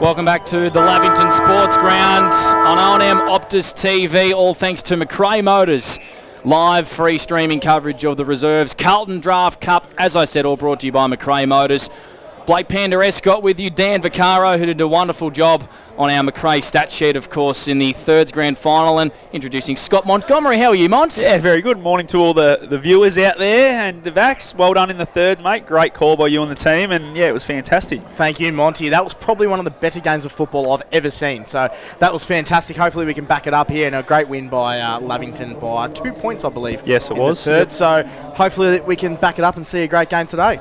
Welcome back to the Lavington Sports Ground on O&M Optus TV, all thanks to McRae Motors. Live free streaming coverage of the reserves. Carlton Draft Cup, as I said, all brought to you by McRae Motors. Blake Panda-Escott with you, Dan Vaccaro, who did a wonderful job on our McRae stat sheet, of course, in the thirds grand final, and introducing Scott Montgomery. How are you, Mont? Yeah, very good. Morning to all the viewers out there. And Vax, well done in the thirds, mate. Great call by you and the team, and yeah, it was fantastic. Thank you, Monty. That was probably one of the better games of football I've ever seen. So that was fantastic. Hopefully we can back it up here, and a great win by Lavington by 2 points, I believe. Yes, it was. Third. Yep. So hopefully we can back it up and see a great game today.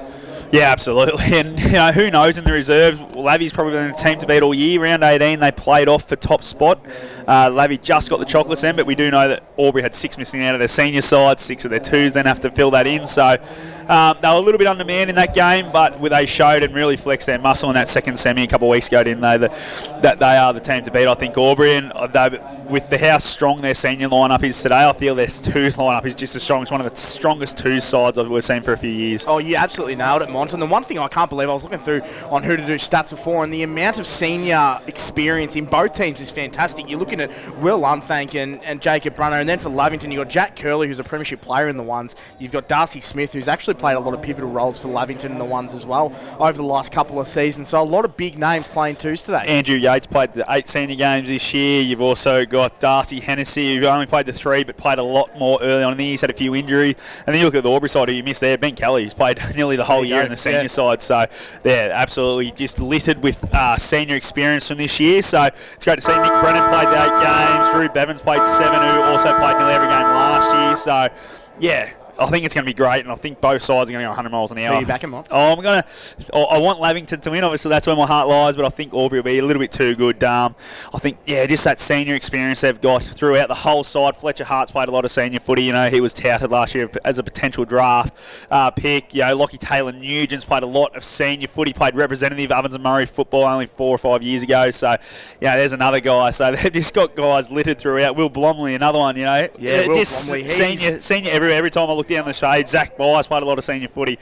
Yeah, absolutely. And who knows in the reserves? Lavi's probably been the team to beat all year. Round 18, they played off for top spot. Lavi just got the chocolates then, but we do know that Albury had 6 missing out of their senior side, 6 of their twos, then have to fill that in. So they were a little bit undermanned in that game, but they showed and really flexed their muscle in that second semi a couple of weeks ago, didn't they? That they are the team to beat, I think, Albury. And with how strong their senior lineup is today, I feel their twos lineup is just as strong. It's one of the strongest twos sides we've seen for a few years. Oh, you absolutely nailed it, Mont. And the one thing I can't believe, I was looking through on who to do stats before, and the amount of senior experience in both teams is fantastic. You're looking at Will Unthank and Jacob Brunner, and then for Lavington, you've got Jack Curley, who's a premiership player in the ones. You've got Darcy Smith, who's actually played a lot of pivotal roles for Lavington in the ones as well over the last couple of seasons. So a lot of big names playing twos today. Andrew Yates played the 8 senior games this year. You've also got Darcy Hennessy, who only played the 3, but played a lot more early on. He's had a few injuries. And then you look at the Albury side, who you missed there, Ben Kelly, who's played nearly the whole year in the senior side. So they're absolutely just littered with senior experience from this year. So it's great to see. Nick Brennan played the 8 games. Drew Bevins played 7, who also played nearly every game last year. So, yeah, I think it's going to be great, and I think both sides are going to go 100 miles an hour. Are you backing, Mont? I want Lavington to win, obviously that's where my heart lies, but I think Albury will be a little bit too good. I think, just that senior experience they've got throughout the whole side. Fletcher Hart's played a lot of senior footy. He was touted last year as a potential draft pick. Lockie Taylor-Nugent's played a lot of senior footy, played representative Ovens and Murray football only 4 or 5 years ago. So, there's another guy. So they've just got guys littered throughout. Will Blomley, another one, Yeah, Will just Blomley. Senior every time I look down the shade. Zach Byers played a lot of senior footy.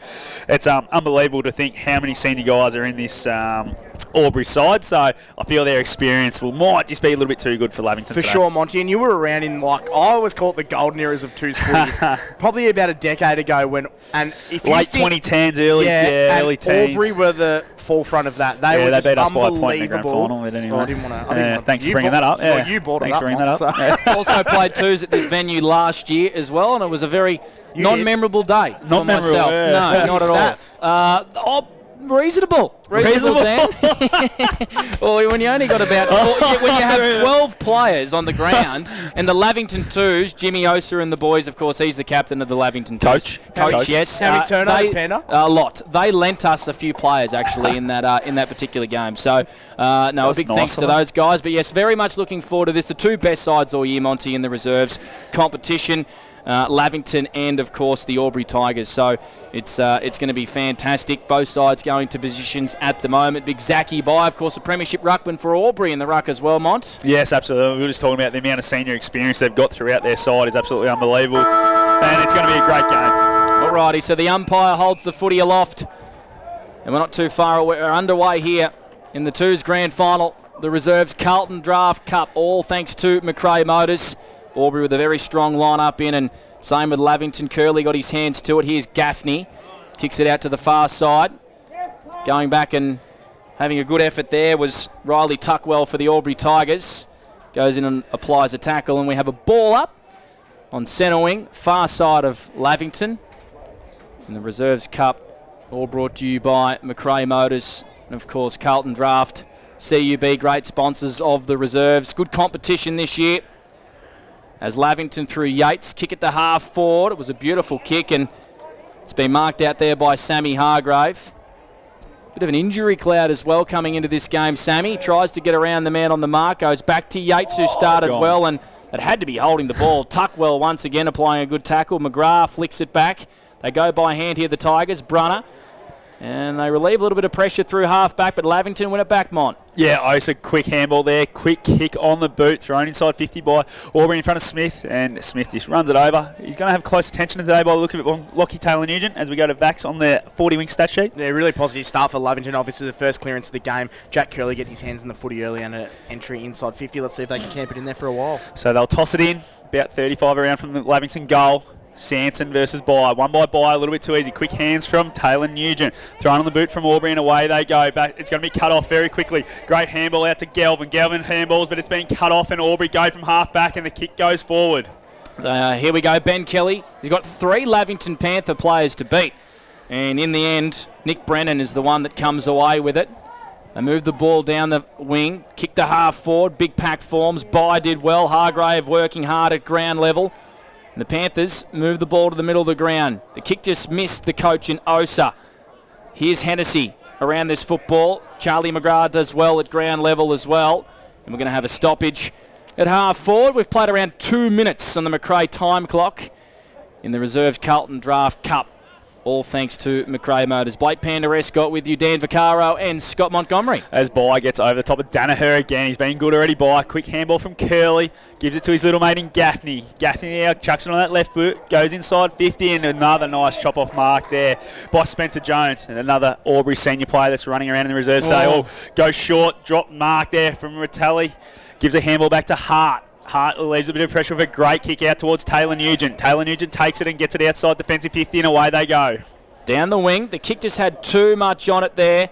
It's unbelievable to think how many senior guys are in this Albury side. So I feel their experience might just be a little bit too good for Lavington For today. sure, Monty. And you were around in, I always call it the golden eras of twos footy. Probably about a decade ago late 2010s, early teens. Albury were the forefront of that. They were just beat us by a point in the grand unbelievable. final. Anyway. I didn't want to. Thanks for bringing that up. Well, you brought it up. Thanks for bringing that up. So. Also played twos at this venue last year as well, and it was a very non-memorable day for myself. No, not at all. Reasonable, Dan. Well, when you only got when you have 12 players on the ground, and the Lavington Twos, Jimmy Osa and the boys, of course, he's the captain of the Lavington Twos. Coach, yes. How many turnovers, Panda? A lot. They lent us a few players actually in that particular game. So, a big thanks to those guys. But yes, very much looking forward to this. The two best sides all year, Monty, in the reserves competition. Lavington and, of course, the Albury Tigers. So it's going to be fantastic. Both sides going to positions at the moment. Big Zachy By, of course, a premiership ruckman for Albury in the ruck as well, Mont. Yes, absolutely. We were just talking about the amount of senior experience they've got throughout their side is absolutely unbelievable. And it's going to be a great game. Alrighty, so the umpire holds the footy aloft. And we're not too far away. We're underway here in the Twos Grand Final. The reserves Carlton Draft Cup, all thanks to McRae Motors. Albury with a very strong line-up in, and same with Lavington. Curley got his hands to it. Here's Gaffney. Kicks it out to the far side. Going back and having a good effort there was Riley Tuckwell for the Albury Tigers. Goes in and applies a tackle, and we have a ball up on centre wing, far side of Lavington. In the Reserves Cup All brought to you by McRae Motors and, of course, Carlton Draft. CUB, great sponsors of the reserves. Good competition this year. As Lavington through Yates, kick it to half forward. It was a beautiful kick, and it's been marked out there by Sammy Hargrave. Bit of an injury cloud as well coming into this game. Sammy tries to get around the man on the mark, goes back to Yates, who started well, and it had to be holding the ball. Tuckwell once again applying a good tackle. McGrath flicks it back. They go by hand here, the Tigers. Brunner. And they relieve a little bit of pressure through half-back, but Lavington win it back, Mont. Yeah, Osa, quick handball there. Quick kick on the boot, thrown inside 50 by Aubrey in front of Smith, and Smith just runs it over. He's going to have close attention today by the look of it on Lockie Taylor-Nugent as we go to Vax on the 40-wing stat sheet. Yeah, really positive start for Lavington. Obviously, the first clearance of the game. Jack Curley get his hands in the footy early and an entry inside 50. Let's see if they can camp it in there for a while. So they'll toss it in, about 35 around from the Lavington goal. Sanson versus Bye. One by Bye, a little bit too easy. Quick hands from Taylor Nugent. Thrown on the boot from Aubrey and away they go. Back. It's going to be cut off very quickly. Great handball out to Galvin. Galvin handballs, but it's been cut off and Aubrey go from half back and the kick goes forward. Here we go, Ben Kelly. He's got 3 Lavington Panther players to beat. And in the end, Nick Brennan is the one that comes away with it. They move the ball down the wing. Kick to half forward. Big pack forms. Bye did well. Hargrave working hard at ground level. And the Panthers move the ball to the middle of the ground. The kick just missed the coach in Osa. Here's Hennessy around this football. Charlie McGrath does well at ground level as well. And we're going to have a stoppage at half forward. We've played around 2 minutes on the McRae time clock in the reserved Carlton Draft Cup. All thanks to McRae Motors. Blake Panderescott with you, Dan Vaccaro and Scott Montgomery. As Bye gets over the top of Danaher again. He's been good already, Bye. Quick handball from Curley. Gives it to his little mate in Gaffney. Gaffney now chucks it on that left boot. Goes inside 50 and another nice chop-off mark there by Spencer Jones. And another Aubrey senior player that's running around in the reserve. So goes short. Drop mark there from Ratelli. Gives a handball back to Hart. Hart leaves a bit of pressure with a great kick out towards Taylor Nugent. Taylor Nugent takes it and gets it outside defensive 50 and away they go. Down the wing. The kick just had too much on it there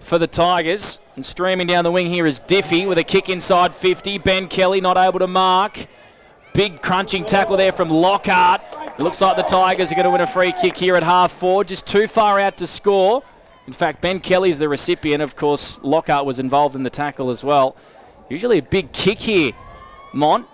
for the Tigers. And streaming down the wing here is Diffie with a kick inside 50. Ben Kelly not able to mark. Big crunching tackle there from Lockhart. It looks like the Tigers are going to win a free kick here at half forward. Just too far out to score. In fact, Ben Kelly's the recipient. Of course, Lockhart was involved in the tackle as well. Usually a big kick here, Mont.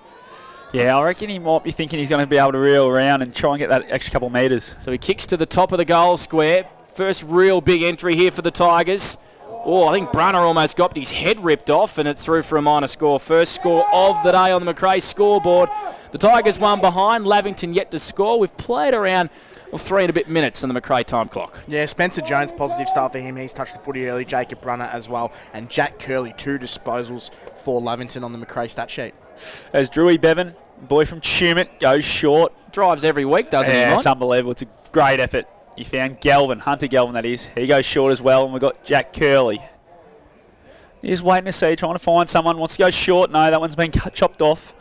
Yeah, I reckon he might be thinking he's going to be able to reel around and try and get that extra couple of metres. So he kicks to the top of the goal square. First real big entry here for the Tigers. Oh, I think Brunner almost got his head ripped off and it's through for a minor score. First score of the day on the McRae scoreboard. The Tigers one behind. Lavington yet to score. We've played around 3 and a bit minutes on the McRae time clock. Yeah, Spencer Jones, positive start for him. He's touched the footy early. Jacob Brunner as well. And Jack Curley, 2 disposals for Lavington on the McRae stat sheet. As Drewy Bevan, boy from Tumut, goes short. Drives every week, doesn't he, Mont? It's unbelievable. It's a great effort. You found Galvin, Hunter Galvin that is. He goes short as well, and we've got Jack Curley. He's waiting to see, trying to find someone. Wants to go short. No, that one's been chopped off.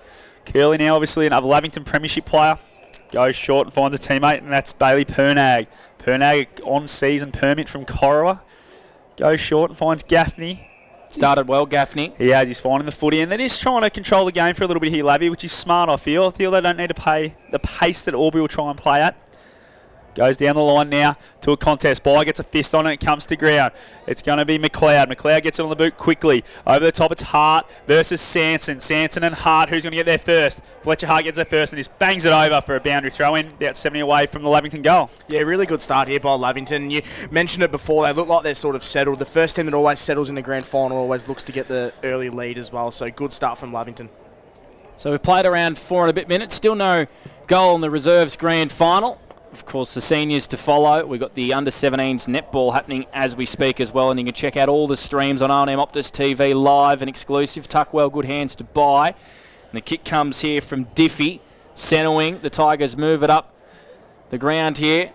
Curley now, obviously, another Lavington premiership player. Goes short and finds a teammate, and that's Bailey Pernag. Pernag on season permit from Corowa. Goes short and finds Gaffney. Started well, Gaffney. He has. He's finding the footy, and they're just trying to control the game for a little bit here, Lavy, which is smart, I feel. I feel they don't need to pay the pace that Aubrey will try and play at. Goes down the line now to a contest. Bye gets a fist on it. It comes to ground. It's going to be McLeod. McLeod gets it on the boot quickly. Over the top, it's Hart versus Sanson. Sanson and Hart. Who's going to get there first? Fletcher Hart gets there first and just bangs it over for a boundary throw in. About 70 away from the Lavington goal. Yeah, really good start here by Lavington. You mentioned it before. They look like they're sort of settled. The first team that always settles in the grand final always looks to get the early lead as well. So good start from Lavington. So we've played around 4 and a bit minutes. Still no goal in the reserves grand final. Of course, the seniors to follow. We've got the under-17s netball happening as we speak as well, and you can check out all the streams on R&M Optus TV live and exclusive. Tuckwell, good hands to Bye. And the kick comes here from Diffie. Centre wing. The Tigers move it up the ground here.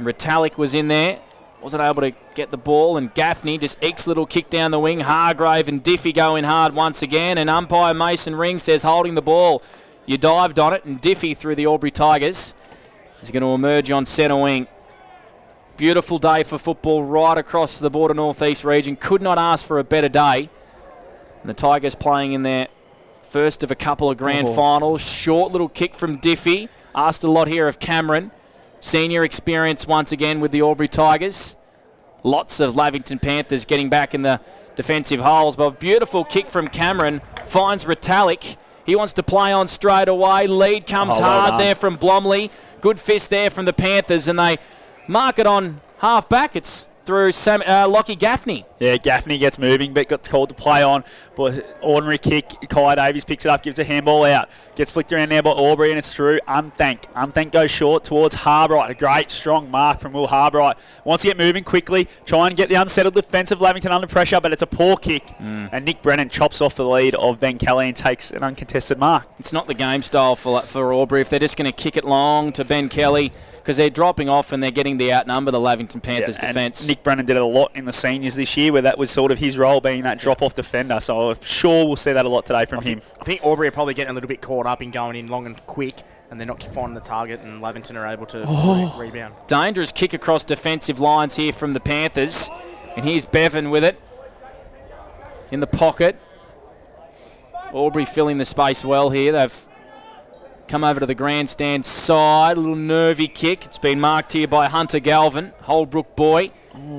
Retallick was in there. Wasn't able to get the ball, and Gaffney just ekes little kick down the wing. Hargrave and Diffie go in hard once again, and umpire Mason Ring says holding the ball. You dived on it, and Diffie through the Albury Tigers is going to emerge on centre wing. Beautiful day for football right across the border northeast region. Could not ask for a better day. And the Tigers playing in their first of a couple of grand finals. Short little kick from Diffie. Asked a lot here of Cameron. senior experience once again with the Albury Tigers. Lots of Lavington Panthers getting back in the defensive holes, but a beautiful kick from Cameron finds Retallick. He wants to play on straight away. Lead comes hard there from Blomley. Good fist there from the Panthers, and they mark it on half back. It's through Lockie Gaffney. Yeah, Gaffney gets moving, but got called to play on. But ordinary kick, Kai Davies picks it up, gives a handball out. Gets flicked around there by Aubrey, and it's through Unthank. Unthank goes short towards Harbright. A great, strong mark from Will Harbright. Wants to get moving quickly, try and get the unsettled defensive Lavington under pressure, but it's a poor kick. And Nick Brennan chops off the lead of Ben Kelly and takes an uncontested mark. It's not the game style for Aubrey. If they're just going to kick it long to Ben Kelly, because they're dropping off and they're getting the outnumber, the Lavington Panthers defence. Nick Brennan did it a lot in the seniors this year, where that was sort of his role, being that drop-off defender. So I'm sure we'll see that a lot today from him. I think Aubrey are probably getting a little bit caught up in going in long and quick, and they're not finding the target, and Lavington are able to rebound. Dangerous kick across defensive lines here from the Panthers. And here's Bevan with it in the pocket. Aubrey filling the space well here. They've come over to the grandstand side. A little nervy kick. It's been marked here by Hunter Galvin, Holbrook boy.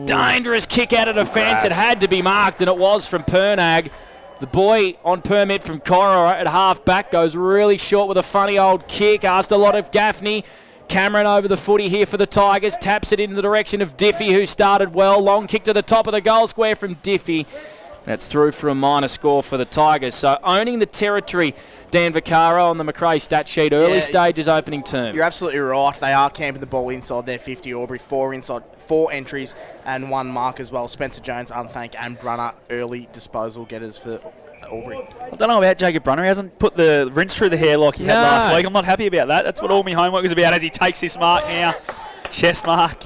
Dangerous kick out of defence. It had to be marked, and it was from Pernag. The boy on permit from Cora at half back goes really short with a funny old kick. Asked a lot of Gaffney. Cameron over the footy here for the Tigers. Taps it in the direction of Diffie, who started well. Long kick to the top of the goal square from Diffie. That's through for a minor score for the Tigers. So owning the territory, Dan Vaccaro on the Macrae stat sheet. Early stages opening term. You're absolutely right. They are camping the ball inside their 50. Aubrey, 4 entries and 1 mark as well. Spencer Jones, Unthank and Brunner, early disposal getters for Aubrey. I don't know about Jacob Brunner. He hasn't put the rinse through the hair like he had last week. I'm not happy about that. That's what all my homework was about as he takes this mark now. Chest mark.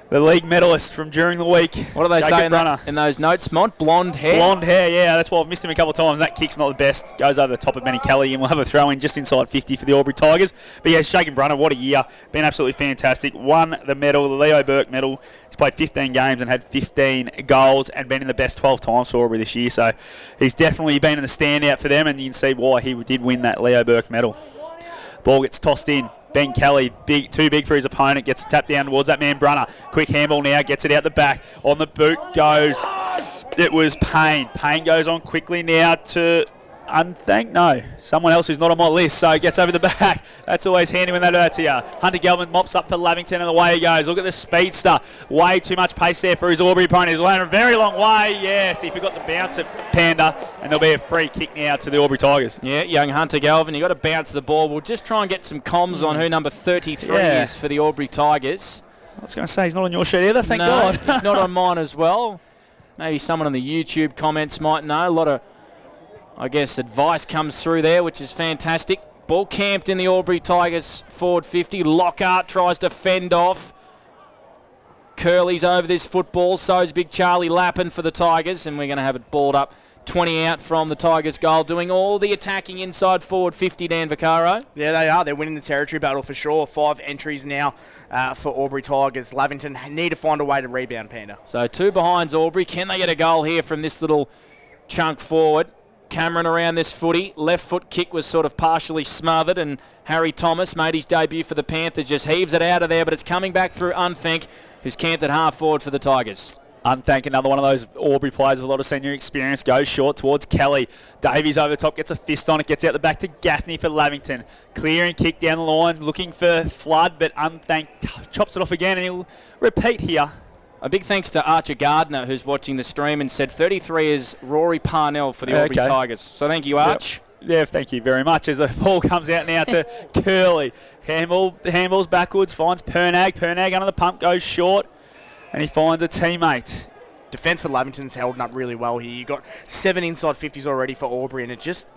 The league medalist from during the week. What do they say in those notes, Mont? Blonde hair? Blonde hair, yeah. That's why I've missed him a couple of times. That kick's not the best. Goes over the top of Benny Kelly, and we'll have a throw-in just inside 50 for the Albury Tigers. But yeah, Shaken Brunner, what a year. Been absolutely fantastic. Won the medal, the Leo Burke medal. He's played 15 games and had 15 goals and been in the best 12 times for Aubrey this year. So he's definitely been in the standout for them, and you can see why he did win that Leo Burke medal. Ball gets tossed in. Ben Kelly, too big for his opponent, gets a tap down towards that man Brunner. Quick handball now, gets it out the back. On the boot goes, it was Payne. Payne goes on quickly now to someone else who's not on my list, so gets over the back. That's always handy when they do that to you. Hunter Gelman mops up for Lavington, and away he goes. Look at the speedster. Way too much pace there for his Aubrey opponent. He's going a very long way. Yes, he forgot to bounce it, Panda, and there'll be a free kick now to the Aubrey Tigers. Yeah, young Hunter Galvin, you got to bounce the ball. We'll just try and get some comms on who number 33 is for the Aubrey Tigers. I was going to say, he's not on your sheet either, thank God. He's not on mine as well. Maybe someone on the YouTube comments might know. A lot of, I guess, advice comes through there, which is fantastic. Ball camped in the Albury Tigers forward 50. Lockhart tries to fend off. Curley's over this football. So's big Charlie Lappin for the Tigers, and we're going to have it balled up 20 out from the Tigers' goal, doing all the attacking inside forward 50, Dan Vaccaro. Yeah, they are. They're winning the territory battle for sure. 5 entries now for Aubrey Tigers. Lavington need to find a way to rebound, Panda. So 2 behinds Aubrey. Can they get a goal here from this little chunk forward? Cameron around this footy. Left foot kick was sort of partially smothered, and Harry Thomas made his debut for the Panthers. Just heaves it out of there, but it's coming back through Unthank, who's camped at half forward for the Tigers. Unthank, another one of those Aubrey players with a lot of senior experience, goes short towards Kelly. Davies over the top, gets a fist on it, gets out the back to Gaffney for Lavington. Clearing kick down the line, looking for Flood, but Unthank chops it off again, and he'll repeat here. A big thanks to Archer Gardner, who's watching the stream and said 33 is Rory Parnell for the Aubrey Tigers. So thank you, Arch. Yep. Yeah, thank you very much. As the ball comes out now to Curley. Handballs backwards, finds Pernag. Pernag under the pump, goes short, and he finds a teammate. Defence for Lavington's holding up really well here. You've got 7 inside 50s already for Aubrey, and they just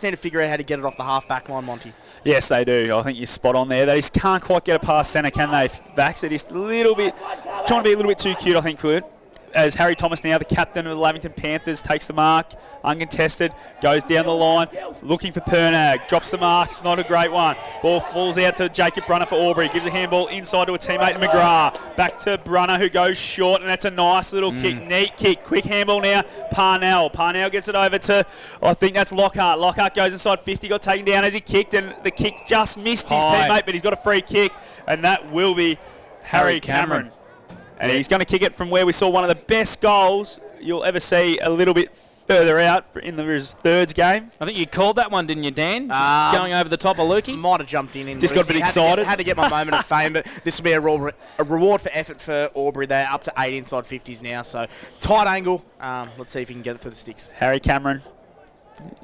need to figure out how to get it off the half-back line, Monty. Yes, they do. I think you're spot on there. They just can't quite get it past centre, can they? Vax, they're just a little bit, trying to be a little bit too cute, I think, for it. as Harry Thomas, now the captain of the Lavington Panthers, takes the mark, uncontested, goes down the line, looking for Pernag, drops the mark, it's not a great one. Ball falls out to Jacob Brunner for Albury, gives a handball inside to a teammate McGrath, back to Brunner who goes short, and that's a nice little kick, neat kick, quick handball now, Parnell gets it over to, I think that's Lockhart goes inside 50, got taken down as he kicked, and the kick just missed his teammate, but he's got a free kick, and that will be Harry Cameron. And he's going to kick it from where we saw one of the best goals you'll ever see, a little bit further out in the thirds game. I think you called that one, didn't you, Dan? Just going over the top of Lukey? Might have jumped in. Just got a bit excited. Had to get my moment of fame, but this will be a reward for effort for Albury. They're up to 8 inside 50s now, so tight angle. Let's see if he can get it through the sticks. Harry Cameron,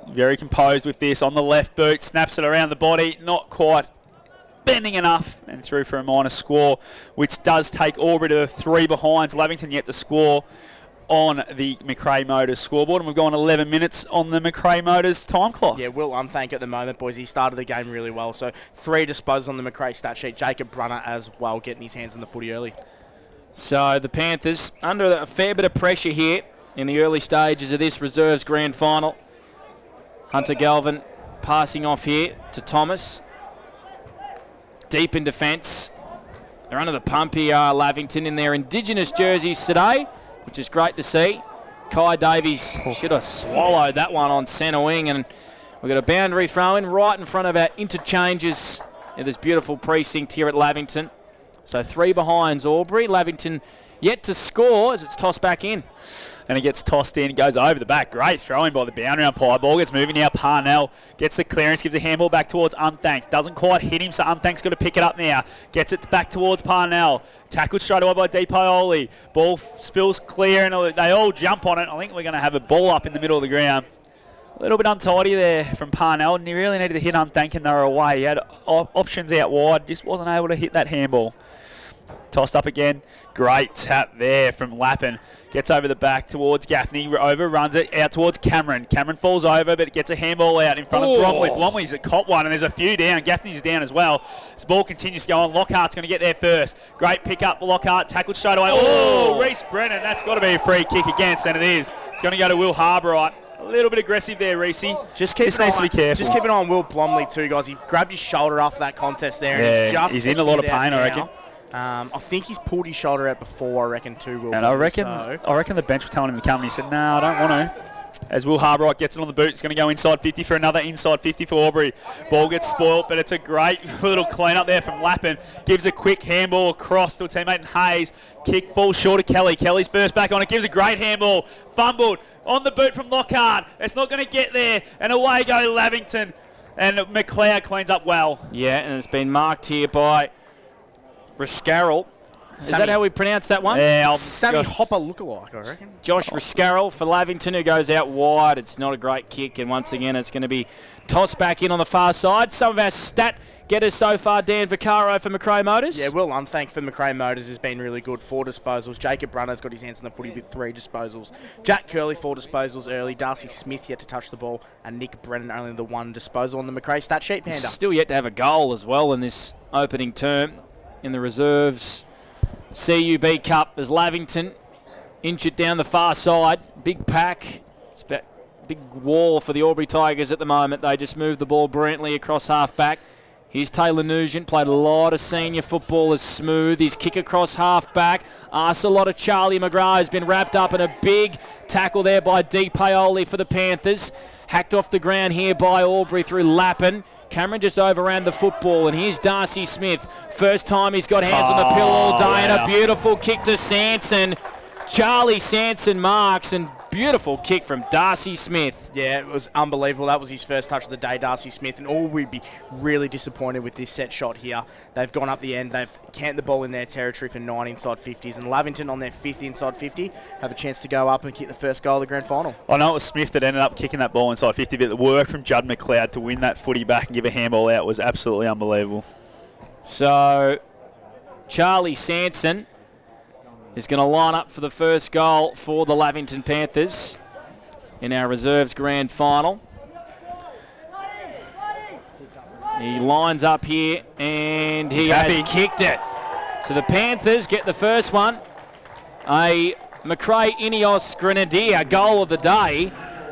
very composed with this, on the left boot, snaps it around the body, not quite bending enough, and through for a minor score, which does take Albury to the 3 behinds. Lavington yet to score on the McRae Motors scoreboard, and we've gone 11 minutes on the McRae Motors time clock. Yeah, Will Unthank at the moment, boys. He started the game really well, so 3 disposals on the McRae stat sheet. Jacob Brunner as well, getting his hands on the footy early. So the Panthers under a fair bit of pressure here in the early stages of this reserves grand final. Hunter Galvin passing off here to Thomas. Deep in defence. They're under the pump here, Lavington, in their Indigenous jerseys today, which is great to see. Kai Davies should have swallowed that one on centre wing, and we've got a boundary throw in right in front of our interchanges in this beautiful precinct here at Lavington. So 3 behinds Albury. Lavington yet to score as it's tossed back in. And it gets tossed in, goes over the back. Great throwing by the boundary umpire. Ball gets moving now. Parnell gets the clearance, gives a handball back towards Unthank. Doesn't quite hit him, so Unthank's got to pick it up now. Gets it back towards Parnell. Tackled straight away by Di Paoli. Ball spills clear, and they all jump on it. I think we're going to have a ball up in the middle of the ground. A little bit untidy there from Parnell, and he really needed to hit Unthank, and they were away. He had options out wide, just wasn't able to hit that handball. Tossed up again. Great tap there from Lappin. Gets over the back towards Gaffney. Overruns it out towards Cameron. Cameron falls over, but it gets a handball out in front of Bromley. Bromley's a caught one, and there's a few down. Gaffney's down as well. This ball continues to go on. Lockhart's going to get there first. Great pick up for Lockhart. Tackled straight away. Oh, Reece Brennan. That's got to be a free kick against, and it is. It's going to go to Will Harbourite. A little bit aggressive there, Reece. Just keep an eye on Will Blomley too, guys. He grabbed his shoulder after that contest there, and he's in a lot of pain, I reckon. I think he's pulled his shoulder out before, I reckon, too, Will. And I reckon the bench were telling him to come, and he said, no, I don't want to. As Will Harbourite gets it on the boot, it's going to go inside 50 for another inside 50 for Albury. Ball gets spoilt, but it's a great little clean up there from Lappin. Gives a quick handball across to a teammate in Hayes. Kick falls short of Kelly. Kelly's first back on it. Gives a great handball. Fumbled on the boot from Lockhart. It's not going to get there. And away go Lavington. And McLeod cleans up well. Yeah, and it's been marked here by Riscarroll. Is that how we pronounce that one? Yeah, Sammy Hopper lookalike, I reckon. Josh Riscarroll for Lavington, who goes out wide. It's not a great kick, and once again, it's going to be tossed back in on the far side. Some of our stat getters so far, Dan Vaccaro for McRae Motors. Yeah, Will Unthank for McRae Motors has been really good. 4 disposals. Jacob Brunner's got his hands on the footy with 3 disposals. Jack Curley, 4 disposals early. Darcy Smith yet to touch the ball, and Nick Brennan only the 1 disposal on the McRae stat sheet. Panda. Still yet to have a goal as well in this opening term in the reserves CUB Cup as Lavington inch it down the far side. Big pack. It's about big wall for the Albury Tigers at the moment. They just moved the ball brilliantly across half-back. Here's Taylor Nugent, played a lot of senior football as smooth. His kick across half-back. Asks a lot of Charlie McGrath, has been wrapped up in a big tackle there by Di Paoli for the Panthers. Hacked off the ground here by Albury through Lappin. Cameron just overran the football, and here's Darcy Smith. First time he's got hands on the pill all day, and a beautiful kick to Sanson. Charlie Sanson marks, and beautiful kick from Darcy Smith. Yeah, it was unbelievable. That was his first touch of the day, Darcy Smith, and all we'd be really disappointed with this set shot here. They've gone up the end. They've camped the ball in their territory for 9 inside 50s, and Lavington on their 5th inside 50 have a chance to go up and kick the first goal of the grand final. I know it was Smith that ended up kicking that ball inside 50, but the work from Judd McLeod to win that footy back and give a handball out was absolutely unbelievable. So, Charlie Sanson is going to line up for the first goal for the Lavington Panthers in our reserves grand final. He lines up here, and he has kicked it. So the Panthers get the first one. A McRae Ineos Grenadier, goal of the day,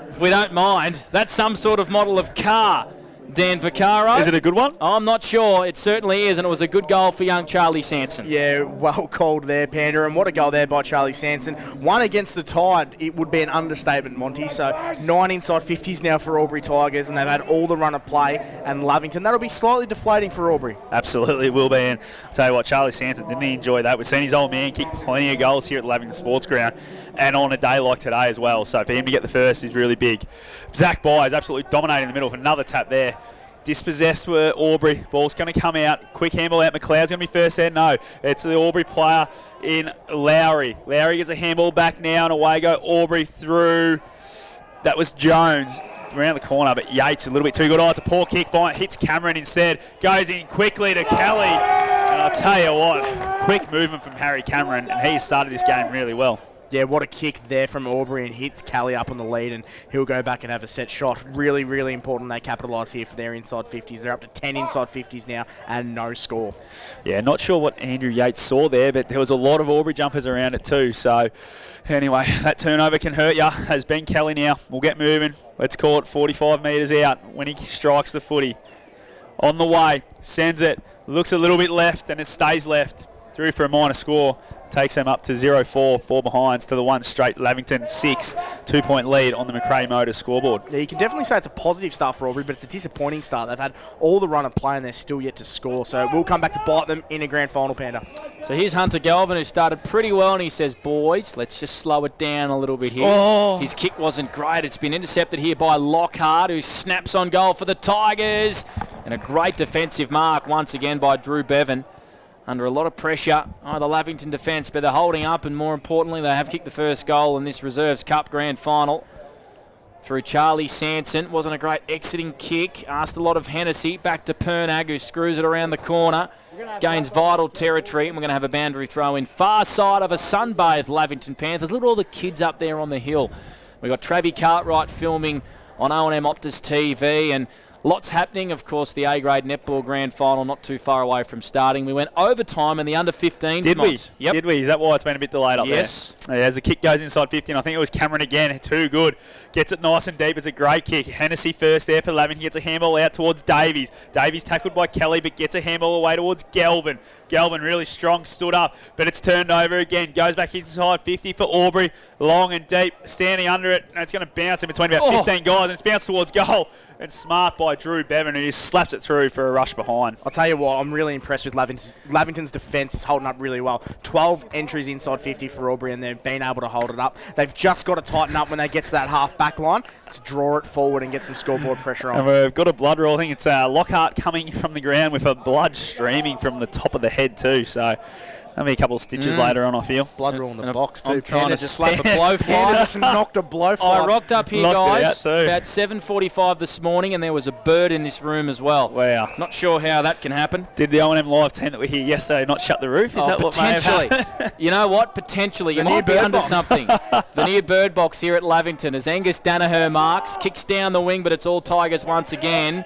if we don't mind. That's some sort of model of car, Dan Vaccaro. Is it a good one? I'm not sure. It certainly is, and it was a good goal for young Charlie Sanson. Yeah, well called there, Panda, and what a goal there by Charlie Sanson. One against the Tide, it would be an understatement, Monty. So 9 inside 50s now for Albury Tigers, and they've had all the run of play, and Lavington, that'll be slightly deflating for Albury. Absolutely will be, and I'll tell you what, Charlie Sanson, didn't he enjoy that? We've seen his old man kick plenty of goals here at the Lavington Sports Ground, and on a day like today as well. So for him to get the first is really big. Zach Byers absolutely dominating in the middle with another tap there. Dispossessed were Albury. Ball's going to come out. Quick handball out. McLeod's going to be first there. No, it's the Albury player in Lowry. Lowry gets a handball back now, and away go Albury through. That was Jones around the corner, but Yates a little bit too good. Oh, it's a poor kick. Fine. Hits Cameron instead. Goes in quickly to Kelly. And I'll tell you what, quick movement from Harry Cameron, and he started this game really well. Yeah, what a kick there from Albury, and hits Kelly up on the lead, and he'll go back and have a set shot. Really, really important they capitalise here for their inside 50s. They're up to 10 inside 50s now and no score. Yeah, not sure what Andrew Yates saw there, but there was a lot of Albury jumpers around it too. So anyway, that turnover can hurt you. As Ben Kelly now will get moving. Let's call it 45 metres out when he strikes the footy. On the way, sends it, looks a little bit left, and it stays left. Through for a minor score. Takes them up to 0-4, 4 behinds to the one straight. Lavington 6, 2-point lead on the McRae Motors scoreboard. Yeah, you can definitely say it's a positive start for Albury, but it's a disappointing start. They've had all the run of play and they're still yet to score. So we'll come back to bite them in a grand final, Panda. So here's Hunter Galvin, who started pretty well, and he says, boys, let's just slow it down a little bit here. Oh. His kick wasn't great. It's been intercepted here by Lockhart, who snaps on goal for the Tigers. And a great defensive mark once again by Drew Bevan. Under a lot of pressure, the Lavington defence, but they're holding up, and more importantly, they have kicked the first goal in this Reserves Cup Grand Final through Charlie Sanson. Wasn't a great exiting kick. Asked a lot of Hennessy. Back to Pernag, who screws it around the corner. Gains vital territory, and we're going to have a boundary throw in. Far side of a sunbathed Lavington Panthers. Look at all the kids up there on the hill. We've got Travis Cartwright filming on O&M Optus TV, and lots happening. Of course, the A-grade netball grand final not too far away from starting. We went overtime in the under-15s. Did we? Yep. Did we? Is that why it's been a bit delayed up yes. there? As the kick goes inside 15, I think it was Cameron again. Too good. Gets it nice and deep. It's a great kick. Hennessy first there for Lavington. Gets a handball out towards Davies. Davies tackled by Kelly, but gets a handball away towards Galvin. Galvin really strong, stood up, but it's turned over again. Goes back inside 50 for Albury. Long and deep, standing under it, and it's going to bounce in between about 15 guys, and it's bounced towards goal. And smart by Drew Bevan, who just slaps it through for a rush behind. I'll tell you what, I'm really impressed with Lavington's defence is holding up really well. 12 entries inside 50 for Albury, and they've been able to hold it up. They've just got to tighten up when they get to that half-back line to draw it forward and get some scoreboard pressure on. And we've got a blood roll. I think it's Lockhart coming from the ground with a blood streaming from the top of the head too. So that'll be a couple of stitches later on, I feel. Blood roll in the box too. I'm trying to just slap a blowfly. just knocked a blowfly. I rocked up here, guys, about about 7:45 this morning, and there was a bird in this room as well. Wow. Not sure how that can happen. Did the O&M live team that were here yesterday not shut the roof? Is that what may have potentially? happened? You know what? Potentially. You might be under something. The near bird box here at Lavington as Angus Danaher marks, kicks down the wing, but it's all Tigers once again.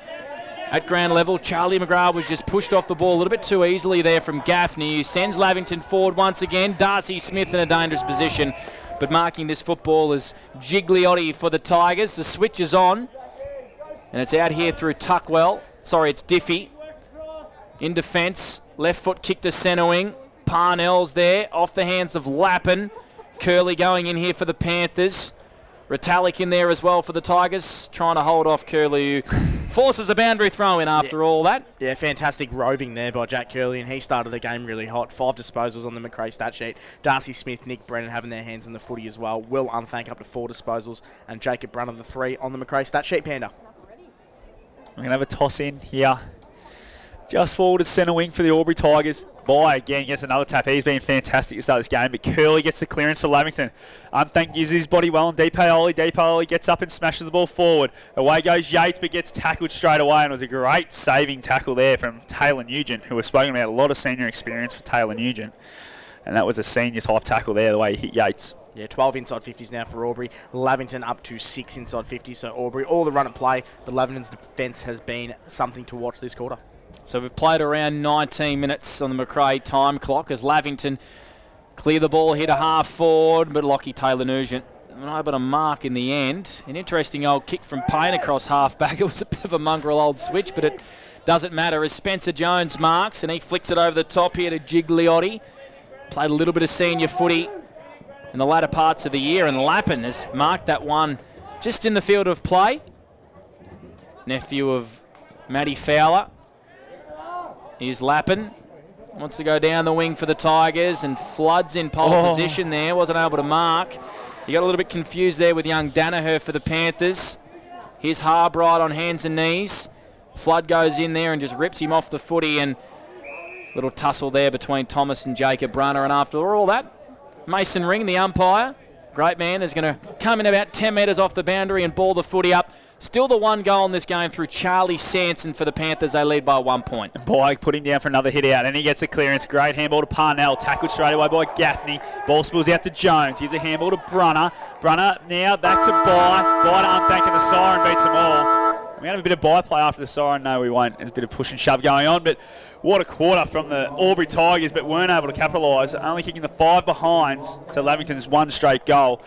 At ground level, Charlie McGrath was just pushed off the ball a little bit too easily there from Gaffney, who sends Lavington forward once again. Darcy Smith in a dangerous position, but marking this football is Gigliotti for the Tigers. The switch is on, and it's out here through Tuckwell. Sorry, it's Diffie. In defence, left foot kick to centre wing. Parnell's there, off the hands of Lappin. Curley going in here for the Panthers. Retallick in there as well for the Tigers, trying to hold off Curley, who forces a boundary throw in after all that. Yeah, fantastic roving there by Jack Curley, and he started the game really hot. 5 disposals on the McRae stat sheet. Darcy Smith, Nick Brennan having their hands in the footy as well. Will Unthank up to 4 disposals, and Jacob Brunner the 3 on the McRae stat sheet, Panda. We're going to have a toss in here. Just forward to centre wing for the Albury Tigers. By again gets another tap. He's been fantastic to start this game, but Curley gets the clearance for Lavington. Unthank uses his body well, and Depaoli gets up and smashes the ball forward. Away goes Yates, but gets tackled straight away, and it was a great saving tackle there from Taylor Nugent, who was spoken about a lot of senior experience for Taylor Nugent. And that was a senior type tackle there, the way he hit Yates. Yeah, 12 inside 50s now for Albury. Lavington up to 6 inside 50s, so Albury all the run and play, but Lavington's defence has been something to watch this quarter. So we've played around 19 minutes on the McRae time clock as Lavington Clear the ball here to half forward, but Lockie Taylor-Nugent not able to mark in the end. An interesting old kick from Payne across half back. It was a bit of a mongrel old switch, but it doesn't matter as Spencer Jones marks, and he flicks it over the top here to Gigliotti. Played a little bit of senior footy in the latter parts of the year, and Lappin has marked that one just in the field of play. Nephew of Matty Fowler. Here's Lappin. Wants to go down the wing for the Tigers, and Flood's in pole position there. Wasn't able to mark. He got a little bit confused there with young Danaher for the Panthers. Here's Harbright on hands and knees. Flood goes in there and just rips him off the footy, and little tussle there between Thomas and Jacob Brunner. And after all that, Mason Ring, the umpire, great man, is going to come in about 10 metres off the boundary and ball the footy up. Still the one goal in this game through Charlie Sanson for the Panthers. They lead by 1 point. Boy, put him down for another hit out, and he gets the clearance. Great handball to Parnell. Tackled straight away by Gaffney. Ball spills out to Jones. Here's a handball to Brunner. Brunner now back to Bye. Bye to Unthank, and the siren beats them all. We have a bit of byplay after the siren. No, we won't. There's a bit of push and shove going on, but what a quarter from the Albury Tigers, but weren't able to capitalise. Only kicking the 5 behinds to Lavington's 1 straight goal.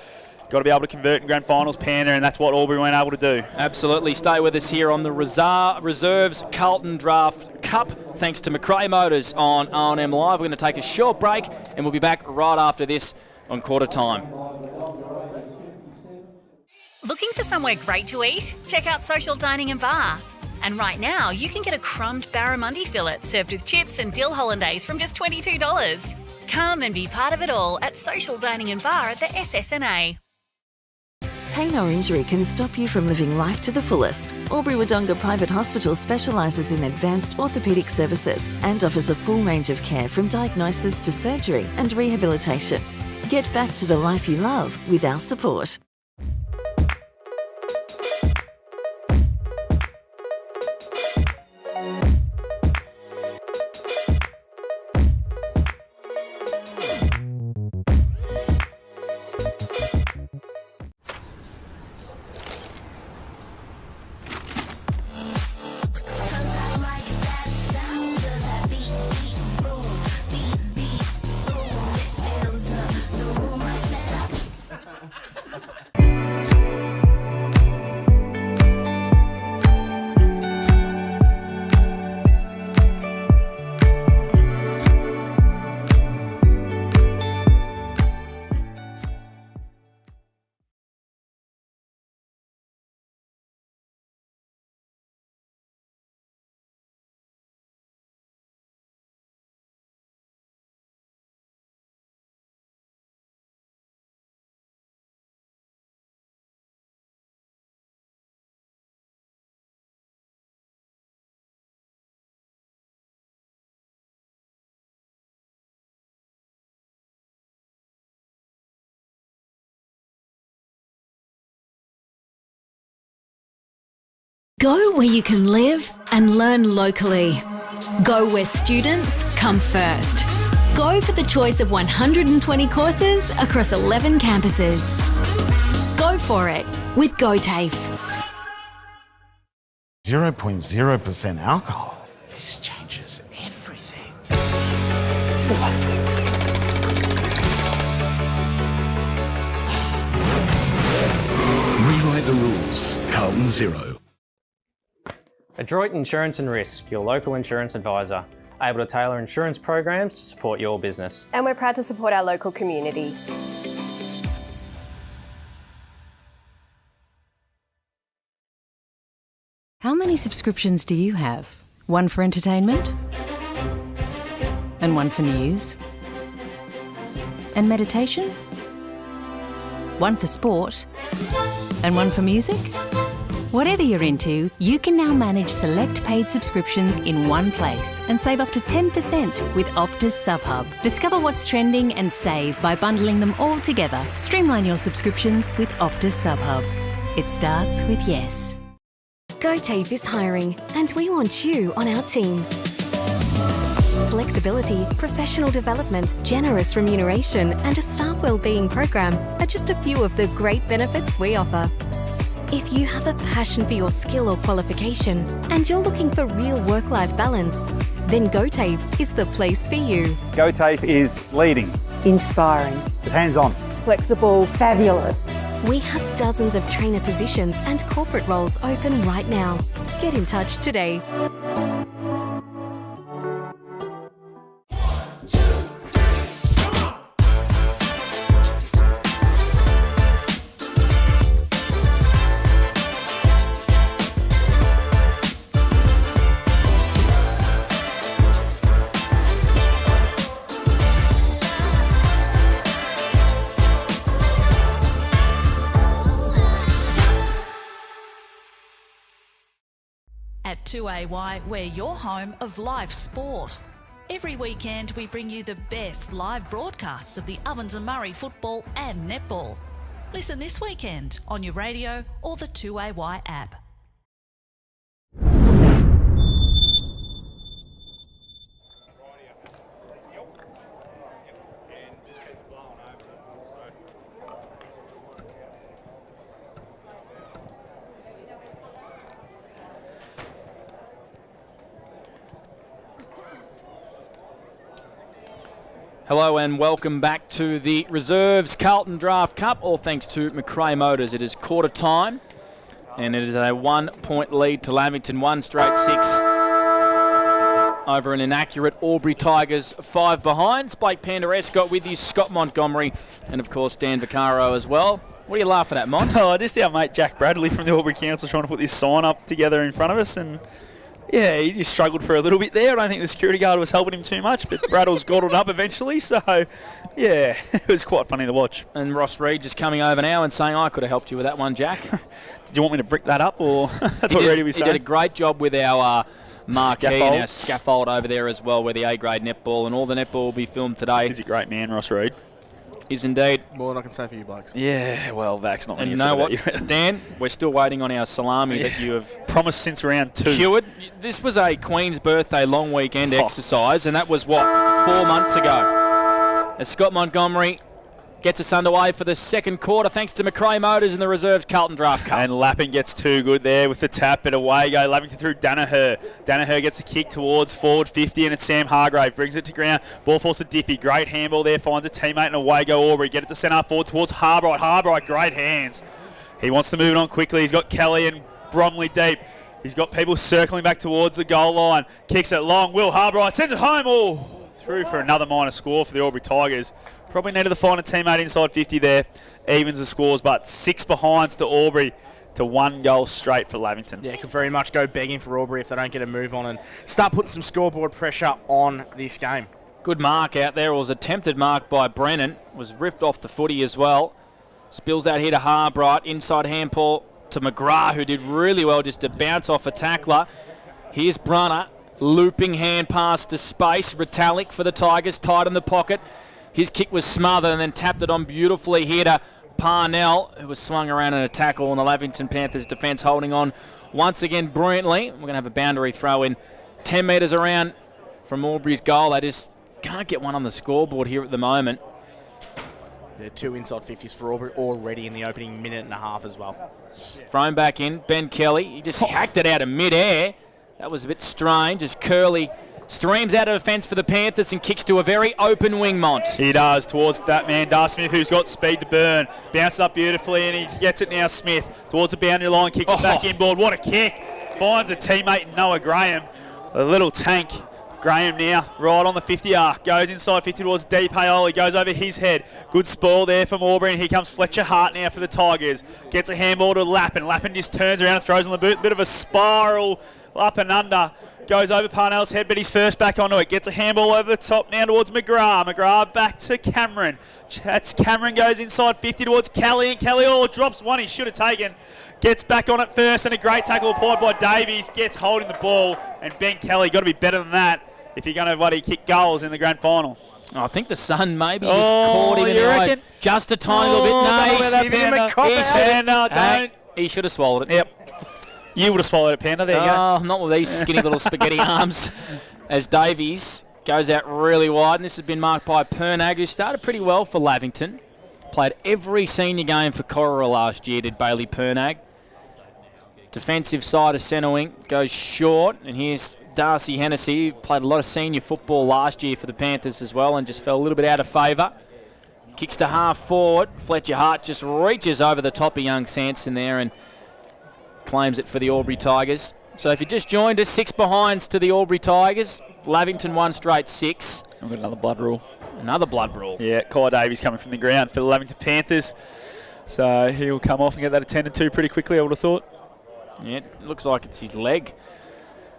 Got to be able to convert in grand finals, Panda, and that's what Albury weren't able to do. Absolutely. Stay with us here on the Reserves Carlton Draft Cup. Thanks to McRae Motors on ONM Live. We're going to take a short break, and we'll be back right after this on quarter time. Looking for somewhere great to eat? Check out Social Dining and Bar. And right now, you can get a crumbed barramundi fillet served with chips and dill hollandaise from just $22. Come and be part of it all at Social Dining and Bar at the SS&A. Pain or injury can stop you from living life to the fullest. Albury Wodonga Private Hospital specialises in advanced orthopaedic services and offers a full range of care from diagnosis to surgery and rehabilitation. Get back to the life you love with our support. Go where you can live and learn locally. Go where students come first. Go for the choice of 120 courses across 11 campuses. Go for it with GoTAFE. 0.0% alcohol. This changes everything. Rewrite the rules. Carlton Zero. Adroit Insurance and Risk, your local insurance advisor, able to tailor insurance programs to support your business. And we're proud to support our local community. How many subscriptions do you have? One for entertainment? And one for news? And meditation? One for sport? And one for music? Whatever you're into, you can now manage select paid subscriptions in one place and save up to 10% with Optus SubHub. Discover what's trending and save by bundling them all together. Streamline your subscriptions with Optus SubHub. It starts with yes. GoTAFE is hiring, and we want you on our team. Flexibility, professional development, generous remuneration, and a staff wellbeing program are just a few of the great benefits we offer. If you have a passion for your skill or qualification and you're looking for real work-life balance, then GoTAFE is the place for you. GoTAFE is leading, Inspiring. Hands-on. Flexible. Fabulous. We have dozens of trainer positions and corporate roles open right now. Get in touch today. At 2AY, we're your home of live sport. Every weekend we bring you the best live broadcasts of the Ovens and Murray football and netball. Listen this weekend on your radio or the 2AY app. Hello and welcome back to the Reserves Carlton Draft Cup, all thanks to McRae Motors. It is quarter time and it is a 1 point lead to Lavington, 1 straight 6 over an inaccurate Albury Tigers, 5 behind. Blake Panda-Escott with you, Scott Montgomery and of course Dan Vaccaro as well. What are you laughing at, Mont? Oh, just our mate Jack Bradley from the Albury Council trying to put this sign up together in front of us, and yeah, he just struggled for a little bit there. I don't think the security guard was helping him too much, but Braddle's got it up eventually. So, yeah, it was quite funny to watch. And Ross Reed just coming over now and saying, I could have helped you with that one, Jack. Did you want me to brick that up, or that's what Reedy was saying? He did a great job with our marquee and our scaffold over there as well, where the A-grade netball and all the netball will be filmed today. He's a great man, Ross Reed. Is indeed. More than I can say for you blokes. Yeah, well, Vac's not. And you know what, Dan? We're still waiting on our salami that you have promised since round 2. Cured. This was a Queen's birthday long weekend exercise, and that was, what, 4 months ago. As Scott Montgomery gets us underway for the second quarter, thanks to McRae Motors and the Reserves Carlton Draft Cup. And Lappin gets too good there with the tap, but away go Lavington through Danaher. Danaher gets a kick towards forward 50, and it's Sam Hargrave. Brings it to ground. Ball force to Diffie. Great handball there. Finds a teammate, and away go Aubrey. Get it to centre forward towards Harbright. Harbright, great hands. He wants to move it on quickly. He's got Kelly and Bromley deep. He's got people circling back towards the goal line. Kicks it long. Will Harbright sends it home. Oh, through for another minor score for the Albury Tigers. Probably needed to find a teammate inside 50 there. Evens the scores, but 6 behinds to Albury to 1 goal straight for Lavington. Yeah, could very much go begging for Albury if they don't get a move on and start putting some scoreboard pressure on this game. Good mark out there. It was attempted mark by Brennan. Was ripped off the footy as well. Spills out here to Harbright. Inside handball to McGrath, who did really well just to bounce off a tackler. Here's Brunner. Looping hand pass to space. Retallick for the Tigers. Tight in the pocket. His kick was smothered and then tapped it on beautifully here to Parnell, who was swung around in a tackle, and the Lavington Panthers defence holding on once again brilliantly. We're going to have a boundary throw in 10 metres around from Albury's goal. They just can't get one on the scoreboard here at the moment. Yeah, 2 inside 50s for Albury already in the opening minute and a half as well. Thrown back in, Ben Kelly. He just hacked it out of mid-air. That was a bit strange as Curley streams out of defence for the Panthers and kicks to a very open wing, Mont. He does, towards that man, Dar Smith, who's got speed to burn. Bounces up beautifully, and he gets it now, Smith, towards the boundary line, kicks it back inboard. What a kick. Finds a teammate, Noah Graham. A little tank. Graham now, right on the 50 arc. Goes inside 50 towards D. Paoli. Goes over his head. Good spoil there from Aubrey, and here comes Fletcher Hart now for the Tigers. Gets a handball to Lappin. Lappin just turns around and throws on the boot. Bit of a spiral up and under. Goes over Parnell's head, but he's first back onto it. Gets a handball over the top now towards McGrath. McGrath back to Cameron. That's Cameron, goes inside 50 towards Kelly, and Kelly drops one he should have taken. Gets back on it first, and a great tackle applied by Davies. Gets holding the ball, and Ben Kelly got to be better than that if you're going to kick goals in the grand final. I think the sun maybe just caught him in the eye. Just a tiny little bit. No, he should have swallowed it. Yep. You would have swallowed it, Panda. There you go. Not with these skinny little spaghetti arms. As Davies goes out really wide, and this has been marked by Pernag, who started pretty well for Lavington. Played every senior game for Corora last year, did Bailey Pernag. Defensive side of centre wing, goes short, and here's Darcy Hennessy, who played a lot of senior football last year for the Panthers as well, and just fell a little bit out of favour. Kicks to half forward. Fletcher Hart just reaches over the top of young Sanson there and claims it for the Albury Tigers. So if you just joined us, 6 behinds to the Albury Tigers. Lavington 1 straight 6. We've got another blood rule. Another blood rule. Yeah, Kai Davies coming from the ground for the Lavington Panthers. So he'll come off and get that attended to pretty quickly, I would have thought. Yeah, it looks like it's his leg.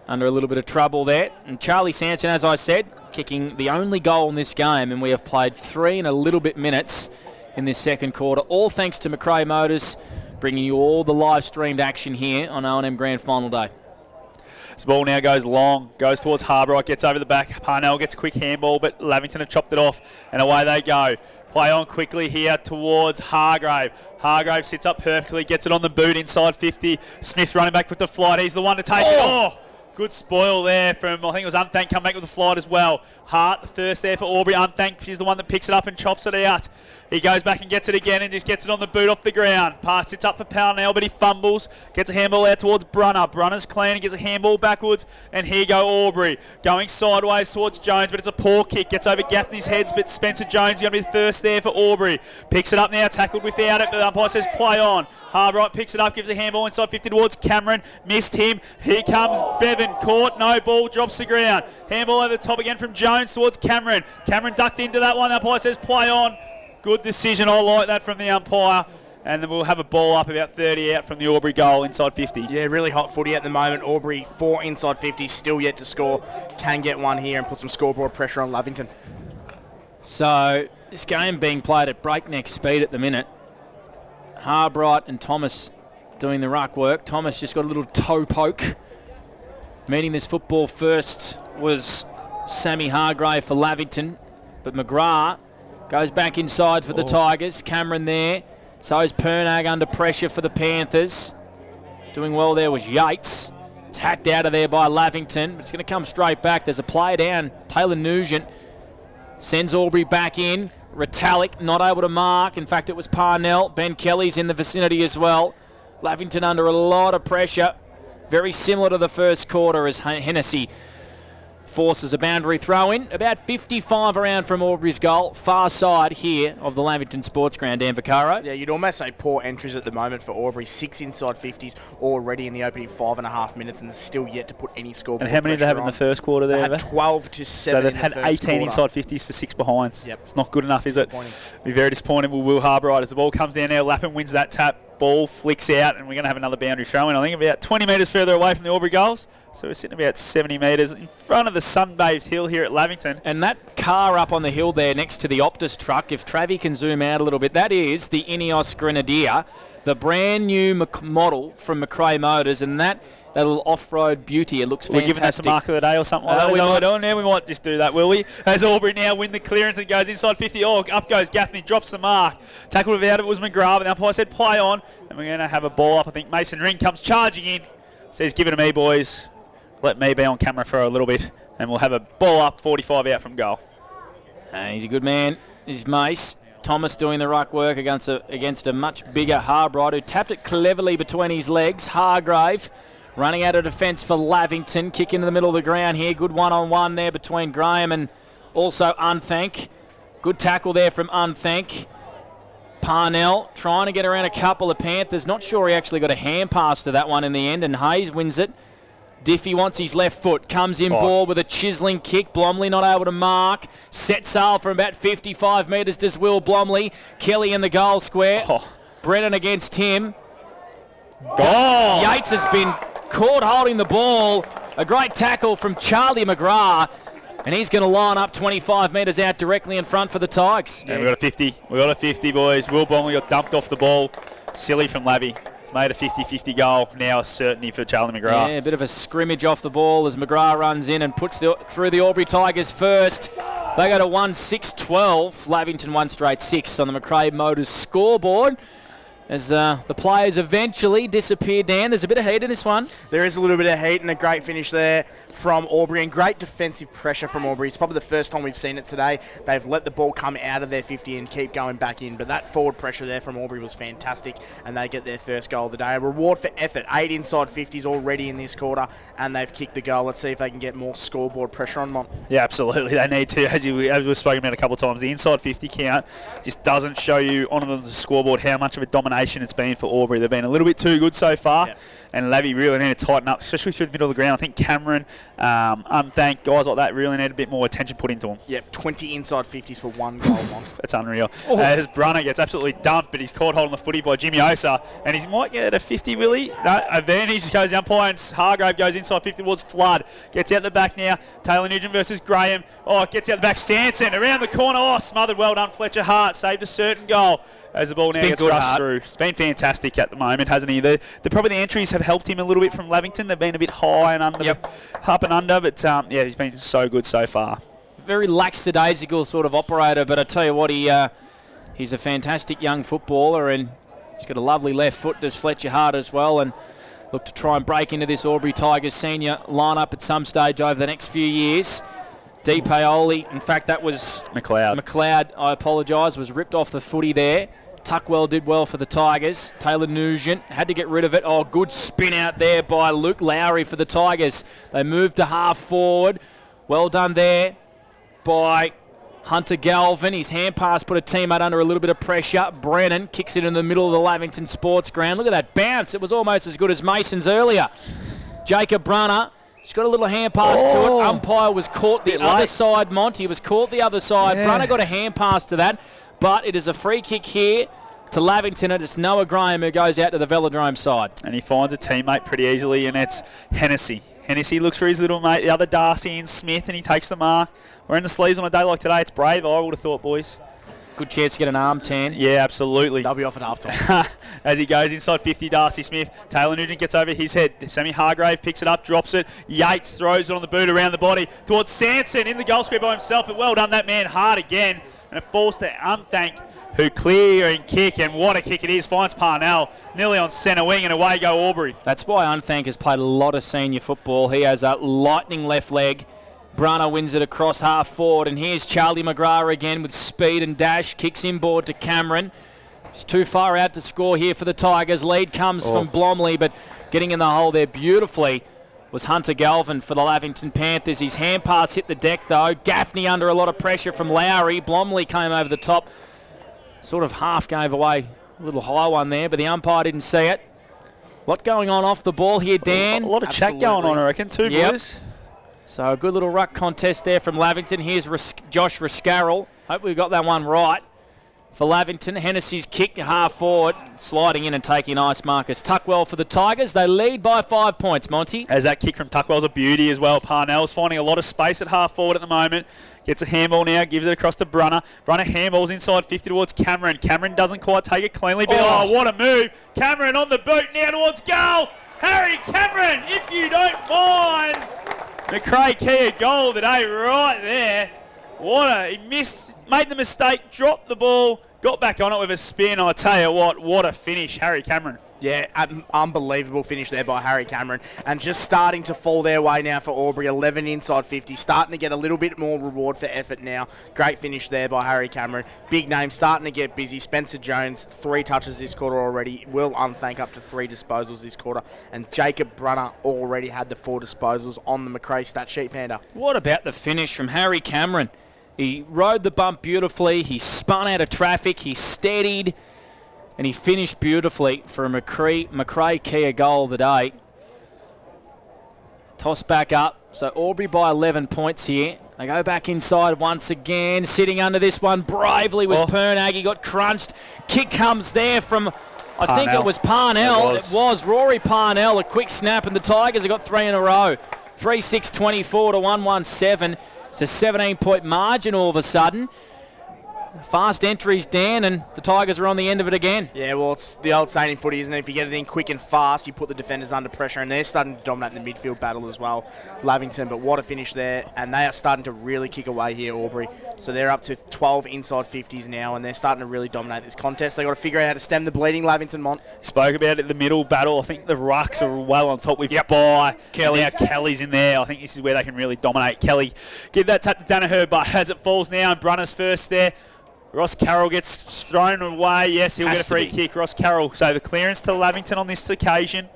Under a little bit of trouble there. And Charlie Sanson, as I said, kicking the only goal in this game, and we have played 3 and a little bit minutes in this second quarter. All thanks to McRae Motors, bringing you all the live streamed action here on O&M Grand Final Day. This ball now goes long, goes towards Harbright, gets over the back. Parnell gets a quick handball, but Lavington have chopped it off, and away they go. Play on quickly here towards Hargrave. Hargrave sits up perfectly, gets it on the boot inside 50. Smith running back with the flight. He's the one to take it. Oh! Good spoil there from, I think it was Unthank, come back with the flight as well. Hart, the first there for Albury. Unthank, she's the one that picks it up and chops it out. He goes back and gets it again and just gets it on the boot off the ground. Pass sits up for Parnell, but he fumbles. Gets a handball out towards Brunner. Brunner's clean, he gets a handball backwards. And here go Albury. Going sideways towards Jones, but it's a poor kick. Gets over Gaffney's heads, but Spencer Jones going to be the first there for Albury. Picks it up now, tackled without it, but the umpire says play on. Harbright picks it up, gives a handball inside 50 towards Cameron. Missed him. Here comes Bevan. Caught. No ball. Drops the ground. Handball over the top again from Jones towards Cameron. Cameron ducked into that one. The umpire says play on. Good decision. I like that from the umpire. And then we'll have a ball up about 30 out from the Albury goal inside 50. Yeah, really hot footy at the moment. Albury 4 inside 50, still yet to score. Can get one here and put some scoreboard pressure on Lavington. So this game being played at breakneck speed at the minute. Harbright and Thomas doing the ruck work. Thomas just got a little toe poke. Meeting this football first was Sammy Hargrave for Lavington, but McGrath goes back inside for the Tigers. Cameron there. So is Pernag under pressure for the Panthers. Doing well there was Yates. It's hacked out of there by Lavington, but it's going to come straight back. There's a player down. Taylor Nugent sends Albury back in. Retallick not able to mark. In fact, it was Parnell. Ben Kelly's in the vicinity as well. Lavington under a lot of pressure. Very similar to the first quarter as Hennessy forces a boundary throw in. About 55 around from Albury's goal. Far side here of the Lavington Sports Ground, Dan Vaccaro. Yeah, you'd almost say poor entries at the moment for Albury. 6 inside 50s already in the opening 5.5 minutes, and they're still yet to put any scoreboard. And how many did they have in the first quarter there? They had 12 to 7. So they've had 18 inside 50s for 6 behinds. Yep. It's not good enough, is it? Be very disappointing with Will Harbright as the ball comes down now. Lappin wins that tap. Ball flicks out, and we're going to have another boundary throw in. I think about 20 metres further away from the Albury goals. So we're sitting about 70 metres in front of the sun-bathed hill here at Lavington. And that car up on the hill there next to the Optus truck, if Travie can zoom out a little bit, that is the Ineos Grenadier, the brand new model from McRae Motors, and that little off-road beauty, it looks fantastic. We're giving that some mark of the day or something like that. We might just do that, will we? As Albury now win the clearance and goes inside 50. Oh, up goes Gaffney, drops the mark. Tackled without it was McGrath, and the umpire said play on. And we're going to have a ball up. I think Mason Ring comes charging in. Says, give it to me, boys. Let me be on camera for a little bit. And we'll have a ball up, 45 out from goal. He's a good man. He's Mace. Thomas doing the ruck work against a much bigger Harbright, who tapped it cleverly between his legs. Hargrave running out of defence for Lavington. Kick into the middle of the ground here. Good one-on-one there between Graham and also Unthank. Good tackle there from Unthank. Parnell trying to get around a couple of Panthers. Not sure he actually got a hand pass to that one in the end, and Hayes wins it. Diffie wants his left foot. Comes in ball with a chiselling kick. Blomley not able to mark. Set sail from about 55 metres does Will Blomley. Kelly in the goal square. Brennan against him. Goal! Yates has been caught holding the ball. A great tackle from Charlie McGrath. And he's going to line up 25 metres out directly in front for the Tigers. Yeah, we got a 50. We got a 50, boys. Will Blomley got dumped off the ball. Silly from Labby. It's made a 50-50 goal. Now a certainty for Charlie McGrath. Yeah, a bit of a scrimmage off the ball as McGrath runs in and puts through the Albury Tigers first. They go to 1-6-12. Lavington 1 straight 6 on the McRae Motors scoreboard. As the players eventually disappear, Dan. There's a bit of heat in this one. There is a little bit of heat and a great finish there from Albury, and great defensive pressure from Albury. It's probably the first time we've seen it today. They've let the ball come out of their 50 and keep going back in, but that forward pressure there from Albury was fantastic, and they get their first goal of the day. A reward for effort. 8 inside 50s already in this quarter, and they've kicked the goal. Let's see if they can get more scoreboard pressure on Mont. Yeah, absolutely. They need to. As we've spoken about a couple of times, the inside 50 count just doesn't show you on the scoreboard how much of a domination it's been for Albury. They've been a little bit too good so far. Yep. And Lavy really need to tighten up, especially through the middle of the ground. I think Cameron, Unthank, guys like that really need a bit more attention put into them. Yep, 20 inside 50s for 1 goal, Mont. That's unreal. As Brunner gets absolutely dumped, but he's caught holding the footy by Jimmy Osa, and he might get a 50, will he? No, advantage goes the umpire, and Hargrave goes inside 50 towards Flood. Gets out the back now. Taylor Nugent versus Graham. Oh, gets out the back. Sanson around the corner. Oh, smothered. Well done, Fletcher Hart. Saved a certain goal. As the ball now gets rushed through. It's been fantastic at the moment, hasn't he? Probably the entries have helped him a little bit from Lavington. They've been a bit high and under, up and under, but yeah, he's been so good so far. Very lackadaisical sort of operator, but I tell you what, he's a fantastic young footballer, and he's got a lovely left foot, does Fletcher Hart as well, and look to try and break into this Albury Tigers senior lineup at some stage over the next few years. D. Paoli, in fact, that was McLeod, I apologise, was ripped off the footy there. Tuckwell did well for the Tigers. Taylor Nugent had to get rid of it. Oh, good spin out there by Luke Lowry for the Tigers. They moved to half forward. Well done there by Hunter Galvin. His hand pass put a teammate under a little bit of pressure. Brennan kicks it in the middle of the Lavington Sports Ground. Look at that bounce. It was almost as good as Mason's earlier. Jacob Brunner. He's got a little hand pass to it. Umpire was caught the other side, Monty. Was caught the other side. Yeah. Brunner got a hand pass to that. But it is a free kick here to Lavington, and it's Noah Graham who goes out to the Velodrome side. And he finds a teammate pretty easily, and it's Hennessy. Hennessy looks for his little mate, the other Darcy and Smith, and he takes the mark. We're in the sleeves on a day like today. It's brave, I would have thought, boys. Good chance to get an arm tan. Yeah, absolutely. They'll be off at half-time. As he goes inside 50, Darcy Smith. Taylor Nugent gets over his head. Sammy Hargrave picks it up, drops it. Yates throws it on the boot around the body towards Sanson in the goal square by himself. But well done, that man hard again. And it falls to Unthank, who clear and kick, and what a kick it is. Finds Parnell nearly on centre wing, and away go Albury. That's why Unthank has played a lot of senior football. He has a lightning left leg. Brunner wins it across half forward, and here's Charlie McGrath again with speed and dash. Kicks inboard to Cameron. He's too far out to score here for the Tigers. Lead comes from Blomley, but getting in the hole there beautifully was Hunter Galvin for the Lavington Panthers. His hand pass hit the deck though. Gaffney under a lot of pressure from Lowry. Blomley came over the top. Sort of half gave away a little high one there, but the umpire didn't see it. A lot going on off the ball here, Dan. A lot of chat going on, I reckon, too, boys. So a good little ruck contest there from Lavington. Here's Josh Riscarroll. Hope we got that one right. For Lavington, Hennessy's kick half forward, sliding in and taking ice markers. Tuckwell for the Tigers. They lead by 5 points, Monty. As that kick from Tuckwell's a beauty as well. Parnell's finding a lot of space at half forward at the moment. Gets a handball now, gives it across to Brunner. Brunner handballs inside 50 towards Cameron. Cameron doesn't quite take it cleanly, but what a move. Cameron on the boot now towards goal. Harry Cameron, if you don't mind. McRae Kia goal today right there. He made the mistake, dropped the ball, got back on it with a spin. I tell you what a finish, Harry Cameron. Yeah, unbelievable finish there by Harry Cameron. And just starting to fall their way now for Albury, 11 inside 50, starting to get a little bit more reward for effort now. Great finish there by Harry Cameron. Big name, starting to get busy. Spencer Jones, 3 touches this quarter already. Will Unthank up to 3 disposals this quarter. And Jacob Brunner already had the 4 disposals on the McRae stat sheet, Panda. What about the finish from Harry Cameron? He rode the bump beautifully. He spun out of traffic. He steadied. And he finished beautifully for a McRae Kia goal of the day. Toss back up. So Albury by 11 points here. They go back inside once again. Sitting under this one bravely was Pernag. He got crunched. Kick comes there from, I think it was Parnell. It was Rory Parnell. A quick snap, and the Tigers have got 3 in a row. 3-6-24 to 1-1-7. It's a 17-point margin all of a sudden. Fast entries, Dan, and the Tigers are on the end of it again. Yeah, well, it's the old saying in footy, isn't it? If you get it in quick and fast, you put the defenders under pressure, and they're starting to dominate the midfield battle as well, Lavington. But what a finish there, and they are starting to really kick away here, Albury. So they're up to 12 inside 50s now, and they're starting to really dominate this contest. They've got to figure out how to stem the bleeding, Lavington, Mont. Spoke about it, the middle battle. I think the rucks are well on top with By Kelly. Now Kelly's in there. I think this is where they can really dominate. Kelly, give that tap to Danaher, but as it falls now, and Brunner's first there. Ross Carroll gets thrown away. Yes, he'll get a free kick. Ross Carroll. So the clearance to Lavington on this occasion.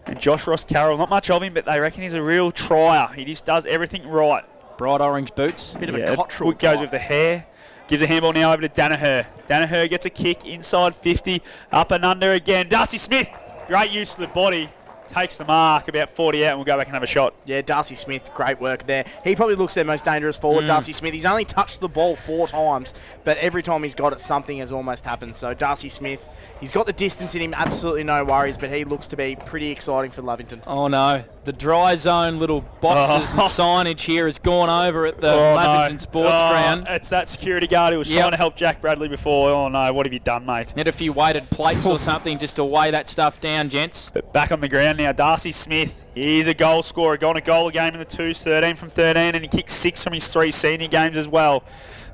And Josh Ross Carroll, not much of him, but they reckon he's a real trier. He just does everything right. Bright orange boots. Bit of a Cottrell. Goes with the hair. Gives a handball now over to Danaher. Danaher gets a kick inside 50. Up and under again. Darcy Smith. Great use of the body. Takes the mark, about 40 out, and we'll go back and have a shot. Yeah, Darcy Smith, great work there. He probably looks their most dangerous forward, Darcy Smith. He's only touched the ball 4 times, but every time he's got it, something has almost happened. So Darcy Smith, he's got the distance in him, absolutely no worries, but he looks to be pretty exciting for Lavington. Oh, no. The dry zone little boxes and signage here has gone over at the Lavington Sports Ground. It's that security guard who was trying to help Jack Bradley before. Oh, no, what have you done, mate? Need a few weighted plates or something just to weigh that stuff down, gents. But back on the ground now, Darcy Smith. He's a goal scorer. Got a goal a game in the 2s, 13 from 13, and he kicked 6 from his 3 senior games as well.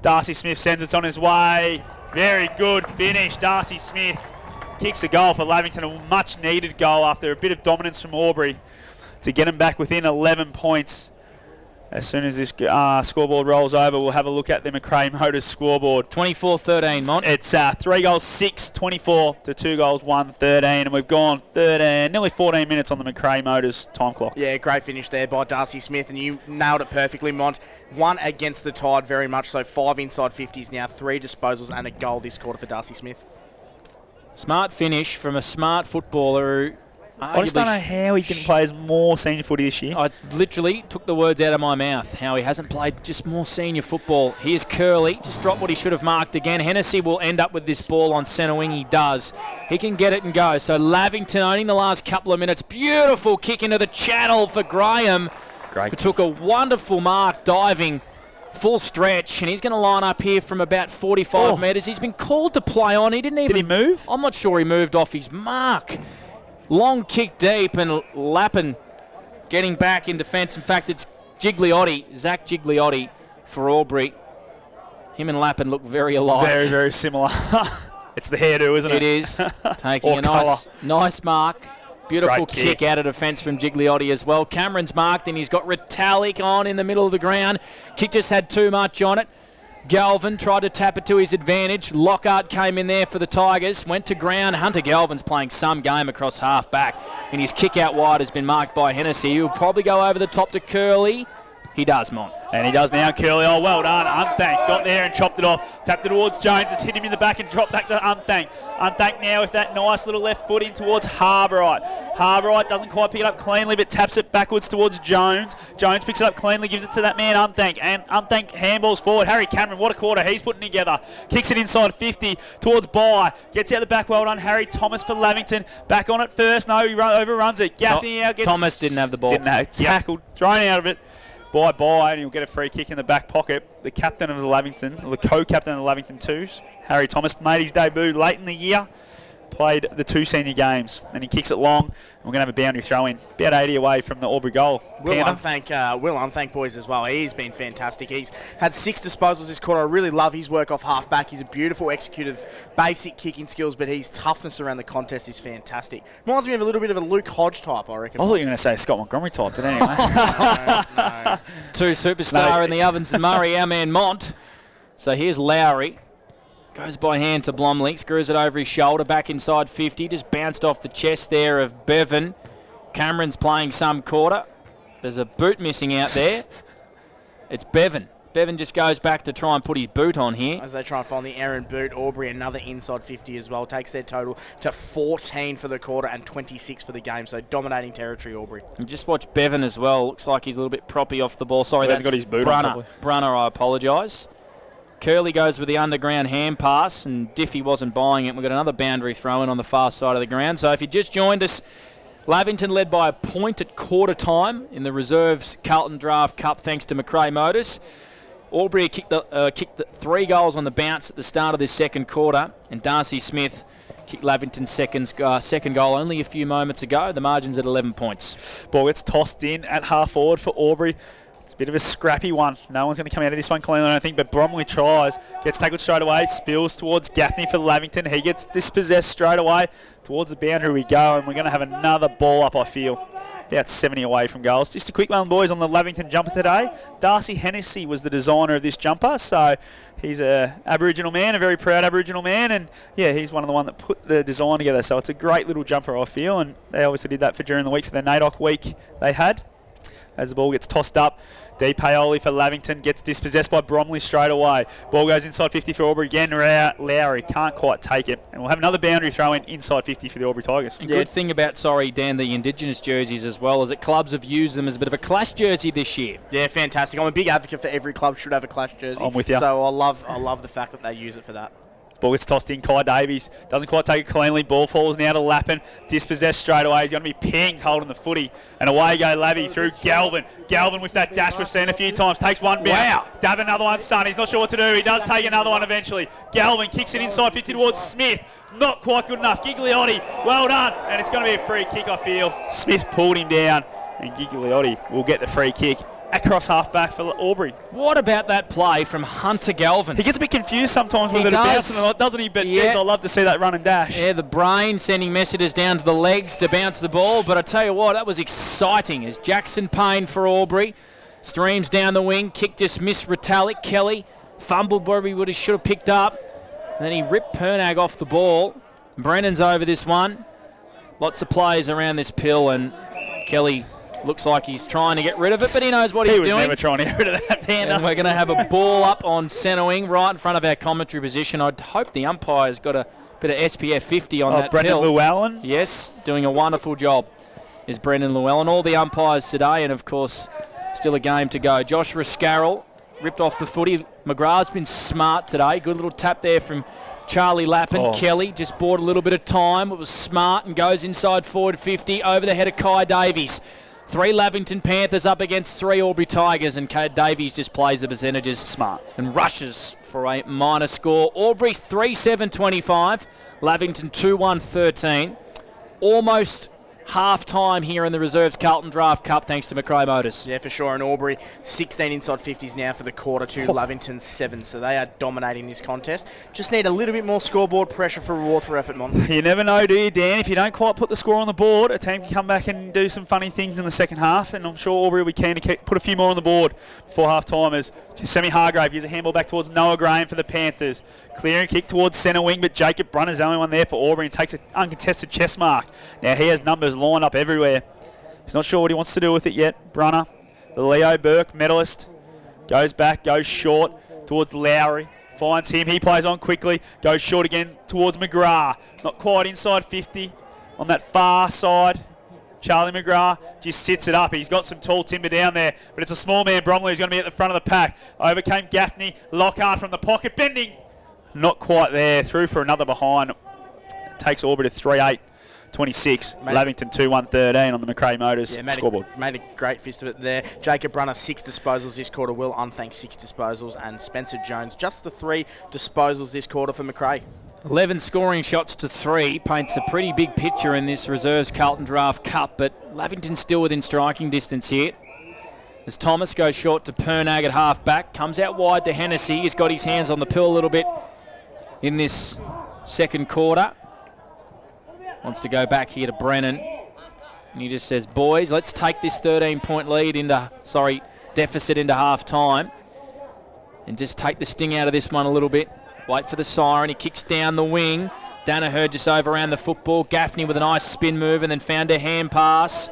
Darcy Smith sends it on his way. Very good finish. Darcy Smith kicks a goal for Lavington, a much needed goal after a bit of dominance from Albury to get them back within 11 points. As soon as this scoreboard rolls over, we'll have a look at the McRae Motors scoreboard. 24-13, Mont. It's 3 goals, 6, 24 to 2 goals, 1, 13. And we've gone 13, nearly 14 minutes on the McRae Motors time clock. Yeah, great finish there by Darcy Smith, and you nailed it perfectly, Mont. 1 against the Tide, very much so. 5 inside 50s now, 3 disposals and a goal this quarter for Darcy Smith. Smart finish from a smart footballer who... I just don't know how he can play as more senior footy this year. I literally took the words out of my mouth, how he hasn't played just more senior football. Here's Curley, just dropped what he should have marked again. Hennessy will end up with this ball on centre wing. He does. He can get it and go. So Lavington owning the last couple of minutes. Beautiful kick into the channel for Graham, who took a wonderful mark diving. Full stretch, and he's going to line up here from about 45 metres. He's been called to play on. He didn't even... Did he move? I'm not sure he moved off his mark. Long kick deep, and Lappin getting back in defence. In fact, it's Gigliotti, Zach Gigliotti for Albury. Him and Lappin look very alike. Very, very similar. It's the hairdo, isn't it? It is. Taking a nice mark. Beautiful kick out of defence from Gigliotti as well. Cameron's marked, and he's got Retallick on in the middle of the ground. Kick just had too much on it. Galvin tried to tap it to his advantage. Lockhart came in there for the Tigers. Went to ground. Hunter Galvin's playing some game across half back. And his kick out wide has been marked by Hennessy. He'll probably go over the top to Curley. He does, Mont. And he does now, Curley. Oh, well done. Unthank got there and chopped it off. Tapped it towards Jones. It's hit him in the back and dropped back to Unthank. Unthank now with that nice little left foot in towards Harbright. Harbright doesn't quite pick it up cleanly, but taps it backwards towards Jones. Jones picks it up cleanly, gives it to that man, Unthank. And Unthank handballs forward. Harry Cameron, what a quarter he's putting together. Kicks it inside 50 towards Bye. Gets out the back, well done. Harry Thomas for Lavington. Back on it first. No, he overruns it. Gaffney out gets... Thomas didn't have the ball. Didn't have. Tackled, thrown out of it. Bye, and he'll get a free kick in the back pocket. The captain of the Lavington, or the co-captain of the Lavington Twos, Harry Thomas, made his debut late in the year, played the 2 senior games, and he kicks it long. And we're going to have a boundary throw in, about 80 away from the Albury goal. Will Unthank boys as well. He's been fantastic. He's had 6 disposals this quarter. I really love his work off half back. He's a beautiful executive, basic kicking skills, but his toughness around the contest is fantastic. Reminds me of a little bit of a Luke Hodge type, I reckon. I thought you were going to say Scott Montgomery type, but anyway. No. 2 superstar in the ovens, Murray, our man Mont. So here's Lowry. Goes by hand to Blomley, screws it over his shoulder, back inside 50, just bounced off the chest there of Bevan. Cameron's playing some quarter. There's a boot missing out there. It's Bevan. Bevan just goes back to try and put his boot on here. As they try and find the errant boot, Albury another inside 50 as well. Takes their total to 14 for the quarter and 26 for the game. So dominating territory, Albury. And just watch Bevan as well. Looks like he's a little bit proppy off the ball. Sorry, that's got his boot on. Brunner, I apologise. Curley goes with the underground hand pass, and Diffie wasn't buying it. We've got another boundary throw in on the far side of the ground. So if you just joined us, Lavington led by a point at quarter time in the Reserves Carlton Draft Cup thanks to McRae Motors. Albury kicked the 3 goals on the bounce at the start of this second quarter, and Darcy Smith kicked Lavington's second goal only a few moments ago. The margin's at 11 points. Ball gets tossed in at half forward for Albury. It's a bit of a scrappy one. No one's going to come out of this one cleanly, I don't think, but Bromley tries. Gets tackled straight away, spills towards Gaffney for Lavington. He gets dispossessed straight away. Towards the boundary we go, and we're going to have another ball up, I feel. About 70 away from goals. Just a quick one, boys, on the Lavington jumper today. Darcy Hennessy was the designer of this jumper, so he's a Aboriginal man, a very proud Aboriginal man, and yeah, he's one of the one that put the design together. So it's a great little jumper, I feel, and they obviously did that for during the week for their NAIDOC week they had. As the ball gets tossed up, D. Paoli for Lavington gets dispossessed by Bromley straight away. Ball goes inside 50 for Albury again. Lowry can't quite take it. And we'll have another boundary throw in inside 50 for the Albury Tigers. And good thing about, Dan, the Indigenous jerseys as well, is that clubs have used them as a bit of a clash jersey this year. Yeah, fantastic. I'm a big advocate for every club should have a clash jersey. I'm with you. So I love the fact that they use it for that. Ball gets tossed in. Kai Davies doesn't quite take it cleanly. Ball falls now to Lappin. Dispossessed straight away. He's going to be pinged holding the footy. And away go Lavy through Galvin. Galvin with that dash we've seen a few times. Takes one bounce. Wow. Dab another one, son. He's not sure what to do. He does take another one eventually. Galvin kicks it inside 50 towards Smith. Not quite good enough. Gigliotti, well done. And it's going to be a free kick, I feel. Smith pulled him down. And Gigliotti will get the free kick. Across half-back for Albury. What about that play from Hunter Galvin? He gets a bit confused sometimes with it bouncing a lot, doesn't he? But geez, I love to see that run and dash. Yeah, the brain sending messages down to the legs to bounce the ball. But I tell you what, that was exciting as Jackson Payne for Albury streams down the wing. Kick just missed Retallick. Kelly fumbled where he should have picked up. And then he ripped Pernag off the ball. Brennan's over this one. Lots of players around this pill, and Kelly looks like he's trying to get rid of it, but he knows what he's doing. He was never trying to get rid of that panda. And we're going to have a ball up on centre wing right in front of our commentary position. I'd hope the umpire's got a bit of SPF 50 on that Brendan pill. Llewellyn. Yes, doing a wonderful job is Brendan Llewellyn. All the umpires today, and of course, still a game to go. Josh Rascarroll ripped off the footy. McGrath's been smart today. Good little tap there from Charlie Lappin. Kelly just bought a little bit of time. It was smart and goes inside forward 50 over the head of Kai Davies. 3 Lavington Panthers up against 3 Albury Tigers, and Kai Davies just plays the percentages smart and rushes for a minor score. Albury 3-7-25, Lavington 2-1-13. Almost half-time here in the Reserves Carlton Draft Cup thanks to McRae Motors. Yeah, for sure. And Albury 16 inside 50s now for the quarter to Lavington 7. So they are dominating this contest. Just need a little bit more scoreboard pressure for reward for effort, Mon. You never know, do you, Dan? If you don't quite put the score on the board, a team can come back and do some funny things in the second half. And I'm sure Albury will be keen to put a few more on the board before half-time as Sammy Hargrave gives a handball back towards Noah Graham for the Panthers. Clearing kick towards centre wing, but Jacob Brunner's the only one there for Albury and takes an uncontested chest mark. Now he has numbers lined up everywhere. He's not sure what he wants to do with it yet. Brunner, the Leo Burke medalist, goes back, goes short towards Lowry. Finds him, he plays on quickly, goes short again towards McGrath. Not quite inside 50 on that far side. Charlie McGrath just sits it up. He's got some tall timber down there, but it's a small man, Bromley, who's going to be at the front of the pack. Overcame Gaffney, Lockhart from the pocket, bending. Not quite there, through for another behind. Takes Albury to 3-8-26. Lavington 2-1-13 on the McRae Motors scoreboard. Made a great fist of it there. Jacob Brunner, 6 disposals this quarter. Will Unthank, 6 disposals. And Spencer Jones, just the 3 disposals this quarter for McRae. 11 scoring shots to 3 paints a pretty big picture in this Reserves Carlton Draft Cup, but Lavington's still within striking distance here. As Thomas goes short to Pernag at half-back, comes out wide to Hennessy. He's got his hands on the pill a little bit in this second quarter. Wants to go back here to Brennan. And he just says, boys, let's take this 13-point deficit into half-time and just take the sting out of this one a little bit. Wait for the siren. He kicks down the wing. Danaher just over around the football. Gaffney with a nice spin move and then found a hand pass.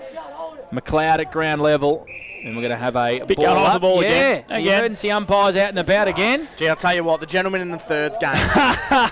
McLeod at ground level. And we're going to have a big ball on up. the ball again. Emergency umpires out and about again. Gee, I'll tell you what, the gentleman in the third's game. I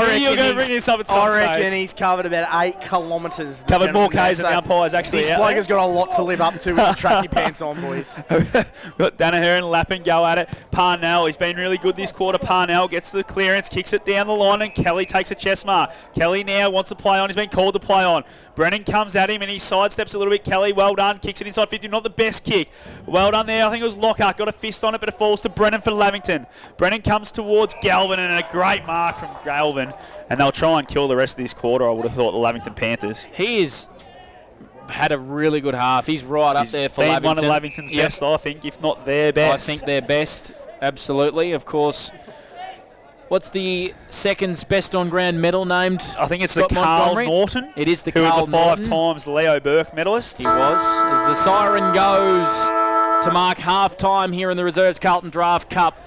reckon you're going to bring this up at some stage. I reckon he's covered about 8 kilometres. Covered more Ks than the umpires actually. This bloke has got a lot to live up to with the track your pants on, boys. Got Danaher and Lappin go at it. Parnell, he's been really good this quarter. Parnell gets the clearance, kicks it down the line, and Kelly takes a chest mark. Kelly now wants to play on. He's been called to play on. Brennan comes at him and he sidesteps a little bit. Kelly, well well done. Kicks it inside 50, not the best kick. Well done there. I think it was Lockhart. Got a fist on it, but it falls to Brennan for Lavington. Brennan comes towards Galvin, and a great mark from Galvin. And they'll try and kill the rest of this quarter, I would have thought, the Lavington Panthers. He is had a really good half. He's right up there for been Lavington. One of Lavington's best, I think, if not their best. I think their best, absolutely. Of course, what's the second's best on-ground medal named? I think it's Scott the Carl Montgomery? Norton. It is the who Carl was a 5 Norton. times Leo Burke medalist. He was. As the siren goes to mark half-time here in the Reserves Carlton Draft Cup,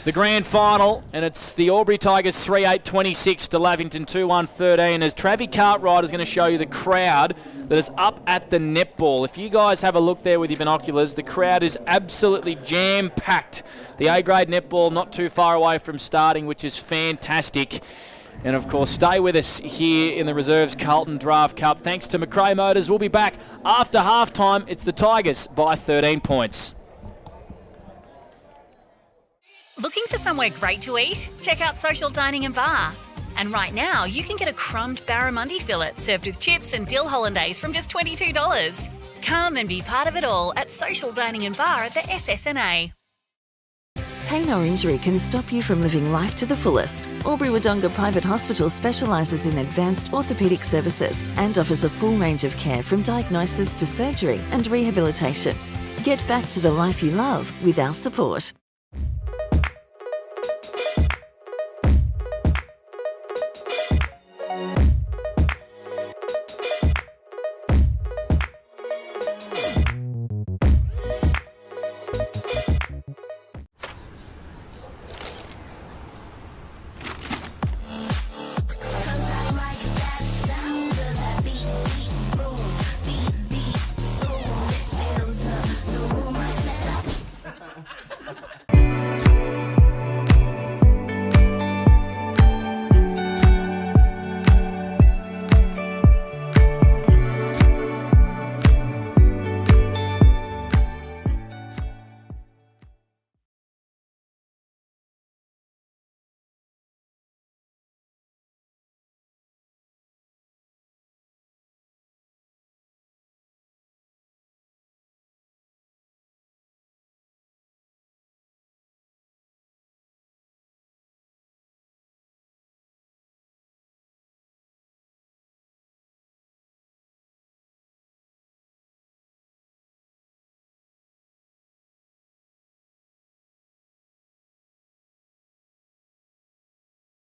the grand final, and it's the Albury Tigers 3-8-26 to Lavington 2-1-13. As Travi Cartwright is going to show you the crowd that is up at the netball. If you guys have a look there with your binoculars, the crowd is absolutely jam-packed. The A-grade netball not too far away from starting, which is fantastic. And of course, stay with us here in the Reserves Carlton Draft Cup. Thanks to McRae Motors. We'll be back after halftime. It's the Tigers by 13 points. Looking for somewhere great to eat? Check out Social Dining and Bar. And right now, you can get a crumbed barramundi fillet served with chips and dill hollandaise from just $22. Come and be part of it all at Social Dining and Bar at the SS&A. Pain or injury can stop you from living life to the fullest. Albury Wodonga Private Hospital specialises in advanced orthopaedic services and offers a full range of care from diagnosis to surgery and rehabilitation. Get back to the life you love with our support.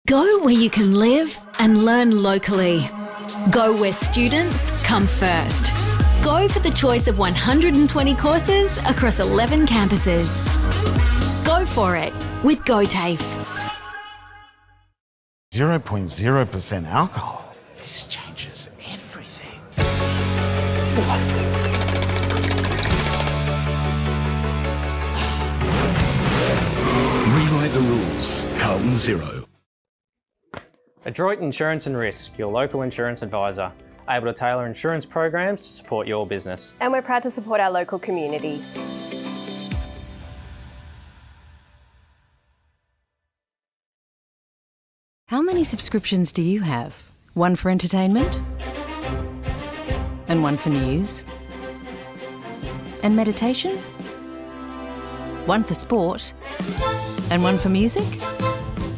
Go where you can live and learn locally. Go where students come first. Go for the choice of 120 courses across 11 campuses. Go for it with GoTAFE. 0.0% alcohol. This changes everything. Rewrite the rules. Carlton Zero. Adroit Insurance and Risk, your local insurance advisor, able to tailor insurance programs to support your business. And we're proud to support our local community. How many subscriptions do you have? One for entertainment? And one for news? And meditation? One for sport? And one for music?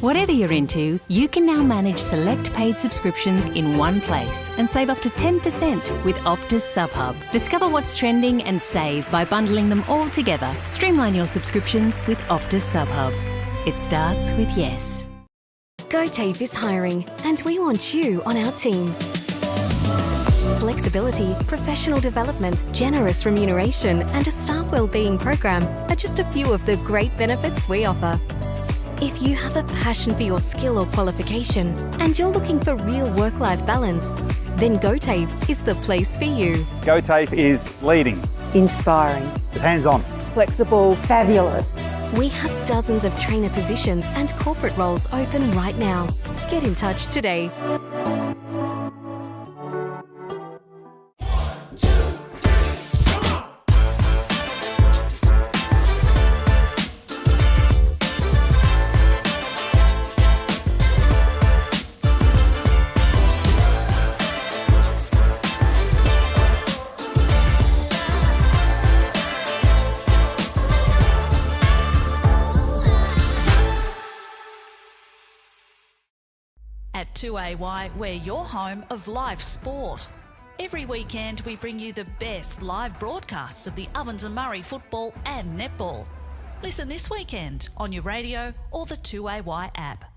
Whatever you're into, you can now manage select paid subscriptions in one place and save up to 10% with Optus SubHub. Discover what's trending and save by bundling them all together. Streamline your subscriptions with Optus SubHub. It starts with yes. GoTAFE is hiring, and we want you on our team. Flexibility, professional development, generous remuneration, and a staff wellbeing program are just a few of the great benefits we offer. If you have a passion for your skill or qualification and you're looking for real work-life balance, then GoTAFE is the place for you. GoTAFE is leading, Inspiring. hands-on, Flexible. Fabulous. We have dozens of trainer positions and corporate roles open right now. Get in touch today. At 2AY, we're your home of live sport. Every weekend, we bring you the best live broadcasts of the Ovens and Murray football and netball. Listen this weekend on your radio or the 2AY app.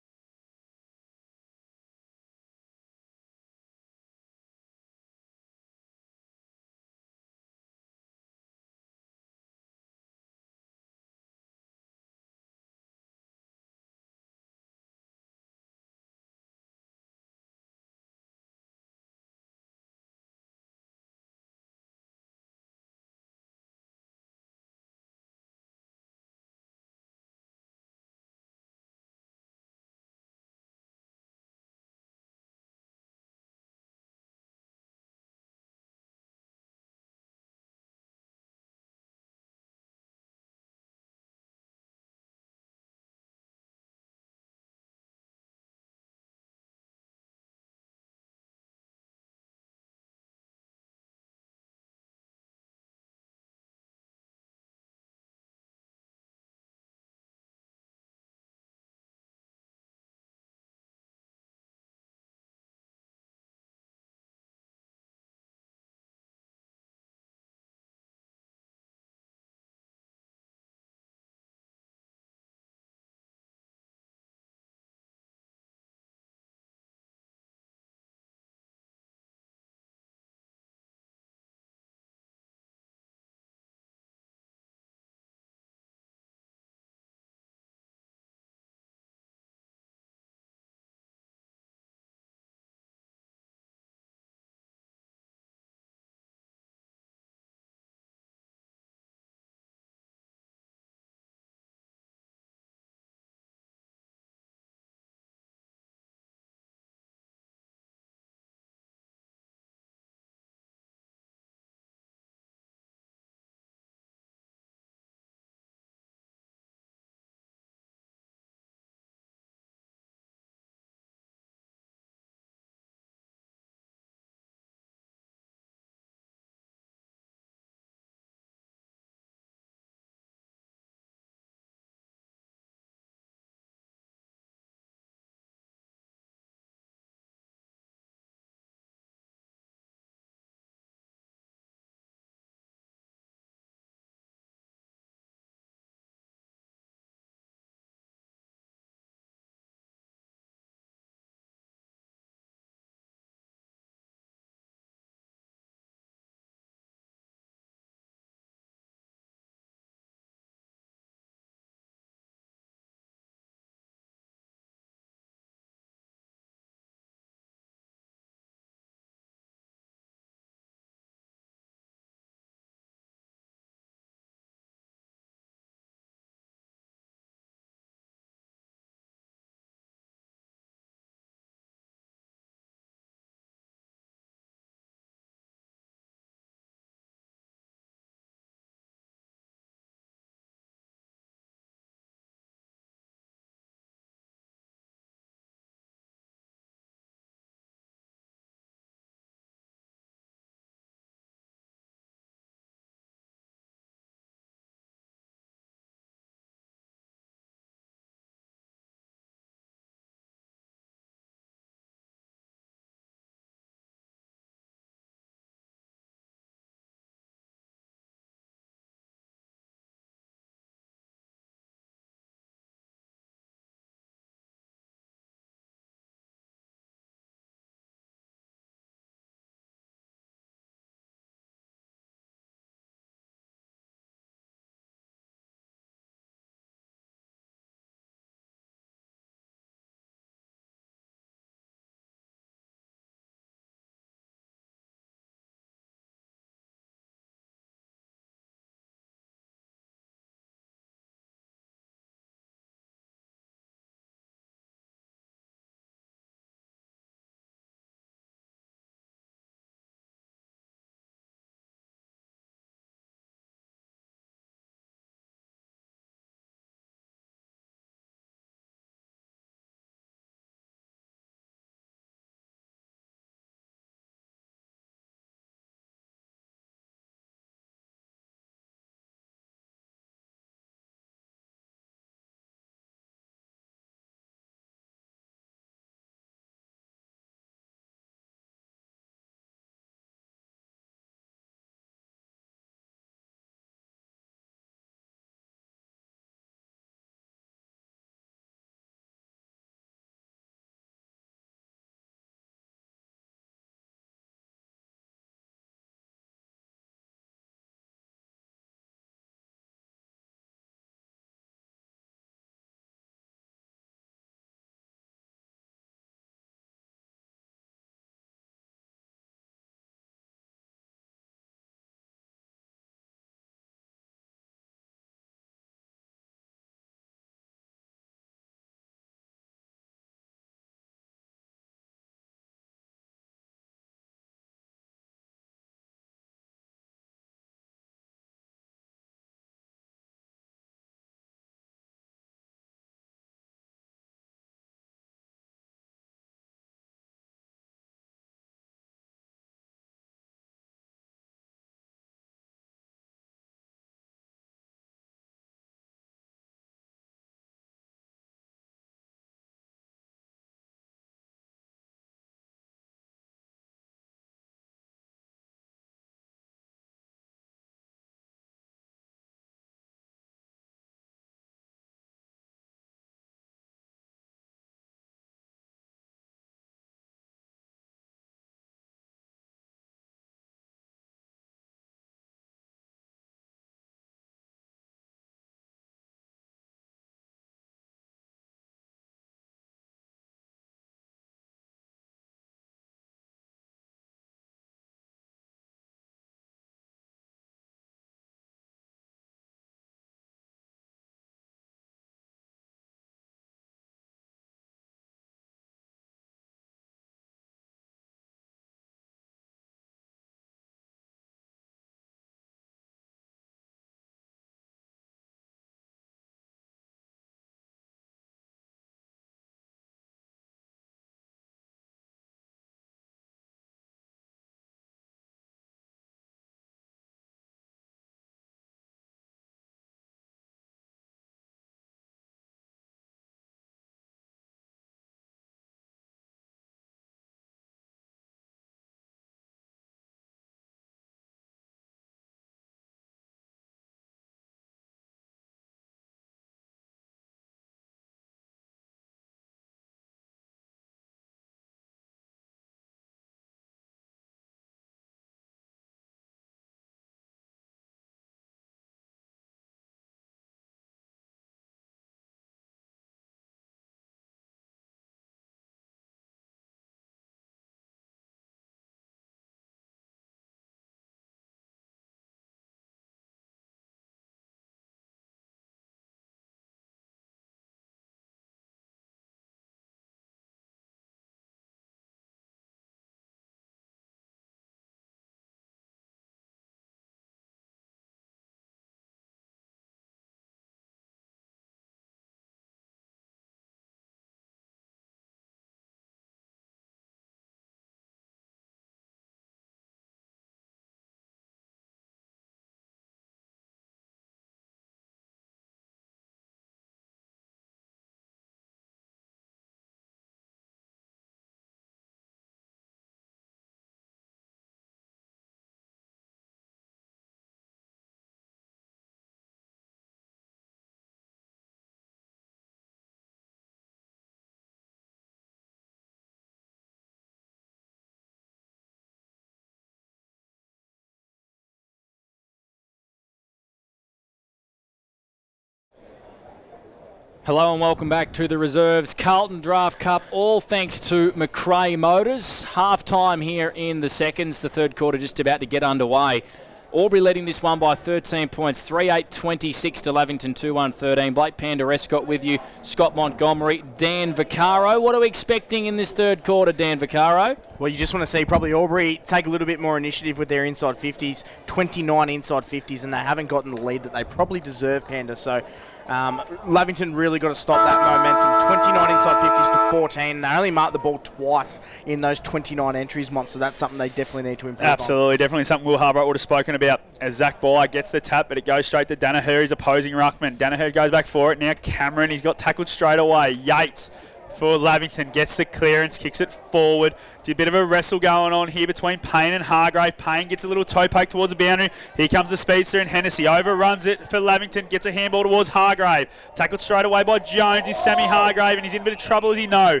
Hello and welcome back to the Reserves Carlton Draft Cup, all thanks to McRae Motors. Half-time here in the seconds, the third quarter just about to get underway. Aubrey leading this one by 13 points, 3-8-26 to Lavington, 2-1-13. Blake Panderescott with you, Scott Montgomery, Dan Vaccaro. What are we expecting in this third quarter, Dan Vaccaro? Well, you just want to see probably Aubrey take a little bit more initiative with their inside 50s, 29 inside 50s, and they haven't gotten the lead that they probably deserve, Panda. So Lavington really got to stop that momentum. 29 inside 50s to 14. They only marked the ball twice in those 29 entries, so that's something they definitely need to improve Absolutely, definitely something Will Harbrook would have spoken about as Zach Byer gets the tap, but it goes straight to Danaher, his opposing ruckman. Danaher goes back for it. Now Cameron, he's got tackled straight away. Yates for Lavington gets the clearance, kicks it forward. It's a bit of a wrestle going on here between Payne and Hargrave. Payne gets a little toe poke towards the boundary. Here comes the speedster, and Hennessy overruns it for Lavington, gets a handball towards Hargrave. Tackled straight away by Jones. He's Sammy Hargrave, and he's in a bit of trouble, as you know.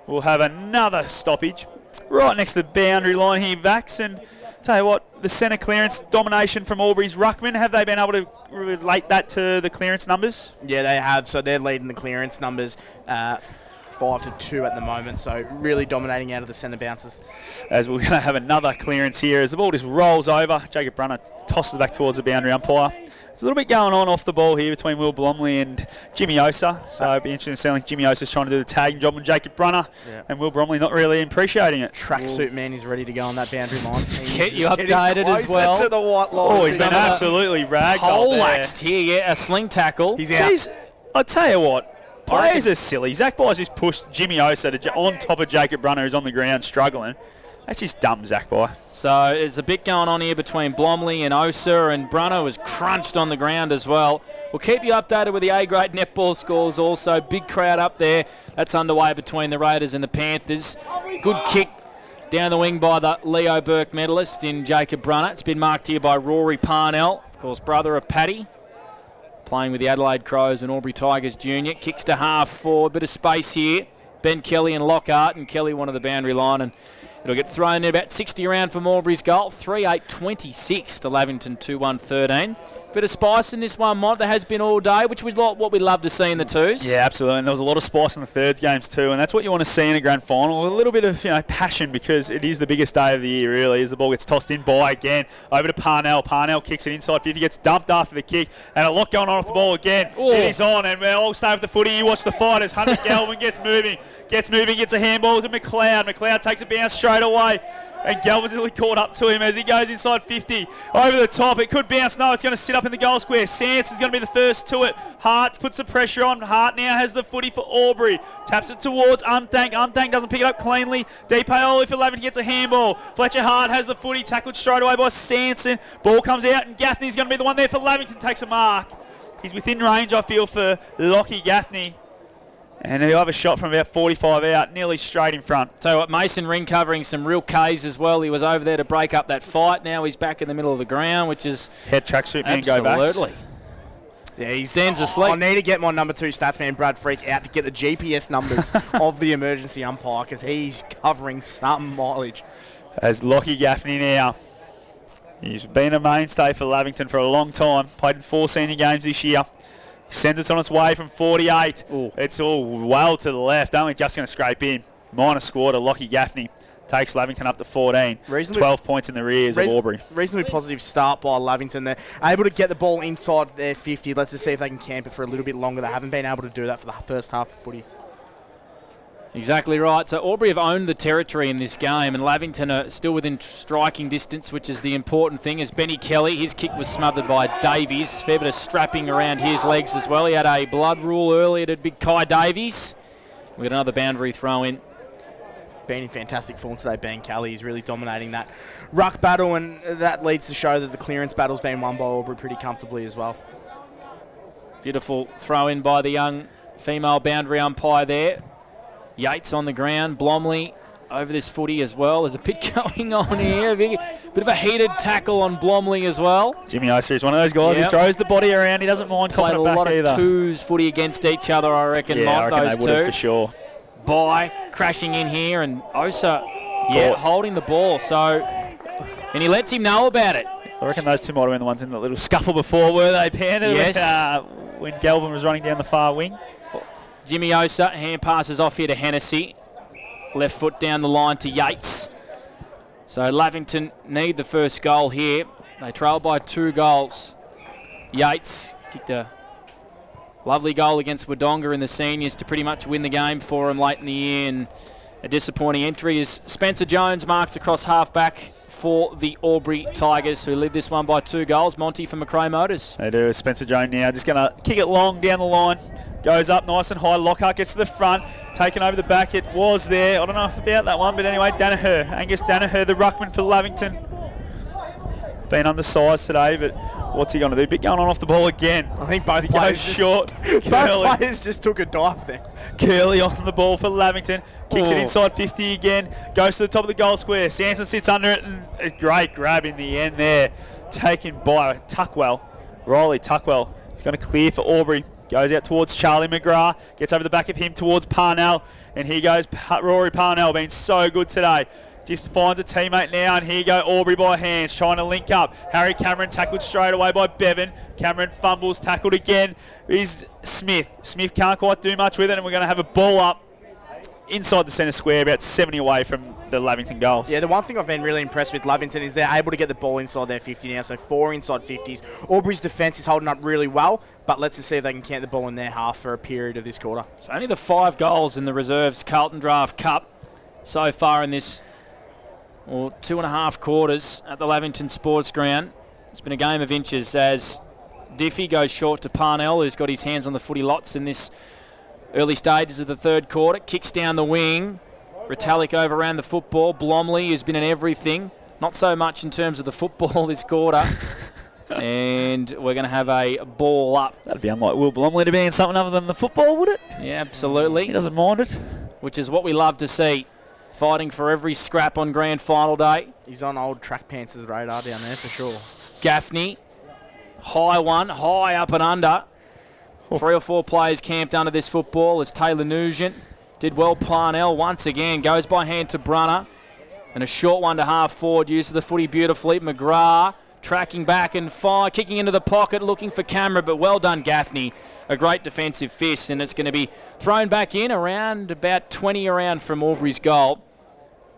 We'll have another stoppage right next to the boundary line here, Vax. And tell you what, the centre clearance domination from Albury's ruckman, have they been able to relate that to the clearance numbers? Yeah, they have. So they're leading the clearance numbers 5-2 at the moment, so really dominating out of the centre bounces. As we're going to have another clearance here as the ball just rolls over. Jacob Brunner tosses back towards the boundary umpire. There's a little bit going on off the ball here between Will Bromley and Jimmy Osa, so it'd be interesting to see like Jimmy Osa's trying to do the tagging job on Jacob Brunner, and Will Bromley not really appreciating it. Tracksuit man is ready to go on that boundary line. Get you updated as well. To the white line. Oh, he's been absolutely ragged Pole-waxed here, yeah, a sling tackle. He's out. Jeez, I tell you what, players are silly. Zach Byers just pushed Jimmy Osa on top of Jacob Brunner, who's on the ground struggling. That's just dumb, Zach Byer. So there's a bit going on here between Blomley and Osa, and Brunner was crunched on the ground as well. We'll keep you updated with the A-grade netball scores also. Big crowd up there. That's underway between the Raiders and the Panthers. Good kick down the wing by the Leo Burke medalist in Jacob Brunner. It's been marked here by Rory Parnell, of course, brother of Paddy, playing with the Adelaide Crows and Albury Tigers Junior. Kicks to half forward, bit of space here. Ben Kelly and Lockhart, and Kelly one of the boundary line, and it'll get thrown in about 60 around from Albury's goal. 3-8-26 to Lavington, 2-1-13. Bit of spice in this one, Mont. There has been all day, which was what we love to see in the twos. Yeah, absolutely. And there was a lot of spice in the thirds games too, and that's what you want to see in a grand final. A little bit of passion, because it is the biggest day of the year, really, as the ball gets tossed in by again. Over to Parnell. Parnell kicks it inside 50, gets dumped after the kick, and a lot going on off the ball again. Oh. It is on, and we'll all stay with the footy. You watch the fight as Hunter Galvin gets moving, gets a handball to McLeod. McLeod takes a bounce straight away, and Galvin's really caught up to him as he goes inside 50. Over the top, it could bounce. No, it's going to sit up in the goal square. Sanson's going to be the first to it. Hart puts the pressure on. Hart now has the footy for Albury. Taps it towards Unthank. Unthank doesn't pick it up cleanly. DePaoli for Lavington gets a handball. Fletcher Hart has the footy, tackled straight away by Sanson. Ball comes out, and Gaffney's going to be the one there for Lavington. Takes a mark. He's within range, I feel, for Lockie Gaffney. And he'll have a shot from about 45 out, nearly straight in front. Tell you what, Mason Ring covering some real Ks as well. He was over there to break up that fight. Now he's back in the middle of the ground, which is head tracksuit man go back. Absolutely. Yeah, he stands asleep. I need to get my number 2 stats man, Brad Freak, out to get the GPS numbers of the emergency umpire, because he's covering some mileage. As Lockie Gaffney now. He's been a mainstay for Lavington for a long time. Played in 4 senior games this year. Sends it on its way from 48. Ooh. It's all well to the left. Only just going to scrape in. Minor score to Lockie Gaffney. Takes Lavington up to 14. 12 points in the rears of Albury. Reasonably positive start by Lavington. They're able to get the ball inside their 50. Let's just see if they can camp it for a little bit longer. They haven't been able to do that for the first half of footy. Exactly right. So Albury have owned the territory in this game, and Lavington are still within striking distance, which is the important thing. As Benny Kelly, his kick was smothered by Davies. Fair bit of strapping around his legs as well. He had a blood rule earlier to big Kai Davies. We've got another boundary throw in. Been in fantastic form today, Ben Kelly. He's really dominating that ruck battle, and that leads to show that the clearance battle's been won by Albury pretty comfortably as well. Beautiful throw in by the young female boundary umpire there. Yates on the ground, Blomley over this footy as well. There's a bit going on here. Bit of a heated tackle on Blomley as well. Jimmy Oster is one of those guys who throws the body around. He doesn't mind played copping a it back lot either. of twos footy against each other, I reckon. Yeah, I reckon those they would have for sure. By crashing in here, and Osa, holding the ball. So, and he lets him know about it. I reckon those two might have been the ones in the little scuffle before, were they, Panda? Yes. When Galvin was running down the far wing. Jimmy Osa, hand passes off here to Hennessy. Left foot down the line to Yates. So Lavington need the first goal here. They trail by 2 goals. Yates kicked a lovely goal against Wodonga in the seniors to pretty much win the game for him late in the year, and a disappointing entry is Spencer Jones marks across half-back for the Albury Tigers, who lead this one by 2 goals. Monty for Macrae Motors. They do. Spencer Jones now just going to kick it long down the line. Goes up nice and high. Lockhart gets to the front. Taken over the back. It was there. I don't know about that one, but anyway, Danaher. Angus Danaher, the ruckman for Lavington. Been undersized today, but what's he going to do? Bit going on off the ball again. I think both players short. Both players just took a dive there. Curley on the ball for Lavington. Kicks it inside 50 again. Goes to the top of the goal square. Sanson sits under it, and a great grab in the end there. Taken by Tuckwell. Riley Tuckwell. He's going to clear for Albury. Goes out towards Charlie McGrath. Gets over the back of him towards Parnell. And here goes Rory Parnell, been so good today. Just finds a teammate now, and here you go, Albury by hands, trying to link up. Harry Cameron tackled straight away by Bevan. Cameron fumbles, tackled again is Smith. Smith can't quite do much with it, and we're going to have a ball up inside the centre square, about 70 away from the Lavington goals. Yeah, the one thing I've been really impressed with Lavington is they're able to get the ball inside their 50 now, so 4 inside 50s. Albury's defence is holding up really well, but let's just see if they can count the ball in their half for a period of this quarter. It's only the 5 goals in the reserves Carlton Draft Cup so far in this 2.5 quarters at the Lavington Sports Ground. It's been a game of inches as Diffie goes short to Parnell, who's got his hands on the footy lots in this early stages of the third quarter. Kicks down the wing. Retallick overran the football. Blomley, who's been in everything. Not so much in terms of the football this quarter. And we're going to have a ball up. That'd be unlike Will Blomley to be in something other than the football, would it? Yeah, absolutely. He doesn't mind it. Which is what we love to see. Fighting for every scrap on grand final day. He's on old Track Pants' radar down there for sure. Gaffney, high one, high up and under. 3 or 4 players camped under this football as Taylor Nugent did well. Parnell once again goes by hand to Brunner. And a short one to half forward, uses the footy beautifully. McGrath tracking back and fire, kicking into the pocket, looking for camera, but well done Gaffney. A great defensive fist, and it's going to be thrown back in around about 20 around from Albury's goal.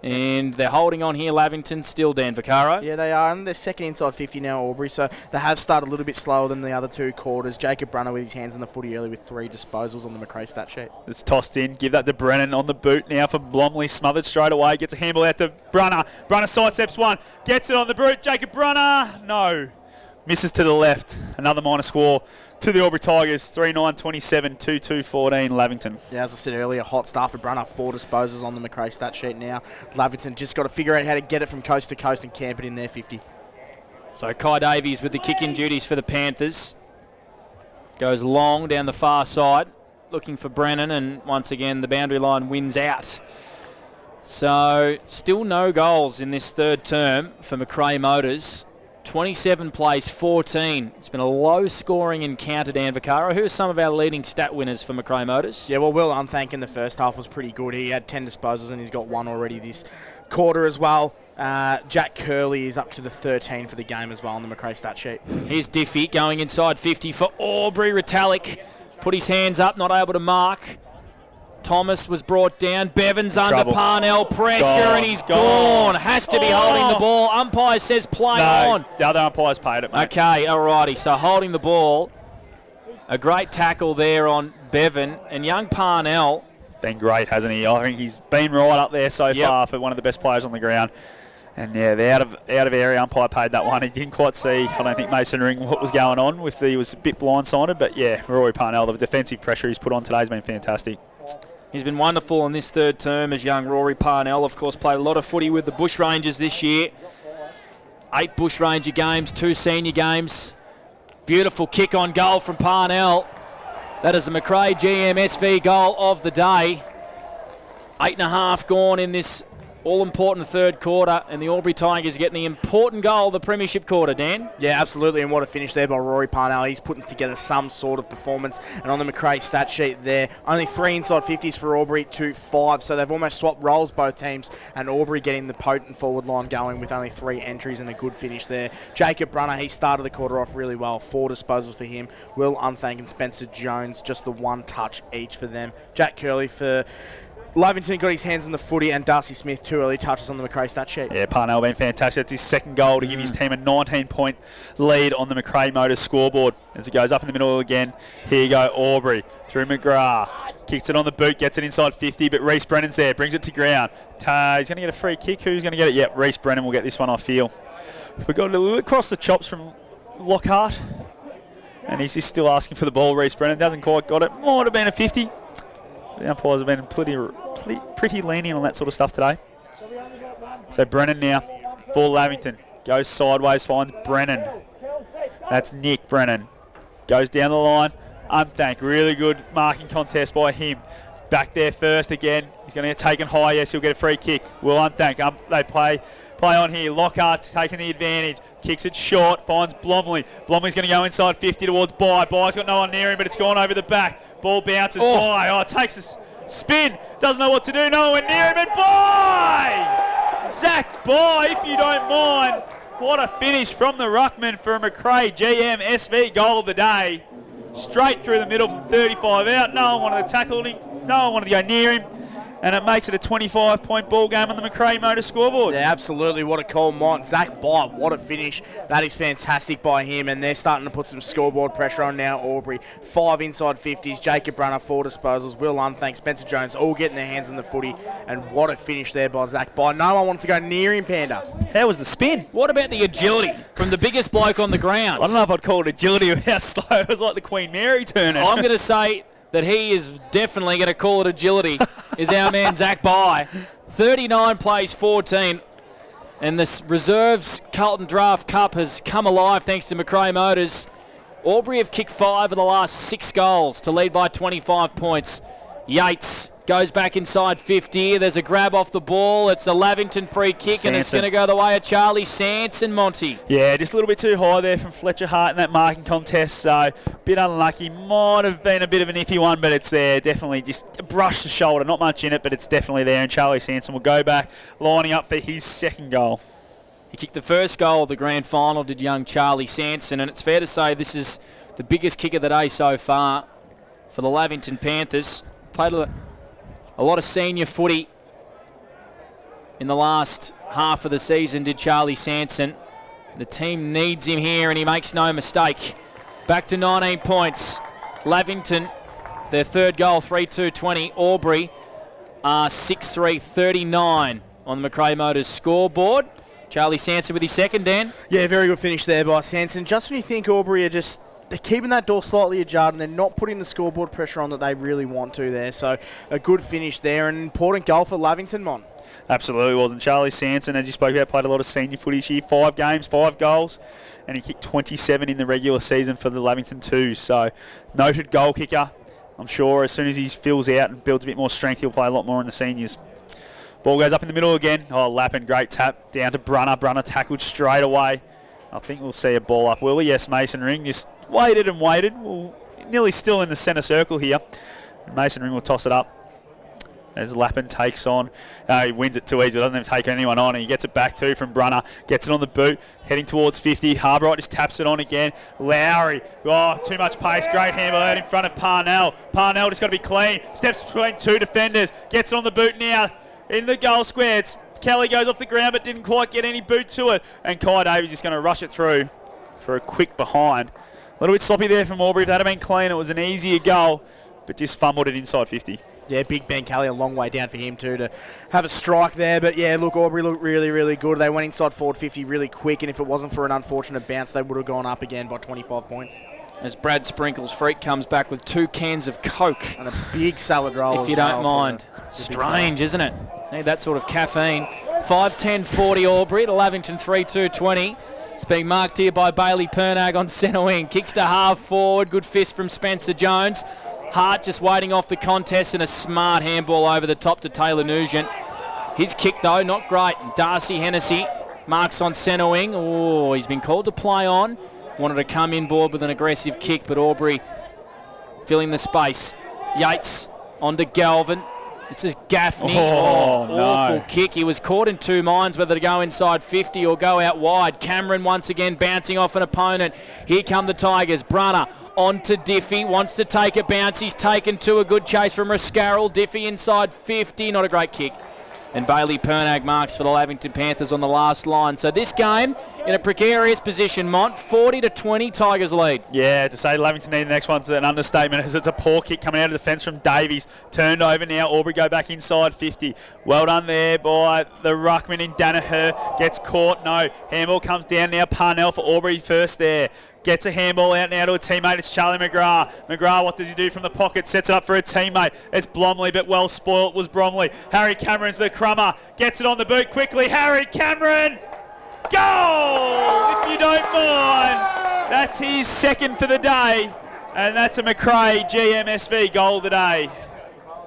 And they're holding on here, Lavington, still Dan Vaccaro. Yeah, they are, and they're second inside 50 now, Albury, so they have started a little bit slower than the other 2 quarters. Jacob Brunner with his hands on the footy early with 3 disposals on the Macrae stat sheet. It's tossed in, give that to Brennan on the boot now for Blomley, smothered straight away, gets a handball out to Brunner. Brunner sidesteps one, gets it on the boot, Jacob Brunner, no. Misses to the left, another minor score to the Albury Tigers, 3-9-27, 2-2-14, Lavington. Yeah, as I said earlier, hot start for Brunner, 4 disposals on the Macrae stat sheet now. Lavington just got to figure out how to get it from coast to coast and camp it in their 50. So Kai Davies with the kick-in duties for the Panthers. Goes long down the far side, looking for Brennan, and once again the boundary line wins out. So still no goals in this third term for Macrae Motors. 27 plays, 14. It's been a low-scoring encounter, Dan Vaccaro. Who are some of our leading stat winners for Macrae Motors? Yeah, well, Will Unthank in the first half was pretty good. He had 10 disposals and he's got 1 already this quarter as well. Jack Curley is up to the 13 for the game as well on the Macrae stat sheet. Here's Diffie going inside 50 for Albury. Retallick put his hands up, not able to mark. Thomas was brought down. Bevan's under Parnell. Pressure, and he's gone. Has to be holding the ball. Umpire says play on. The other umpire's paid it, mate. Okay, alrighty. So holding the ball. A great tackle there on Bevan. And young Parnell. Been great, hasn't he? I think he's been right up there so far for one of the best players on the ground. And yeah, the out of area umpire paid that one. He didn't quite see, I don't think, Mason Ring what was going on. He was a bit blindsided. But yeah, Rory Parnell, the defensive pressure he's put on today has been fantastic. He's been wonderful in this third term as young Rory Parnell. Of course, played a lot of footy with the Bushrangers this year. 8 Bushranger games, 2 senior games. Beautiful kick on goal from Parnell. That is the Macrae GMSV goal of the day. 8.5 gone in this all-important third quarter, and the Albury Tigers getting the important goal of the premiership quarter, Dan. Yeah, absolutely, and what a finish there by Rory Parnell. He's putting together some sort of performance, and on the McRae stat sheet there, only 3 inside 50s for Albury to 5, so they've almost swapped roles, both teams, and Albury getting the potent forward line going with only 3 entries and a good finish there. Jacob Brunner, he started the quarter off really well, 4 disposals for him. Will Unthank and Spencer Jones, just the 1 touch each for them. Jack Curley for Lavington got his hands on the footy, and Darcy Smith 2 early touches on the McRae stat sheet. Yeah, Parnell been fantastic. That's his second goal to give his team a 19-point lead on the McRae Motors scoreboard. As it goes up in the middle again, here you go, Aubrey through McGrath. Kicks it on the boot, gets it inside 50, but Reece Brennan's there, brings it to ground. He's going to get a free kick. Who's going to get it? Yep, Reece Brennan will get this one, I feel. We got a little across the chops from Lockhart, and he's just still asking for the ball. Reece Brennan hasn't quite got it. Might have been a 50. The umpires have been pretty lenient on that sort of stuff today. So Brennan now for Lavington. Goes sideways, finds Brennan. That's Nick Brennan. Goes down the line. Unthank. Really good marking contest by him. Back there first again. He's going to get taken high. Yes, he'll get a free kick. Will Unthank. They play on here. Lockhart's taking the advantage. Kicks it short. Finds Blomley. Blomley's going to go inside 50 towards Bye. Bye's got no one near him, but it's gone over the back. Ball bounces. Bye. Oh, it takes a spin. Doesn't know what to do. No one near him, and Bye! Zach Bye, if you don't mind. What a finish from the ruckman for a McRae GM SV goal of the day. Straight through the middle from 35 out. No one wanted to tackle him. No one wanted to go near him. And it makes it a 25-point ball game on the McRae Motor scoreboard. Yeah, absolutely. What a call, Mont. Zach Bye, what a finish. That is fantastic by him, and they're starting to put some scoreboard pressure on now, Aubrey. 5 inside 50s, Jacob Brunner, 4 disposals, Will Unthank, Spencer Jones, all getting their hands on the footy, and what a finish there by Zach Bye. No one wanted to go near him, Panda. How was the spin? What about the agility from the biggest bloke on the ground? I don't know if I'd call it agility or how slow. It was like the Queen Mary turn. I'm going to say that he is definitely going to call it agility, is our man Zach Bye. 39 plays 14. And this reserves Carlton Draft Cup has come alive thanks to McRae Motors. Albury have kicked 5 of the last 6 goals to lead by 25 points. Yates goes back inside 50. There's a grab off the ball. It's a Lavington free kick, Sanson. and it's going to go the way of Charlie Sanson, Monty. Yeah, just a little bit too high there from Fletcher Hart in that marking contest, so a bit unlucky. Might have been a bit of an iffy one, but it's there. Definitely just brushed the shoulder. Not much in it, but it's definitely there, and Charlie Sanson will go back, lining up for his second goal. He kicked the first goal of the grand final, did young Charlie Sanson, and it's fair to say this is the biggest kick of the day so far for the Lavington Panthers. Played a lot of senior footy in the last half of the season, did Charlie Sanson. The team needs him here, and he makes no mistake. Back to 19 points. Lavington, their third goal, 3-2-20. Aubrey are 6-3-39 on the McRae Motors scoreboard. Charlie Sanson with his second, Dan. Yeah, very good finish there by Sanson. Just when you think Aubrey are just... they're keeping that door slightly ajar, and they're not putting the scoreboard pressure on that they really want to there. So a good finish there, an important goal for Lavington, Mon. Absolutely was. And Charlie Sanson, as you spoke about, played a lot of senior footy this year. 5 games, 5 goals, and he kicked 27 in the regular season for the Lavington 2. So noted goal kicker. I'm sure as soon as he fills out and builds a bit more strength, he'll play a lot more in the seniors. Ball goes up in the middle again. Oh, Lappin, great tap down to Brunner. Brunner tackled straight away. I think we'll see a ball up, will we? Yes, Mason Ring just waited and waited. Well, nearly still in the centre circle here. Mason Ring will toss it up as Lappin takes on. He wins it too easy. Doesn't even take anyone on. And he gets it back too from Brunner. Gets it on the boot. Heading towards 50. Harbright just taps it on again. Lowry. Oh, too much pace. Great handle out in front of Parnell. Parnell just got to be clean. Steps between 2 defenders. Gets it on the boot now. In the goal square. It's Kelly goes off the ground but didn't quite get any boot to it. And Kai Davies just going to rush it through for a quick behind. A little bit sloppy there from Aubrey. If that had been clean, it was an easier goal, but just fumbled it inside 50. Yeah, big Ben Kelly, a long way down for him too to have a strike there. But yeah, look, Aubrey looked really, really good. They went inside forward 50 really quick, and if it wasn't for an unfortunate bounce, they would have gone up again by 25 points. As Brad Sprinkles Freak comes back with 2 cans of Coke. And a big salad roll. If you don't mind. Strange, isn't it? Need that sort of caffeine. 5-10-40 Aubrey to Lavington 3-2-20. It's being marked here by Bailey Pernag on centre wing. Kicks to half forward. Good fist from Spencer Jones. Hart just waiting off the contest, and a smart handball over the top to Taylor Nugent. His kick, though, not great. Darcy Hennessy marks on centre wing. Oh, he's been called to play on. Wanted to come in board with an aggressive kick, but Albury filling the space. Yates onto Galvin. This is Gaffney. Awful kick. He was caught in two minds whether to go inside 50 or go out wide. Cameron once again bouncing off an opponent. Here come the Tigers. Brunner onto Diffie. Wants to take a bounce. He's taken to a good chase from Rascarroll. Diffie inside 50. Not a great kick. And Bailey Pernag marks for the Lavington Panthers on the last line. So this game in a precarious position, Mont. 40-20, Tigers lead. Yeah, to say Lavington need the next one's an understatement, as it's a poor kick coming out of the fence from Davies. Turned over now. Aubrey go back inside 50. Well done there by the ruckman in Danaher. Gets caught. No. Handball comes down now. Parnell for Aubrey first there. Gets a handball out now to a teammate. It's Charlie McGrath. McGrath, what does he do from the pocket? Sets it up for a teammate. It's Blomley, but well spoilt was Bromley. Harry Cameron's the crummer. Gets it on the boot quickly. Harry Cameron! Goal! If you don't mind. That's his second for the day. And that's a McRae GMSV goal today.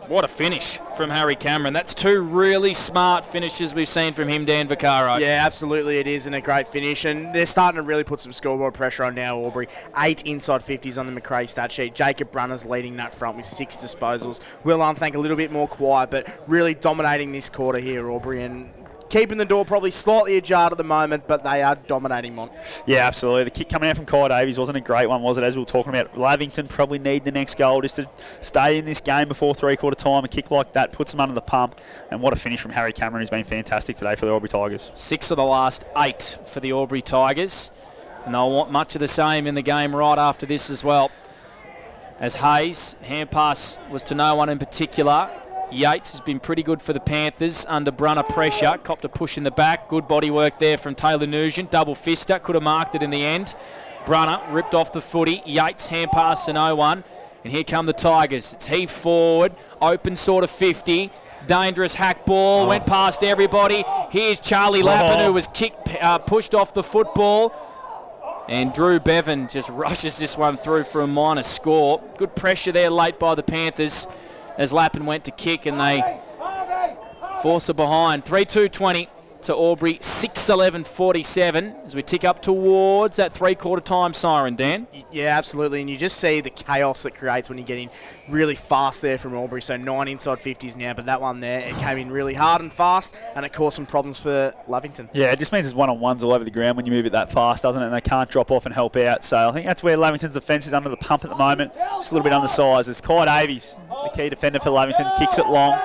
What a finish from Harry Cameron. That's two really smart finishes we've seen from him, Dan Vaccaro. Yeah, absolutely it is, and a great finish. And they're starting to really put some scoreboard pressure on now, Aubrey. 8 inside 50s on the McRae stat sheet. Jacob Brunner's leading that front with 6 disposals. Will Unthank a little bit more quiet, but really dominating this quarter here, Aubrey. And keeping the door probably slightly ajar at the moment, but they are dominating Mont. Yeah, absolutely. The kick coming out from Kai Davies wasn't a great one, was it? As we were talking about, Lavington probably need the next goal just to stay in this game before three-quarter time. A kick like that puts them under the pump. And what a finish from Harry Cameron, who's been fantastic today for the Aubrey Tigers. 6 of the last 8 for the Aubrey Tigers. And they'll want much of the same in the game right after this as well. As Hayes, hand pass was to no one in particular. Yates has been pretty good for the Panthers under Brunner pressure. Copped a push in the back. Good body work there from Taylor Nugent. Double fister. Could have marked it in the end. Brunner ripped off the footy. Yates hand pass to no one. And here come the Tigers. It's heave forward. Open sort of 50. Dangerous hack ball. Went past everybody. Here's Charlie Lappin, who was pushed off the football. And Drew Bevan just rushes this one through for a minor score. Good pressure there late by the Panthers as Lappin went to kick, and they force it behind. 3-2-20 to Aubrey, 6-11-47 as we tick up towards that three-quarter time siren, Dan. Yeah, absolutely, and you just see the chaos that creates when you're getting really fast there from Aubrey. So 9 inside 50s now, but that one there, it came in really hard and fast, and it caused some problems for Lavington. Yeah, it just means there's one-on-ones all over the ground when you move it that fast, doesn't it? And they can't drop off and help out. So I think that's where Lavington's defence is under the pump at the moment. Just a little bit undersized. It's Kai Davies, the key defender for Lavington, kicks it long.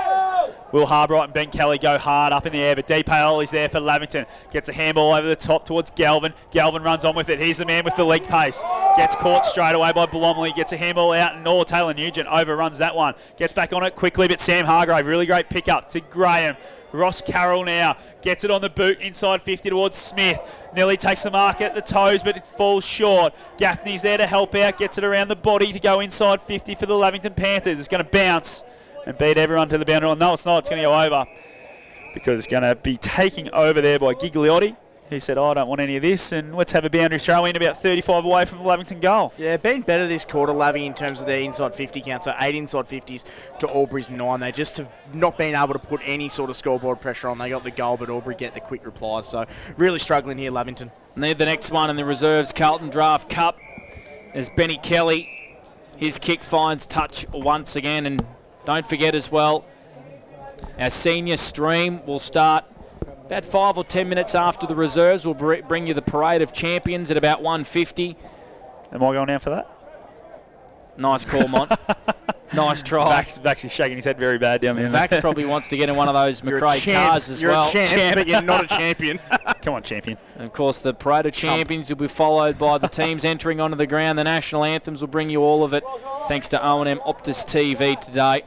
Will Harbright and Ben Kelly go hard up in the air, but Dee Paoli's there for Lavington. Gets a handball over the top towards Galvin. Galvin runs on with it. He's the man with the leg pace. Gets caught straight away by Blomley. Gets a handball out, and Taylor Nugent overruns that one. Gets back on it quickly, but Sam Hargrave, really great pickup to Graham. Ross Carroll now gets it on the boot inside 50 towards Smith. Nearly takes the mark at the toes, but it falls short. Gaffney's there to help out. Gets it around the body to go inside 50 for the Lavington Panthers. It's going to bounce and beat everyone to the boundary line. No, it's not. It's going to go over because it's going to be taking over there by Gigliotti. He said, I don't want any of this, and let's have a boundary throw in about 35 away from the Lavington goal. Yeah, been better this quarter, Lavy, in terms of their inside 50 count. So 8 inside 50s to Aubrey's 9. They just have not been able to put any sort of scoreboard pressure on. They got the goal, but Aubrey get the quick replies. So really struggling here, Lavington. Need the next one in the reserves Carlton Draft Cup as Benny Kelly. His kick finds touch once again, and don't forget as well, our senior stream will start about 5 or 10 minutes after the reserves. We'll bring you the Parade of Champions at about 1:50. Am I going down for that? Nice call, Mont. Nice try. Vax is shaking his head very bad down there. Vax probably wants to get in one of those McRae cars as well. You're a champ, but you're not a champion. Come on, champion. And of course, the Parade of Champions will be followed by the teams entering onto the ground. The national anthems will bring you all of it, thanks to O&M Optus TV today.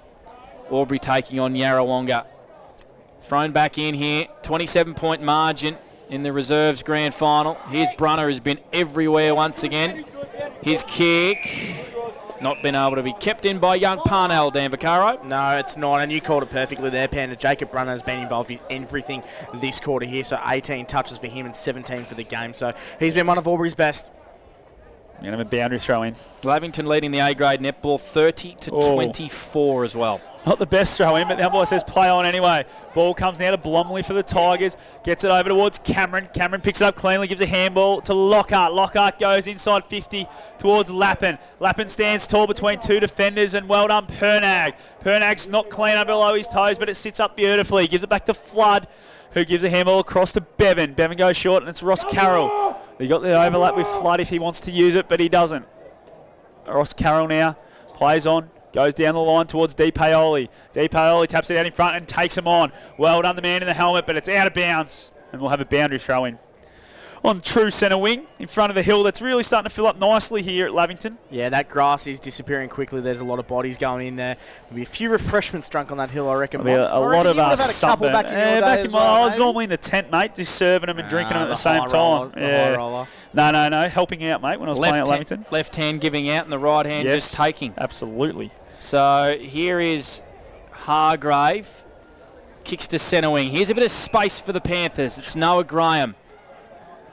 Aubrey taking on Yarrawonga. Thrown back in here, 27-point margin in the reserves grand final. Here's Brunner, who's been everywhere once again. His kick, not been able to be kept in by young Parnell, Dan Vaccaro. No, it's not, and you called it perfectly there, Panda. Jacob Brunner has been involved in everything this quarter here, so 18 touches for him and 17 for the game. So he's been one of Aubrey's best. We're going to have a boundary throw in. Lavington leading the A-grade netball 30-24 as well. Not the best throw in, but the umpire says play on anyway. Ball comes now to Blomley for the Tigers. Gets it over towards Cameron. Cameron picks it up cleanly, gives a handball to Lockhart. Lockhart goes inside 50 towards Lappin. Lappin stands tall between two defenders, and well done Pernag. Pernag's not clean up below his toes, but it sits up beautifully. Gives it back to Flood, who gives a handball across to Bevan. Bevan goes short, and it's Ross Carroll. He got the overlap with Flood if he wants to use it, but he doesn't. Ross Carroll now plays on. Goes down the line towards Di Paoli. Di Paoli taps it out in front and takes him on. Well done, the man in the helmet, but it's out of bounds. And we'll have a boundary throw in. On true centre wing, in front of the hill, that's really starting to fill up nicely here at Lavington. Yeah, that grass is disappearing quickly. There's a lot of bodies going in there. There'll be a few refreshments drunk on that hill, I reckon. There'll be a lot of sunburn. Back in well, I was normally in the tent, mate, just serving them and drinking them at the same time. No, helping out, mate, when I was playing at Lavington. Left hand giving out and the right hand just taking. Absolutely. So here is Hargrave. Kicks to centre wing. Here's a bit of space for the Panthers. It's Noah Graham.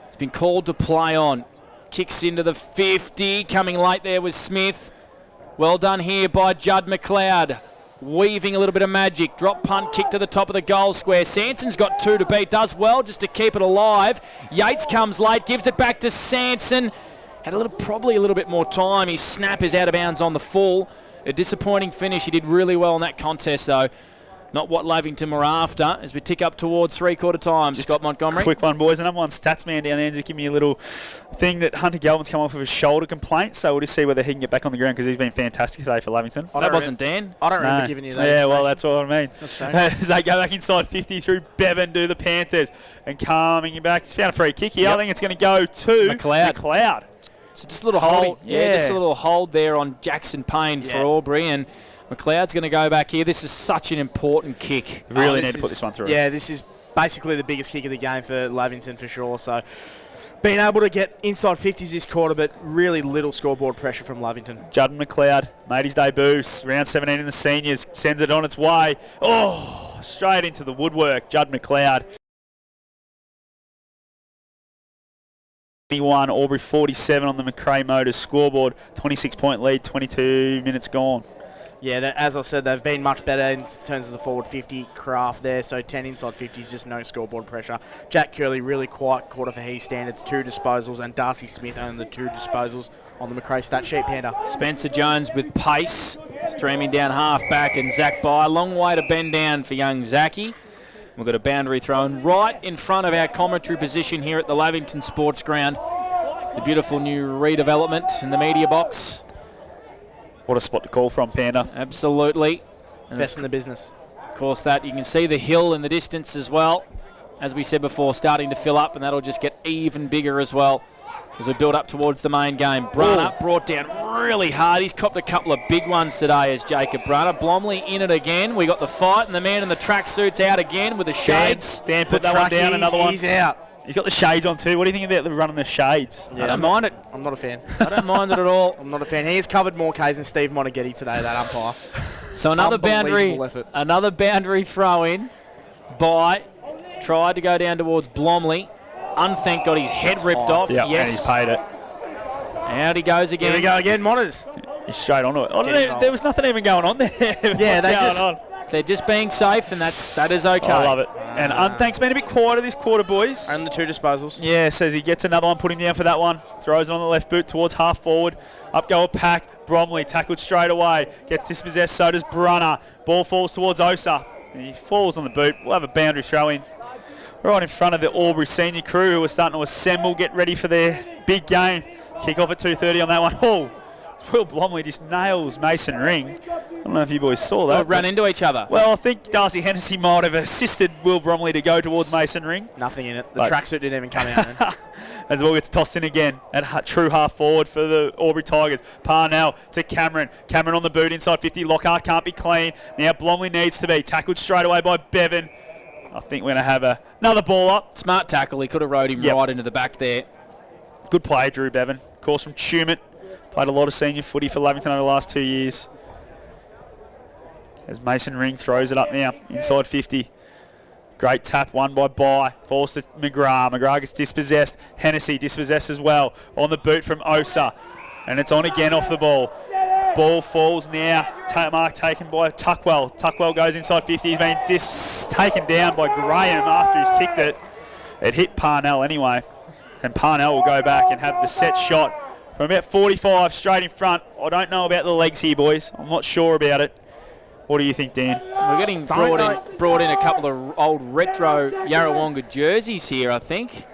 He's been called to play on. Kicks into the 50. Coming late there was Smith. Well done here by Judd McLeod. Weaving a little bit of magic. Drop punt kick to the top of the goal square. Sanson's got two to beat. Does well just to keep it alive. Yates comes late. Gives it back to Sanson. Had probably a little bit more time. His snap is out of bounds on the full. A disappointing finish. He did really well in that contest, though. Not what Lavington were after as we tick up towards three-quarter time. Just Scott Montgomery. Quick one, boys. The number one stats man down there just give me a little thing that Hunter Galvin's come off with a shoulder complaint, so we'll just see whether he can get back on the ground because he's been fantastic today for Lavington. That wasn't Dan. I don't remember giving you that. Yeah, well, that's what I mean. That's as they go back inside 50 through Bevan, do the Panthers. And coming back, he's found a free kick here. I think it's going to go to McLeod. So just a little hold. Yeah, just a little hold there on Jackson Payne for Albury, and McLeod's going to go back here. This is such an important kick. Really need to put this one through. Yeah, this is basically the biggest kick of the game for Lavington for sure. So being able to get inside 50s this quarter, but really little scoreboard pressure from Lavington. Judd McLeod made his debut, round 17 in the seniors, sends it on its way. Oh, straight into the woodwork, Judd McLeod. 21, Albury 47 on the McRae Motors scoreboard. 26-point lead, 22 minutes gone. Yeah, as I said, they've been much better in terms of the forward 50 craft there, so 10 inside 50s, just no scoreboard pressure. Jack Curley, really quiet quarter for his standards, 2 disposals, and Darcy Smith owned the 2 disposals on the McRae stat sheet, Panda. Spencer Jones with pace, streaming down half-back, and Zach By. Long way to bend down for young Zachy. We've got a boundary thrown right in front of our commentary position here at the Lavington Sports Ground. The beautiful new redevelopment in the media box. What a spot to call from, Panda. Absolutely. And best in the business. Of course, that you can see the hill in the distance as well. As we said before, starting to fill up, and that'll just get even bigger as well as we build up towards the main game. Brunner brought down really hard. He's copped a couple of big ones today as Jacob Brunner. Blomley in it again. We got the fight, and the man in the tracksuit's out again with the shades. Dan put that one down, another one. He's out. He's got the shades on too. What do you think about the running the shades? Yeah, I don't mind it. I'm not a fan. I don't mind it at all. I'm not a fan. He has covered more Ks than Steve Monaghetti today, that umpire. So another boundary throw in. By tried to go down towards Blomley. Unthank got his head ripped off. Yep, yes. And he's paid it. Out he goes again. Here we go again, Monitors. He's straight onto it. There was nothing even going on there. Yeah, they're just being safe, and that is okay. I love it. And Unthank's been a bit quieter this quarter, boys. And the 2 disposals. Yeah, says he gets another one, put him down for that one. Throws it on the left boot towards half forward. Up go a pack. Bromley tackled straight away. Gets dispossessed, so does Brunner. Ball falls towards Osa. And he falls on the boot. We'll have a boundary throw in. Right in front of the Albury senior crew who are starting to assemble, get ready for their big game. Kick off at 2:30 on that one. Oh, Will Blomley just nails Mason Ring. I don't know if you boys saw that. Ran into each other. Well, I think Darcy Hennessy might have assisted Will Bromley to go towards Mason Ring. Nothing in it. The tracksuit didn't even come out. Then. As the ball gets tossed in again at true half forward for the Albury Tigers. Parnell to Cameron. Cameron on the boot inside 50. Lockhart can't be clean. Now Blomley needs to be tackled straight away by Bevan. I think we're going to have another ball up. Smart tackle. He could have rode him right into the back there. Good play, Drew Bevan. Of course, from Tumut. Played a lot of senior footy for Lavington over the last 2 years. As Mason Ring throws it up now, inside 50. Great tap, won by falls to McGrath. McGrath gets dispossessed. Hennessy dispossessed as well. On the boot from Osa. And it's on again off the ball. Ball falls now. Mark taken by Tuckwell. Tuckwell goes inside 50. He's been taken down by Graham after he's kicked it. It hit Parnell anyway. And Parnell will go back and have the set shot from about 45 straight in front. I don't know about the legs here, boys. I'm not sure about it. What do you think, Dan? We're getting brought in a couple of old retro Yarrawonga jerseys here, I think,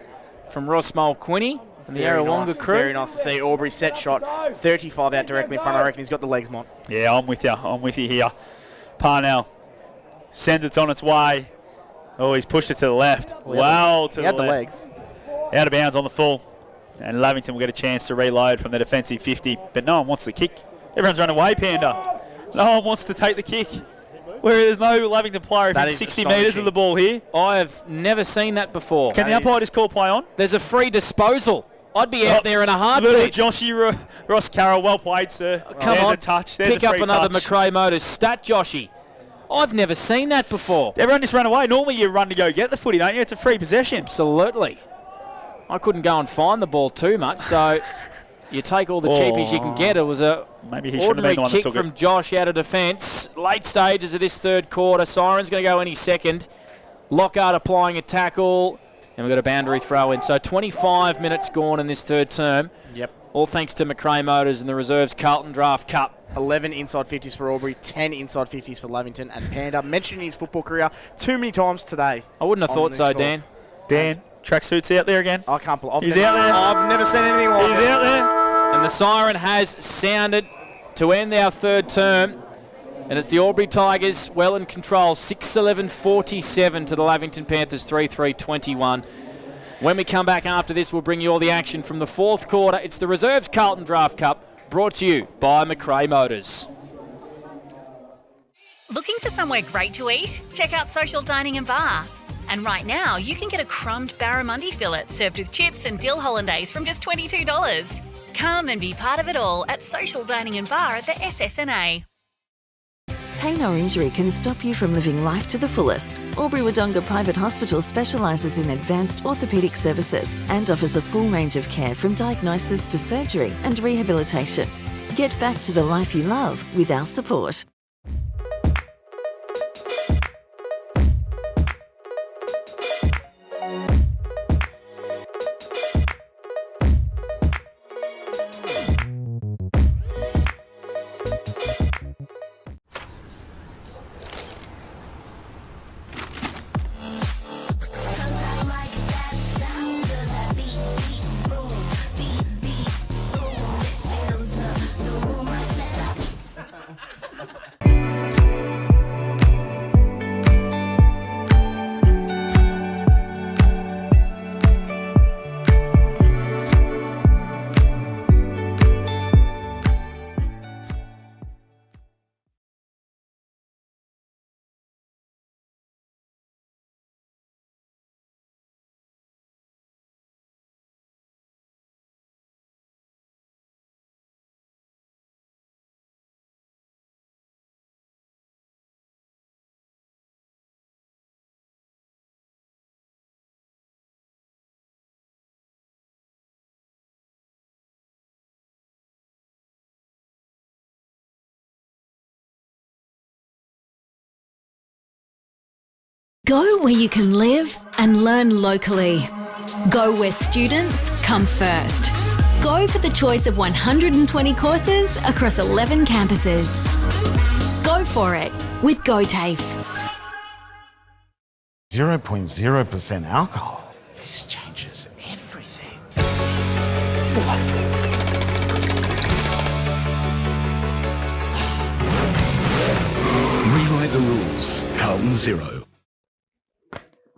from Ross Mulquinny and the Yarrawonga crew. Very nice to see. Aubrey set shot, 35 out directly in front. I reckon he's got the legs, Mont. Yeah, I'm with you here. Parnell sends it on its way. Oh, he's pushed it to the left. To the left. He had the legs. Out of bounds on the full. And Lavington will get a chance to reload from the defensive 50. But no one wants the kick. Everyone's run away, Panda. No one wants to take the kick. Where there's no Lavington player within 60 metres of the ball here. I have never seen that before. Can the umpire just call play on? There's a free disposal. I'd be out there in a heartbeat. Little Joshy Ross Carroll, well played, sir. Come on, a touch. There's pick a up free another touch. McRae Motors stat, Joshy. I've never seen that before. Everyone just ran away. Normally you run to go get the footy, don't you? It's a free possession. Absolutely. I couldn't go and find the ball too much, so you take all the cheapies you can get. It was a maybe he ordinary been the one that kick took from it. Josh out of defence. Late stages of this third quarter. Siren's going to go any second. Lockhart applying a tackle. And we've got a boundary throw in. So 25 minutes gone in this third term. Yep. All thanks to McRae Motors and the Reserves Carlton Draft Cup. 11 inside 50s for Aubrey, 10 inside 50s for Lavington, and Panda mentioning his football career too many times today. I wouldn't have thought so, Dan. Dan, tracksuit's out there again. I can't believe He's out there. I've never seen anything like He's it. out there. And the siren has sounded to end our third term. And it's the Albury Tigers well in control. 6-11-47 to the Lavington Panthers 3-3-21. When we come back after this, we'll bring you all the action from the fourth quarter. It's the Reserves Carlton Draft Cup, brought to you by McRae Motors. Looking for somewhere great to eat? Check out Social Dining and Bar. And right now, you can get a crumbed barramundi fillet served with chips and dill hollandaise from just $22. Come and be part of it all at Social Dining and Bar at the SS&A. Pain or injury can stop you from living life to the fullest. Albury Wodonga Private Hospital specialises in advanced orthopaedic services and offers a full range of care from diagnosis to surgery and rehabilitation. Get back to the life you love with our support. Go where you can live and learn locally. Go where students come first. Go for the choice of 120 courses across 11 campuses. Go for it with GoTAFE. 0.0% alcohol. This changes everything. Rewrite the rules. Carlton Zero.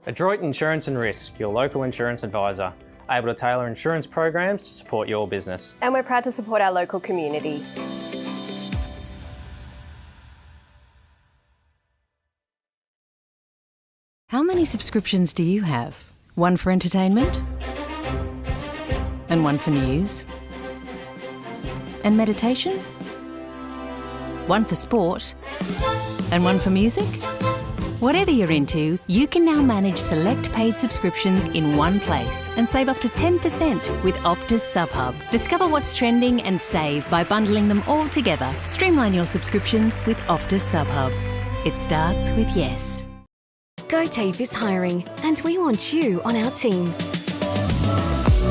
Adroit Insurance and Risk, your local insurance advisor, able to tailor insurance programs to support your business. And we're proud to support our local community. How many subscriptions do you have? One for entertainment? And one for news? And meditation? One for sport? And one for music? Whatever you're into, you can now manage select paid subscriptions in one place and save up to 10% with Optus SubHub. Discover what's trending and save by bundling them all together. Streamline your subscriptions with Optus SubHub. It starts with yes. GoTafe is hiring, and we want you on our team.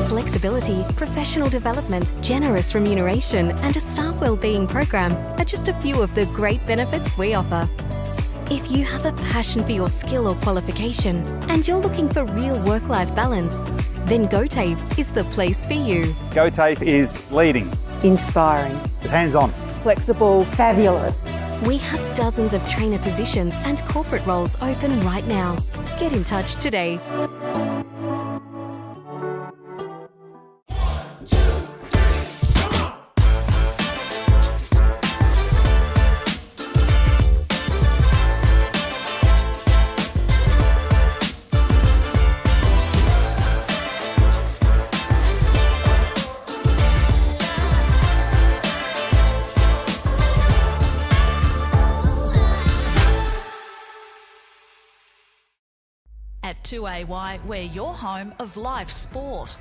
Flexibility, professional development, generous remuneration, and a staff wellbeing program are just a few of the great benefits we offer. If you have a passion for your skill or qualification and you're looking for real work-life balance, then GoTafe is the place for you. GoTafe is leading, Inspiring. hands-on. Flexible. Fabulous. We have dozens of trainer positions and corporate roles open right now. Get in touch today. At 2AY, we're your home of live sport.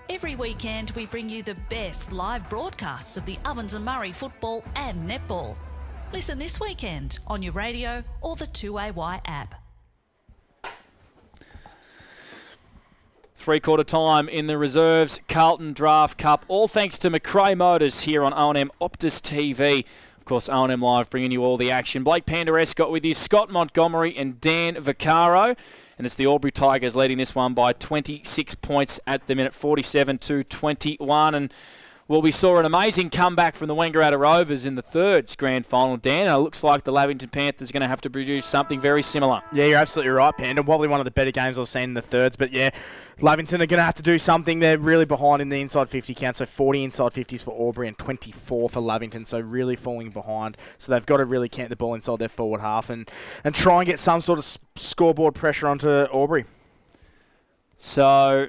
Every weekend, we bring you the best live broadcasts of the Ovens and Murray football and netball. Listen this weekend on your radio or the 2AY app. Three-quarter time in the reserves Carlton Draft Cup. All thanks to McRae Motors here on O&M Optus TV. Of course, O&M Live bringing you all the action. Blake Pander Escott with you, Scott Montgomery and Dan Vaccaro. And it's the Albury Tigers leading this one by 26 points at the minute, 47-21. And, well, we saw an amazing comeback from the Wangaratta Rovers in the thirds grand final, Dan. And it looks like the Lavington Panthers are going to have to produce something very similar. Yeah, you're absolutely right, Panda. Probably one of the better games I've seen in the thirds. But, yeah, Lavington are going to have to do something. They're really behind in the inside 50 count. So 40 inside 50s for Albury and 24 for Lavington. So really falling behind. So they've got to really camp the ball inside their forward half and try and get some sort of scoreboard pressure onto Albury. So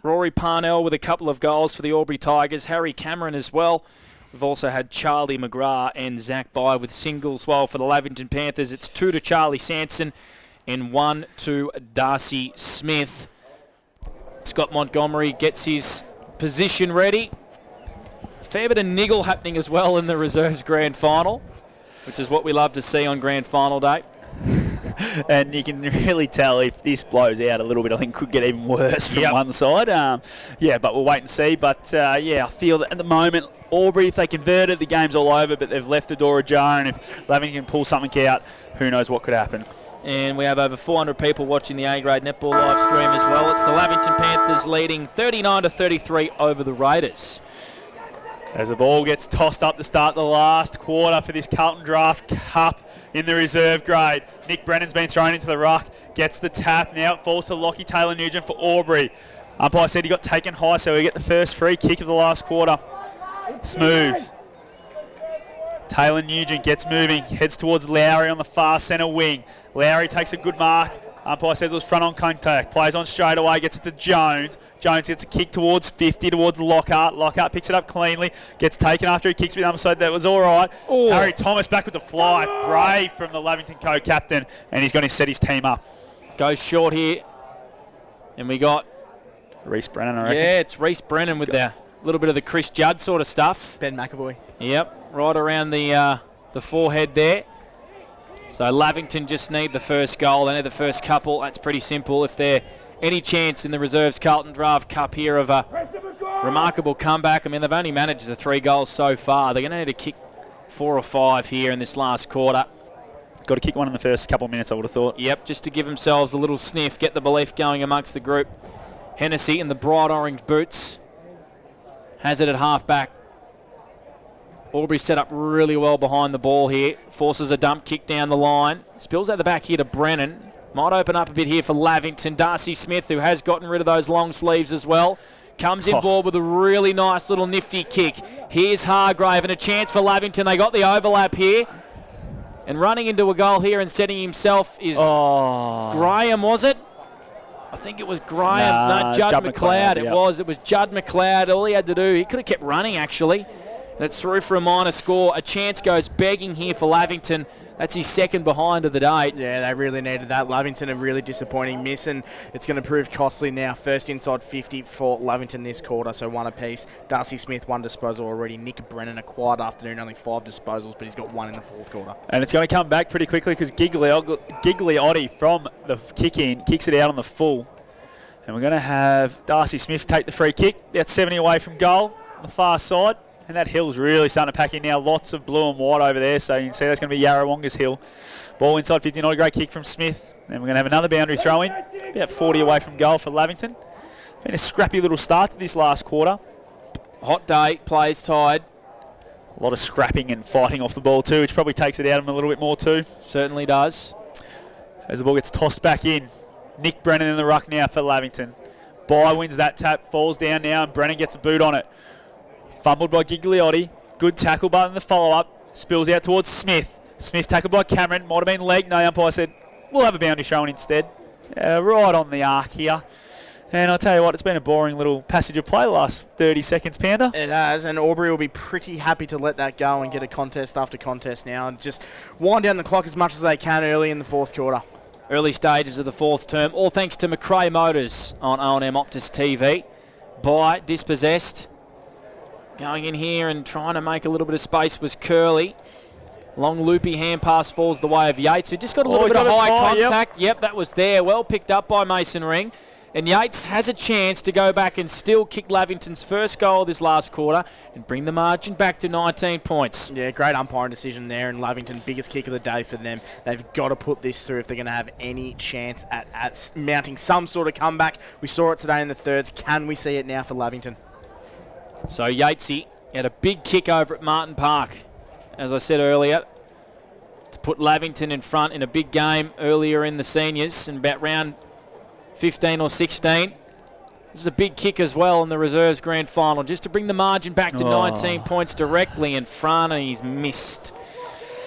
Rory Parnell with a couple of goals for the Albury Tigers. Harry Cameron as well. We've also had Charlie McGrath and Zach Bye with singles. Well, for the Lavington Panthers, it's 2 to Charlie Sanson and 1 to Darcy Smith. Scott Montgomery gets his position ready. Fair bit of niggle happening as well in the reserves grand final, which is what we love to see on grand final day. And you can really tell if this blows out a little bit, I think it could get even worse from one side. Yeah, but we'll wait and see. But, yeah, I feel that at the moment, Albury, if they convert it, the game's all over, but they've left the door ajar, and if Lavington can pull something out, who knows what could happen. And we have over 400 people watching the A-grade netball live stream as well. It's the Lavington Panthers leading 39-33 over the Raiders. As the ball gets tossed up to start the last quarter for this Carlton Draft Cup in the reserve grade. Nick Brennan's been thrown into the ruck, gets the tap. Now it falls to Lockie Taylor-Nugent for Albury. Umpire said he got taken high, so we get the first free kick of the last quarter. Smooth. Taylor-Nugent gets moving, heads towards Lowry on the far centre wing. Lowry takes a good mark. Umpire says it was front on contact. Plays on straight away, gets it to Jones. Jones gets a kick towards 50, towards Lockhart. Lockhart picks it up cleanly. Gets taken after he kicks with so that was all right. Ooh. Harry Thomas back with the fly. Brave from the Lavington co-captain, and he's going to set his team up. Goes short here. And we got Reece Brennan, I reckon. Yeah, it's Reece Brennan with the little bit of the Chris Judd sort of stuff. Ben McAvoy. Yep, right around the forehead there. So Lavington just need the first goal. They need the first couple. That's pretty simple. If they're any chance in the reserves Carlton Draft Cup here of a remarkable comeback, I mean, they've only managed the 3 goals so far. They're going to need to kick 4 or 5 here in this last quarter. Got to kick one in the first couple of minutes, I would have thought. Yep, just to give themselves a little sniff, get the belief going amongst the group. Hennessy in the bright orange boots has it at half-back. Albury set up really well behind the ball here. Forces a dump kick down the line. Spills out the back here to Brennan. Might open up a bit here for Lavington. Darcy Smith, who has gotten rid of those long sleeves as well, comes in board with a really nice little nifty kick. Here's Hargrave and a chance for Lavington. They got the overlap here. And running into a goal here and setting himself is Graham, was it? I think it was Graham. No, Judd McLeod. It was Judd McLeod. All he had to do, he could have kept running actually. And it's through for a minor score. A chance goes begging here for Lavington. That's his second behind of the day. Yeah, they really needed that. Lavington a really disappointing miss, and it's going to prove costly now. First inside 50 for Lavington this quarter, so 1 apiece. Darcy Smith, 1 disposal already. Nick Brennan, a quiet afternoon, only 5 disposals, but he's got 1 in the fourth quarter. And it's going to come back pretty quickly because Gigliotti from the kick-in kicks it out on the full. And we're going to have Darcy Smith take the free kick. That's 70 away from goal on the far side. And that hill's really starting to pack in now. Lots of blue and white over there, so you can see that's going to be Yarrawonga's hill. Ball inside 50, not a great kick from Smith. And we're going to have another boundary throw in. About 40 away from goal for Lavington. Been a scrappy little start to this last quarter. Hot day, players tied. A lot of scrapping and fighting off the ball too, which probably takes it out of them a little bit more too. Certainly does. As the ball gets tossed back in. Nick Brennan in the ruck now for Lavington. By wins that tap, falls down now, and Brennan gets a boot on it. Fumbled by Gigliotti. Good tackle, but in the follow-up. Spills out towards Smith. Smith tackled by Cameron. Might have been leg. No, umpire said, we'll have a boundary thrown instead. Right on the arc here. And I'll tell you what, it's been a boring little passage of play the last 30 seconds, Panda. It has, and Albury will be pretty happy to let that go and get a contest after contest now and just wind down the clock as much as they can early in the fourth quarter. Early stages of the fourth term, all thanks to McRae Motors on O&M Optus TV. By Dispossessed. Going in here and trying to make a little bit of space was Curley. Long loopy hand pass falls the way of Yates, who just got a little bit of high contact. Yep, that was there. Well picked up by Mason Ring. And Yates has a chance to go back and still kick Lavington's first goal this last quarter and bring the margin back to 19 points. Yeah, great umpiring decision there, and Lavington, biggest kick of the day for them. They've got to put this through if they're going to have any chance at mounting some sort of comeback. We saw it today in the thirds. Can we see it now for Lavington? So Yatesy had a big kick over at Martin Park, as I said earlier, to put Lavington in front in a big game earlier in the seniors, and about round 15 or 16. This is a big kick as well in the reserves grand final, just to bring the margin back to 19 points directly in front, and he's missed.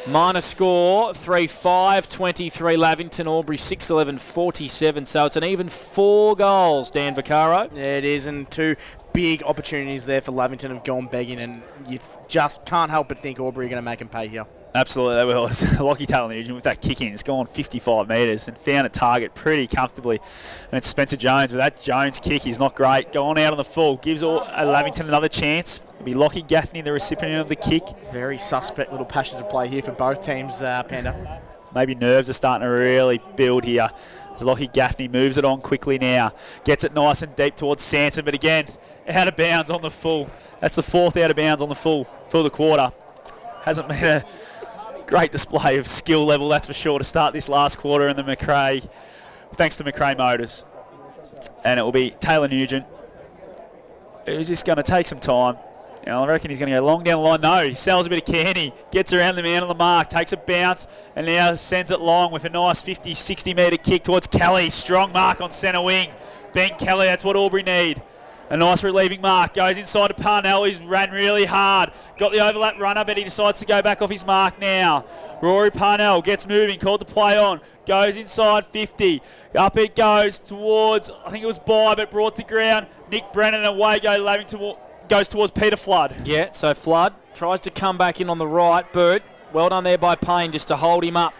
Minor score, 3-5, 23 Lavington, Albury 6-11, 47. So it's an even 4 goals, Dan Vaccaro. Yeah, it is, and 2 big opportunities there for Lavington have gone begging, and you just can't help but think Albury are going to make them pay here. Absolutely, they will. Lockie Taylor Nugent with that kick in. It's gone 55 metres and found a target pretty comfortably. And it's Spencer Jones with that Jones kick. He's not great. Going out on the full. Gives Lavington another chance. It'll be Lockie Gaffney, the recipient of the kick. Very suspect little passions of play here for both teams, Panda. Maybe nerves are starting to really build here. As Lockie Gaffney moves it on quickly now. Gets it nice and deep towards Sanson. But again, out of bounds on the full. That's the 4th out of bounds on the full for the quarter. Hasn't been a great display of skill level, that's for sure, to start this last quarter in the McRae, thanks to McRae Motors. And it will be Taylor Nugent, who's just going to take some time. And I reckon he's going to go long down the line. No, he sells a bit of candy, gets around the man on the mark, takes a bounce, and now sends it long with a nice 50, 60 metre kick towards Kelly. Strong mark on centre wing. Ben Kelly, that's what Albury need. A nice relieving mark, goes inside to Parnell, he's ran really hard. Got the overlap runner, but he decides to go back off his mark now. Rory Parnell gets moving, called to play on, goes inside 50. Up it goes towards, I think it was By, but brought to ground. Nick Brennan away, Lavington goes towards Peter Flood. Yeah, so Flood tries to come back in on the right. Bird, well done there by Payne just to hold him up.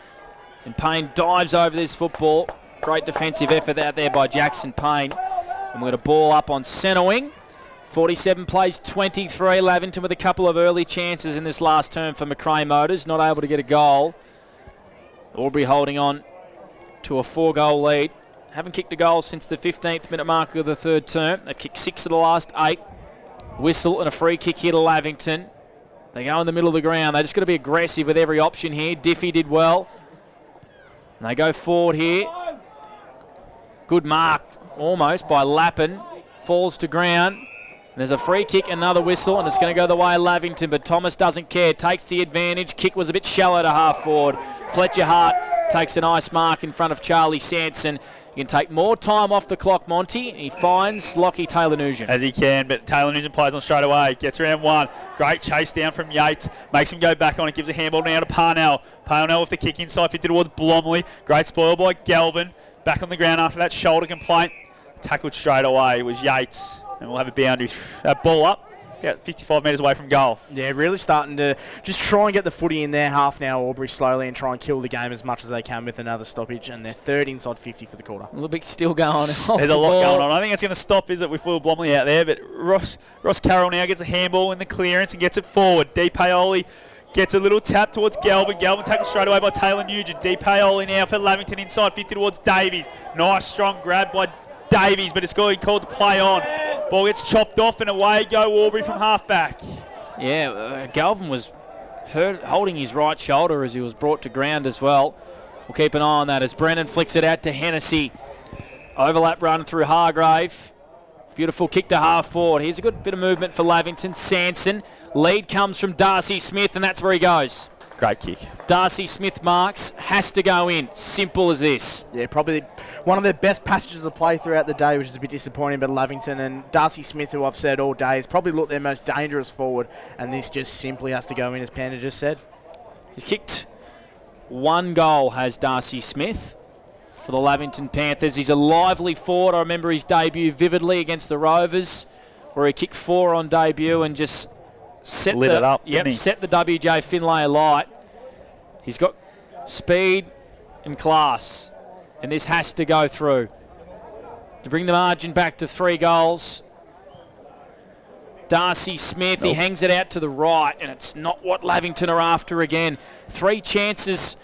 And Payne dives over this football. Great defensive effort out there by Jackson Payne. And we're going to ball up on centre wing. 47 plays 23. Lavington with a couple of early chances in this last term for McRae Motors. Not able to get a goal. Albury holding on to a 4-goal lead. Haven't kicked a goal since the 15th minute mark of the third term. They've kicked 6 of the last 8. Whistle and a free kick here to Lavington. They go in the middle of the ground. They're just going to be aggressive with every option here. Diffie did well. And they go forward here. Good mark almost by Lappin. Falls to ground. And there's a free kick, another whistle, and it's going to go the way of Lavington, but Thomas doesn't care. Takes the advantage. Kick was a bit shallow to half forward. Fletcher Hart takes a nice mark in front of Charlie Sanson. He can take more time off the clock, Monty. He finds Lockie Taylor Nugent. As he can, but Taylor Nugent plays on straight away. Gets around 1. Great chase down from Yates. Makes him go back on it. Gives a handball now to Parnell. Parnell with the kick inside 50 towards Blomley. Great spoil by Galvin. Back on the ground after that shoulder complaint. Tackled straight away was Yates. And we'll have a boundary ball up. about 55 metres away from goal. Yeah, really starting to just try and get the footy in their half now, Albury, slowly, and try and kill the game as much as they can with another stoppage, and they're third inside 50 for the quarter. A little bit still going on. There's a lot going on. I think it's going to stop, is it, with Will Blomley out there, but Ross Carroll now gets a handball in the clearance and gets it forward. D. Paoli gets a little tap towards Galvin. Galvin tackled straight away by Taylor Nugent. D. Paoli now for Lavington inside 50 towards Davies. Nice strong grab by Davies, but it's going to be called to play on. Ball gets chopped off and away go Albury from half-back. Yeah, Galvin was hurt, holding his right shoulder as he was brought to ground as well. We'll keep an eye on that as Brennan flicks it out to Hennessy. Overlap run through Hargrave. Beautiful kick to half forward. Here's a good bit of movement for Lavington. Sanson. Lead comes from Darcy Smith, and that's where he goes. Great kick. Darcy Smith marks, has to go in. Simple as this. Yeah, probably one of their best passages of play throughout the day, which is a bit disappointing, but Lavington and Darcy Smith, who I've said all day, has probably looked their most dangerous forward, and this just simply has to go in, as Panda just said. He's kicked one goal, has Darcy Smith, for the Lavington Panthers. He's a lively forward. I remember his debut vividly against the Rovers, where he kicked 4 on debut and just set lit it up, set the WJ Finlay alight. He's got speed and class, and this has to go through to bring the margin back to 3 goals. Darcy Smith, he hangs it out to the right, and it's not what Lavington are after again. 3 chances,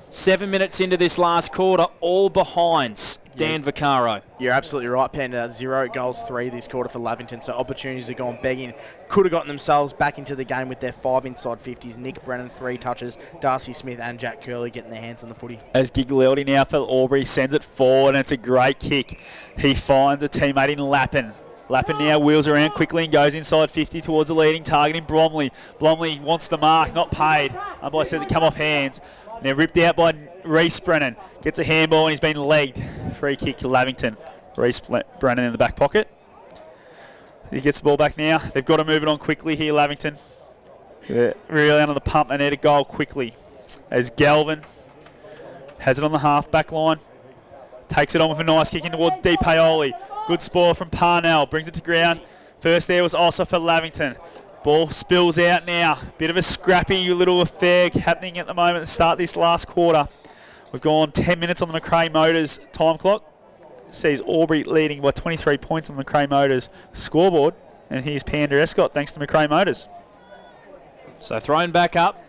7 minutes into this last quarter, all behinds Dan Vaccaro. You're absolutely right, Panda. 0 goals, 3 this quarter for Lavington, so opportunities are gone begging. Could have gotten themselves back into the game with their 5 inside 50s. Nick Brennan, 3 touches. Darcy Smith and Jack Curley getting their hands on the footy. As Gigliotti now for Albury sends it forward, and it's a great kick. He finds a teammate in Lappin. Lappin now wheels around quickly and goes inside 50 towards the leading target in Bromley. Bromley wants the mark, not paid. Umpire says it come off hands. Now ripped out by Reece Brennan. Gets a handball and he's been legged. Free kick to Lavington. Reece Brennan in the back pocket. He gets the ball back now. They've got to move it on quickly here, Lavington. Really under the pump. They need a goal quickly. As Galvin has it on the half-back line. Takes it on with a nice kick in towards D. Paoli. Good spoil from Parnell. Brings it to ground. First there was also for Lavington. Ball spills out now. Bit of a scrappy little affair happening at the moment at the start of this last quarter. We've gone 10 minutes on the McRae Motors time clock. Sees Albury leading by 23 points on the McRae Motors scoreboard. And here's Panda Escott thanks to McRae Motors. So thrown back up.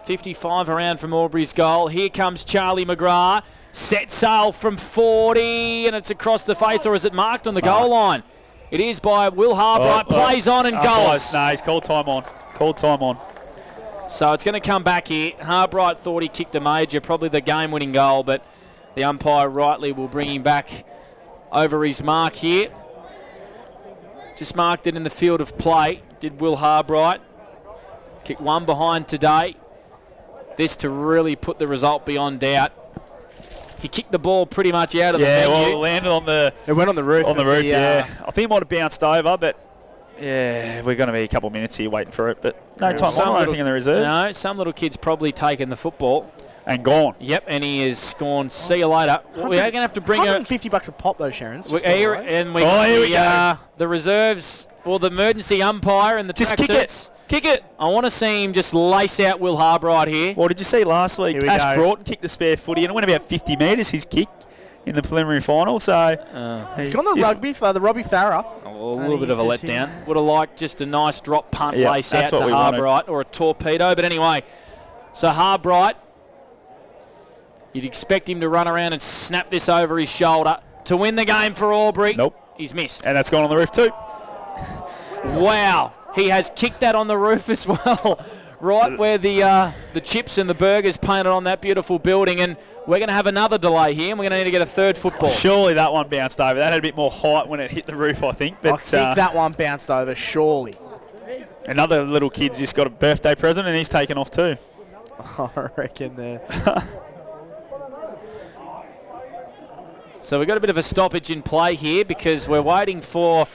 55 around from Albury's goal. Here comes Charlie McGrath. Set sail from 40 and it's across the face, or is it marked on the goal line? It is by Will Harbright. Plays on and goes. No, he's called time on. Called time on. So it's going to come back here. Harbright thought he kicked a major, probably the game-winning goal, but the umpire rightly will bring him back over his mark here. Just marked it in the field of play, did Will Harbright. Kicked one behind today. This to really put the result beyond doubt. He kicked the ball pretty much out of the venue. Well, it landed on the... It went on the roof. On the roof, yeah. I think it might have bounced over, but... Yeah, we're going to be a couple of minutes here waiting for it, but no time on, I think, in the reserves. No, some little kid's probably taken the football. And gone. Yep, and he is gone. See you later. We are going to have to bring $150 a pop, though, Sharon. Here we go. The reserves, or the emergency umpire and the just kick it. Kick it. I want to see him just lace out Will Harbright here. What did you see last week? Ash Broughton kicked the spare footy, and it went about 50 metres, his kick, in the preliminary final. So he's gone the rugby for the Robbie Farah. A little bit of a letdown. Would have liked just a nice drop punt lace out to Harbright, or a torpedo. But anyway, so Harbright, you'd expect him to run around and snap this over his shoulder to win the game for Albury. Nope. He's missed. And that's gone on the roof too. Wow. He has kicked that on the roof as well, right where the chips and the burgers painted on that beautiful building. And we're going to have another delay here, and we're going to need to get a third football. Surely that one bounced over. That had a bit more height when it hit the roof, I think. But I think that one bounced over, surely. Another little kid's just got a birthday present, and he's taken off too. I reckon there. So we've got a bit of a stoppage in play here because we're waiting for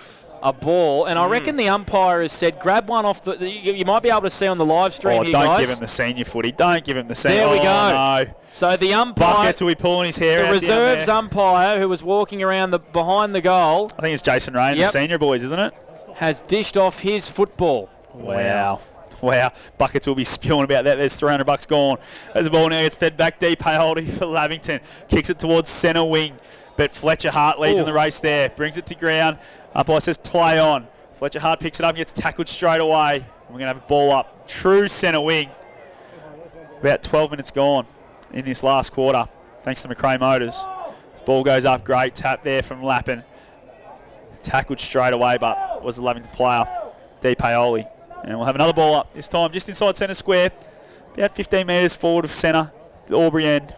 a ball, and I reckon the umpire has said, grab one off the... You might be able to see on the live stream here, don't guys. give him the senior footy. Don't give him the senior. There we go. No. So the umpire... Buckets will be pulling his hair out. The reserves umpire who was walking around behind the goal. I think it's Jason Rain, the senior boys, isn't it? has dished off his football. Wow. Buckets will be spewing about that. There's $300 gone. As the ball now gets fed back deep, Paoli for Lavington. Kicks it towards centre wing, but Fletcher Hart leads in the race there. Brings it to ground. Umpire says play on. Fletcher Hart picks it up and gets tackled straight away. We're going to have a ball up. True centre wing. About 12 minutes gone in this last quarter, thanks to McRae Motors. Ball goes up, great tap there from Lappin. Tackled straight away, but was the Lavington player, D. Paoli. And we'll have another ball up, this time just inside centre square, about 15 metres forward of centre, the Albury end.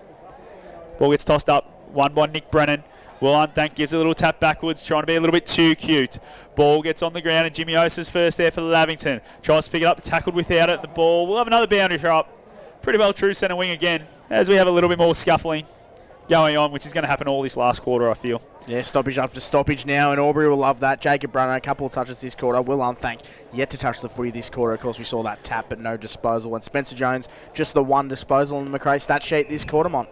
Ball gets tossed up, won by Nick Brennan. Will Unthank gives a little tap backwards, trying to be a little bit too cute. Ball gets on the ground, and Jimmy Osa's first there for Lavington. Tries to pick it up, tackled without it. The ball, we'll have another boundary throw up. Pretty well true centre wing again, as we have a little bit more scuffling going on, which is going to happen all this last quarter, I feel. Yeah, stoppage after stoppage now, and Albury will love that. Jacob Brunner, a couple of touches this quarter. Will Unthank yet to touch the footy this quarter. Of course, we saw that tap, but no disposal. And Spencer Jones, just the one disposal in the McRae stat sheet this quarter, Mont.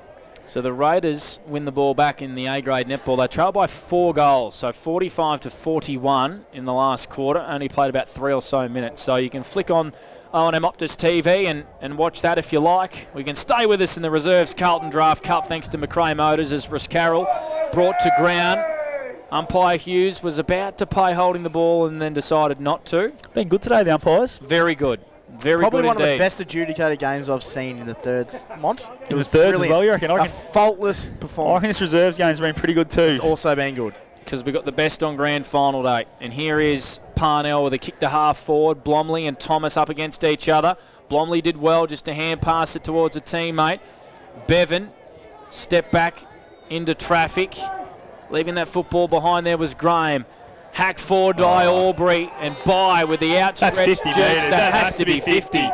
So the Raiders win the ball back in the A-grade netball. They trail by 4 goals, so 45-41 in the last quarter. Only played about 3 or so minutes. So you can flick on O&M Optus TV and watch that if you like. We can stay with us in the Reserves Carlton Draft Cup thanks to McRae Motors as Ross Carroll brought to ground. Umpire Hughes was about to play holding the ball and then decided not to. Been good today, the umpires. Very good. Very Probably good one indeed. of the best adjudicated games I've seen in the thirds, Mont. It was thirds as well, you reckon? A faultless performance. I reckon this Reserves game's been pretty good too. It's also been good. Because we got the best on grand final day. And here is Parnell with a kick to half forward. Blomley and Thomas up against each other. Blomley did well just to hand pass it towards a teammate. Bevan step back into traffic. Leaving that football behind there was Graham. Hack forward by Albury and by with the outstretched That's 50 jerks. metres. That has to be 50.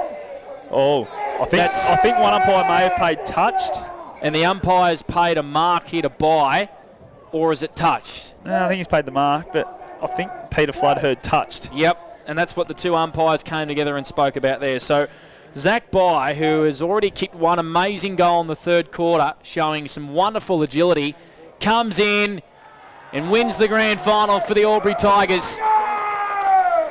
Oh, I think one umpire may have paid touched. And the umpire's paid a mark here to buy, or is it touched? No, I think he's paid the mark, but I think Peter Flood heard touched. Yep, and that's what the two umpires came together and spoke about there. So Zach Bye, who has already kicked one amazing goal in the third quarter, showing some wonderful agility, comes in and wins the grand final for the Albury Tigers.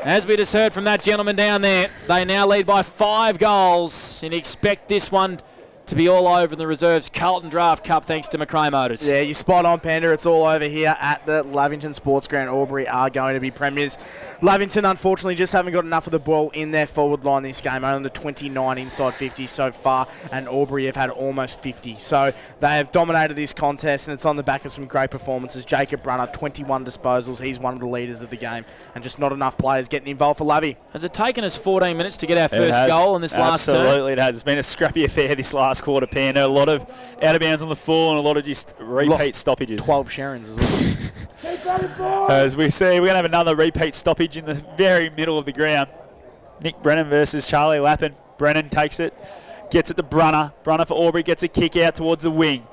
As we just heard from that gentleman down there, they now lead by 5 goals and expect this one to be all over in the Reserves Carlton Draft Cup thanks to McRae Motors. Yeah, you're spot on, Panda. It's all over here at the Lavington Sports Ground. Albury are going to be premiers. Lavington, unfortunately, just haven't got enough of the ball in their forward line this game. Only the 29 inside 50 so far, and Albury have had almost 50. So they have dominated this contest, and it's on the back of some great performances. Jacob Brunner, 21 disposals. He's one of the leaders of the game, and just not enough players getting involved for Lavy. Has it taken us 14 minutes to get our first goal in this last term? Absolutely, it has. It's been a scrappy affair this last quarter, Panda. A lot of out of bounds on the full and a lot of just repeat stoppages. 12 Sharons as well. As we see, we're going to have another repeat stoppage in the very middle of the ground. Nick Brennan versus Charlie Lappin. Brennan takes it, gets it to Brunner. Brunner for Albury gets a kick out towards the wing.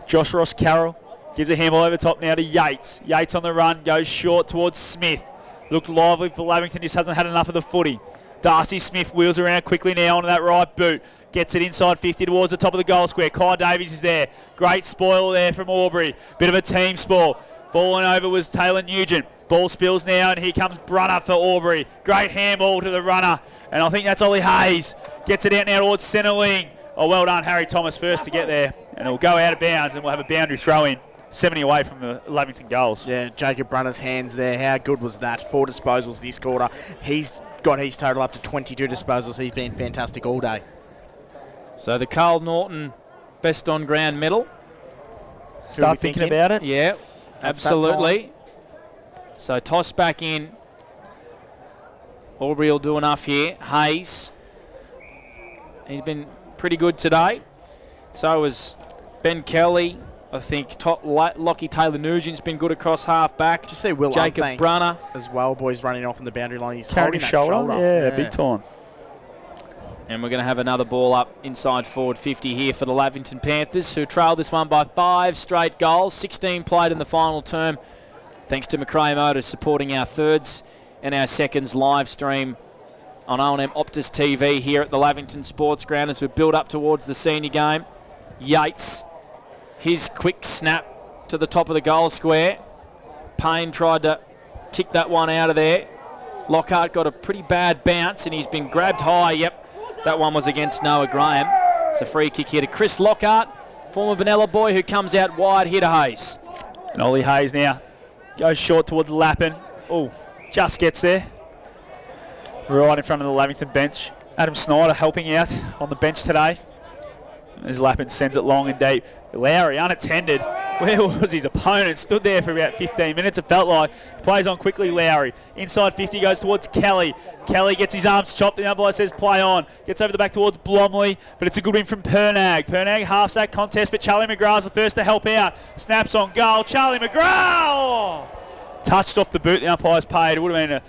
Josh Ross Carroll gives a handball over top now to Yates. Yates on the run, goes short towards Smith. Looked lively for Lavington, just hasn't had enough of the footy. Darcy Smith wheels around quickly now onto that right boot. Gets it inside 50 towards the top of the goal square. Kai Davies is there. Great spoil there from Albury. Bit of a team spoil. Falling over was Taylor Nugent. Ball spills now, and here comes Brunner for Albury. Great handball to the runner. And I think that's Ollie Hayes. Gets it out now towards centre wing. Oh, well done, Harry Thomas first to get there. And it'll go out of bounds, and we'll have a boundary throw in. 70 away from the Lavington goals. Yeah, Jacob Brunner's hands there. How good was that? 4 disposals this quarter. He's got his total up to 22 disposals. He's been fantastic all day. So the Carl Norton Best on Ground medal. Start thinking about it? Yeah, absolutely. So toss back in. Albury will do enough here. Hayes. He's been pretty good today. So was Ben Kelly. I think Lockie Taylor Nugent's been good across half back. Just see Will Jacob Brunner as well, boys, running off on the boundary line. He's carried his shoulder. Yeah, big time. And we're going to have another ball up inside forward 50 here for the Lavington Panthers, who trailed this one by 5 straight goals. 16 played in the final term, thanks to McRae Motors supporting our thirds and our seconds live stream on O&M Optus TV here at the Lavington Sports Ground as we build up towards the senior game. Yates, his quick snap to the top of the goal square. Payne tried to kick that one out of there. Lockhart got a pretty bad bounce and he's been grabbed high. Yep, that one was against Noah Graham. It's a free kick here to Chris Lockhart, former Benalla boy who comes out wide here to Hayes. And Ollie Hayes now goes short towards Lappin. Oh, just gets there. Right in front of the Lavington bench. Adam Snyder helping out on the bench today. As Lappin sends it long and deep. Lowry unattended. Where was his opponent? Stood there for about 15 minutes, it felt like. Plays on quickly, Lowry. Inside 50 goes towards Kelly. Kelly gets his arms chopped. The umpire says play on. Gets over the back towards Blomley, but it's a good win from Pernag. Pernag halves that contest, but Charlie McGrath's the first to help out. Snaps on goal. Charlie McGrath! Touched off the boot. The umpire's paid. It would have been a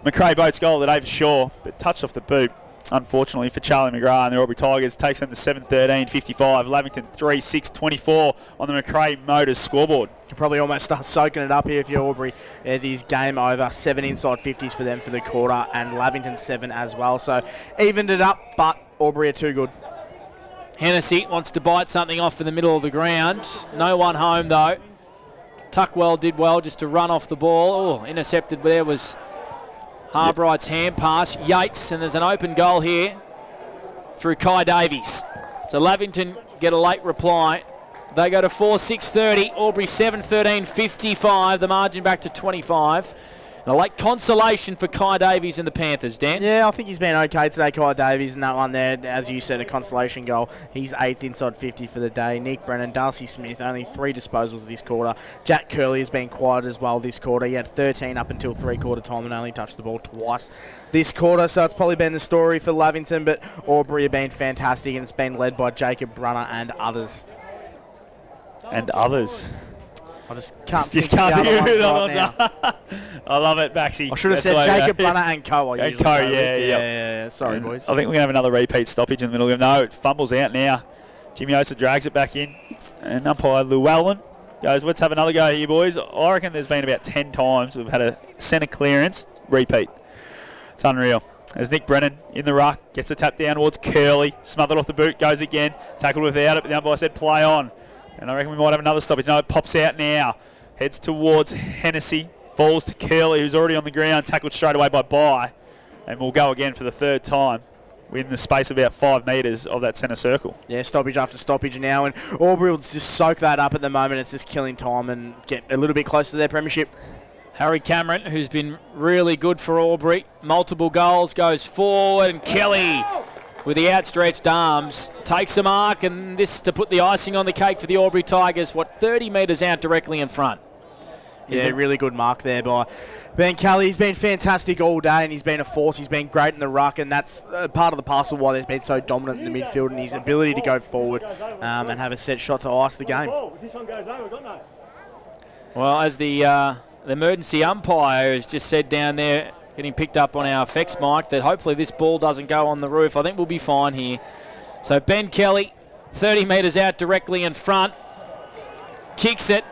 McRae Boats goal today for sure, but touched off the boot. Unfortunately for Charlie McGrath and the Albury Tigers, takes them to 7-13-55. Lavington 3-6-24 on the McRae Motors scoreboard. You can probably almost start soaking it up here if you're Albury. It is game over. 7 inside 50s for them for the quarter, and Lavington 7 as well. So evened it up, but Albury are too good. Hennessy wants to bite something off in the middle of the ground. No one home though. Tuckwell did well just to run off the ball. Oh, intercepted there was Harbright's hand pass. Yates, and there's an open goal here through Kai Davies. So Lavington get a late reply. They go to 4-6-30. Albury 7-13-55. The margin back to 25. And a late consolation for Kai Davies and the Panthers, Dan. Yeah, I think he's been okay today, Kai Davies, and that one there, as you said, a consolation goal. He's 8th inside 50 for the day. Nick Brennan, Darcy Smith, only 3 disposals this quarter. Jack Curley has been quiet as well this quarter. He had 13 up until 3-quarter time and only touched the ball twice this quarter, so it's probably been the story for Lavington, but Albury have been fantastic, and it's been led by Jacob Brunner and others. I just can't think of the other ones right now. I love it, Baxi. I should have said Jacob Brunner and Co. Yeah. Sorry, boys. I think we're going to have another repeat stoppage in the middle of no, it fumbles out now. Jimmy Osa drags it back in. And umpire Llewellyn goes, let's have another go here, boys. I reckon there's been about 10 times we've had a centre clearance repeat. It's unreal. There's Nick Brennan in the ruck, gets the tap down towards Curley, smothered off the boot, goes again, tackled without it, but the umpire said play on. And I reckon we might have another stoppage. No, it pops out now. Heads towards Hennessy. Falls to Curley, who's already on the ground. Tackled straight away by Bye. And we'll go again for the 3rd time within the space of about 5 metres of that centre circle. Yeah, stoppage after stoppage now. And Albury will just soak that up at the moment. It's just killing time and get a little bit closer to their premiership. Harry Cameron, who's been really good for Albury. Multiple goals, goes forward. And Kelly, with the outstretched arms, takes a mark, and this to put the icing on the cake for the Albury Tigers, 30 metres out directly in front. Yeah, really good mark there by Ben Kelly. He's been fantastic all day, and he's been a force. He's been great in the ruck, and that's part of the parcel why they've been so dominant in the midfield, and his ability to go forward and have a set shot to ice the game. Well, as the emergency umpire has just said down there, getting picked up on our effects mic, that hopefully this ball doesn't go on the roof. I think we'll be fine here. So Ben Kelly, 30 metres out directly in front, kicks it.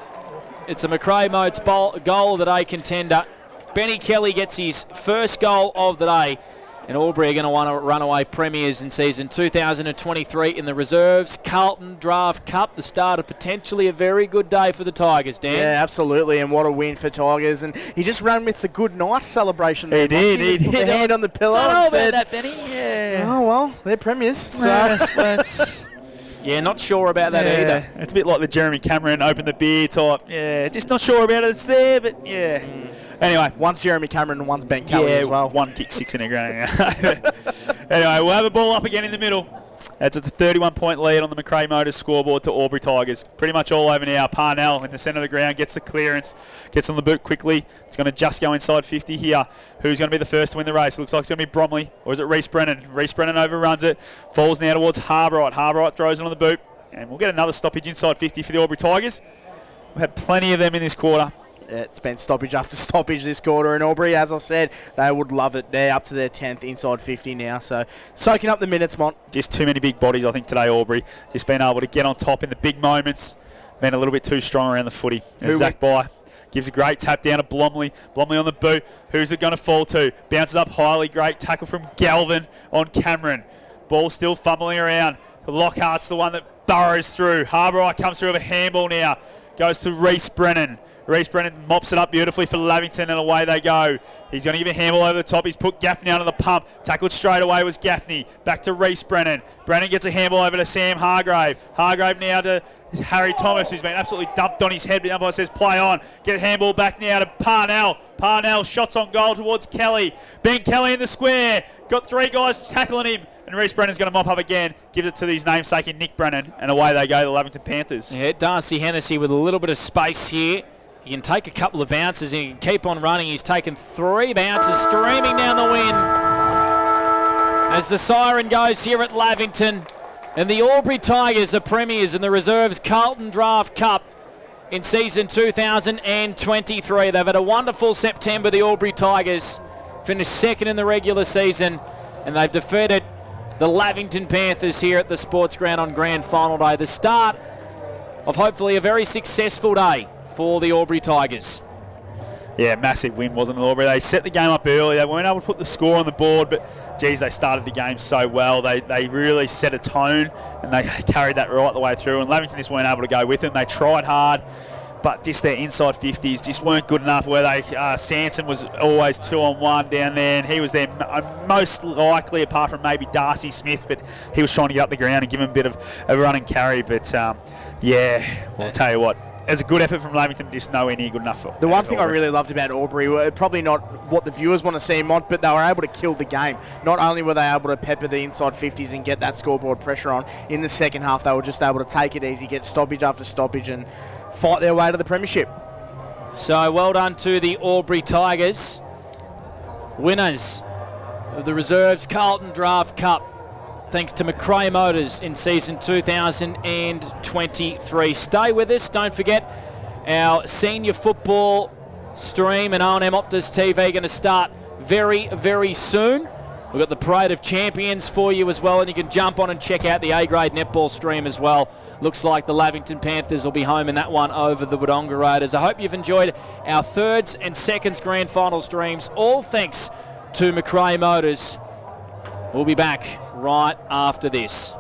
It's a McRae Modes goal of the day contender. Benny Kelly gets his first goal of the day, and Albury are going to want to run away premiers in season 2023 in the reserves Carlton Draft Cup. The start of potentially a very good day for the Tigers, Dan. Yeah, absolutely, and what a win for Tigers. And he just ran with the good night celebration. He did. He put the hand on the pillow and said, that, Benny. Yeah. Oh, well, they're premiers. So. Yeah, not sure about that either. It's a bit like the Jeremy Cameron open the beer type. Yeah, just not sure about it. It's there, but yeah. Anyway, one's Jeremy Cameron and one's Ben Kelly as well. One kick, 6 in a ground. Anyway, we'll have a ball up again in the middle. It's a 31-point lead on the McRae Motors scoreboard to Albury Tigers. Pretty much all over now. Parnell in the centre of the ground gets the clearance, gets on the boot quickly. It's going to just go inside 50 here. Who's going to be the first to win the race? Looks like it's going to be Bromley, or is it Reece Brennan? Reece Brennan overruns it, falls now towards Harbright. Harbright throws it on the boot, and we'll get another stoppage inside 50 for the Albury Tigers. We've had plenty of them in this quarter. It's been stoppage after stoppage this quarter, and Albury, as I said, they would love it. They're up to their 10th inside 50 now, so soaking up the minutes, Mont. Just too many big bodies, I think, today, Albury. Just being able to get on top in the big moments. Been a little bit too strong around the footy. And Zach Bye gives a great tap down to Blomley. Blomley on the boot. Who's it going to fall to? Bounces up highly. Great tackle from Galvin on Cameron. Ball still fumbling around. Lockhart's the one that burrows through. Harbright comes through with a handball now. Goes to Reece Brennan. Reece Brennan mops it up beautifully for Lavington, and away they go. He's going to give a handball over the top. He's put Gaffney under the pump. Tackled straight away was Gaffney. Back to Reece Brennan. Brennan gets a handball over to Sam Hargrave. Hargrave now to Harry Thomas, who's been absolutely dumped on his head, but the umpire says play on. Get a handball back now to Parnell. Parnell shots on goal towards Kelly. Ben Kelly in the square. Got 3 guys tackling him. And Reece Brennan's going to mop up again. Gives it to his namesake in Nick Brennan. And away they go, the Lavington Panthers. Yeah, Darcy Hennessy with a little bit of space here. He can take a couple of bounces and he can keep on running. He's taken 3 bounces, streaming down the win. As the siren goes here at Lavington. And the Albury Tigers are premiers in the Reserves Carlton Draft Cup in season 2023. They've had a wonderful September, the Albury Tigers. Finished second in the regular season. And they've defeated the Lavington Panthers here at the Sports Ground on Grand Final Day. The start of hopefully a very successful day for the Albury Tigers. Yeah, massive win, wasn't it, Albury? They set the game up early. They weren't able to put the score on the board, but, geez, they started the game so well. They really set a tone, and they carried that right the way through, and Lavington just weren't able to go with them. They tried hard, but just their inside 50s just weren't good enough, where they Sanson was always 2-on-1 down there, and he was there most likely, apart from maybe Darcy Smith, but he was trying to get up the ground and give him a bit of a run and carry. But, yeah, well, I'll tell you what, it was a good effort from Lavington, just nowhere near good enough for the one thing I really loved about Albury, probably not what the viewers want to see, Mont, but they were able to kill the game. Not only were they able to pepper the inside 50s and get that scoreboard pressure on, in the second half they were just able to take it easy, get stoppage after stoppage and fight their way to the premiership. So well done to the Albury Tigers, winners of the Reserves Carlton Draft Cup, thanks to McRae Motors in season 2023. Stay with us. Don't forget our senior football stream and O&M Optus TV going to start very, very soon. We've got the Parade of Champions for you as well, and you can jump on and check out the A-grade netball stream as well. Looks like the Lavington Panthers will be home in that one over the Wodonga Raiders. I hope you've enjoyed our thirds and seconds grand final streams, all thanks to McRae Motors. We'll be back right after this.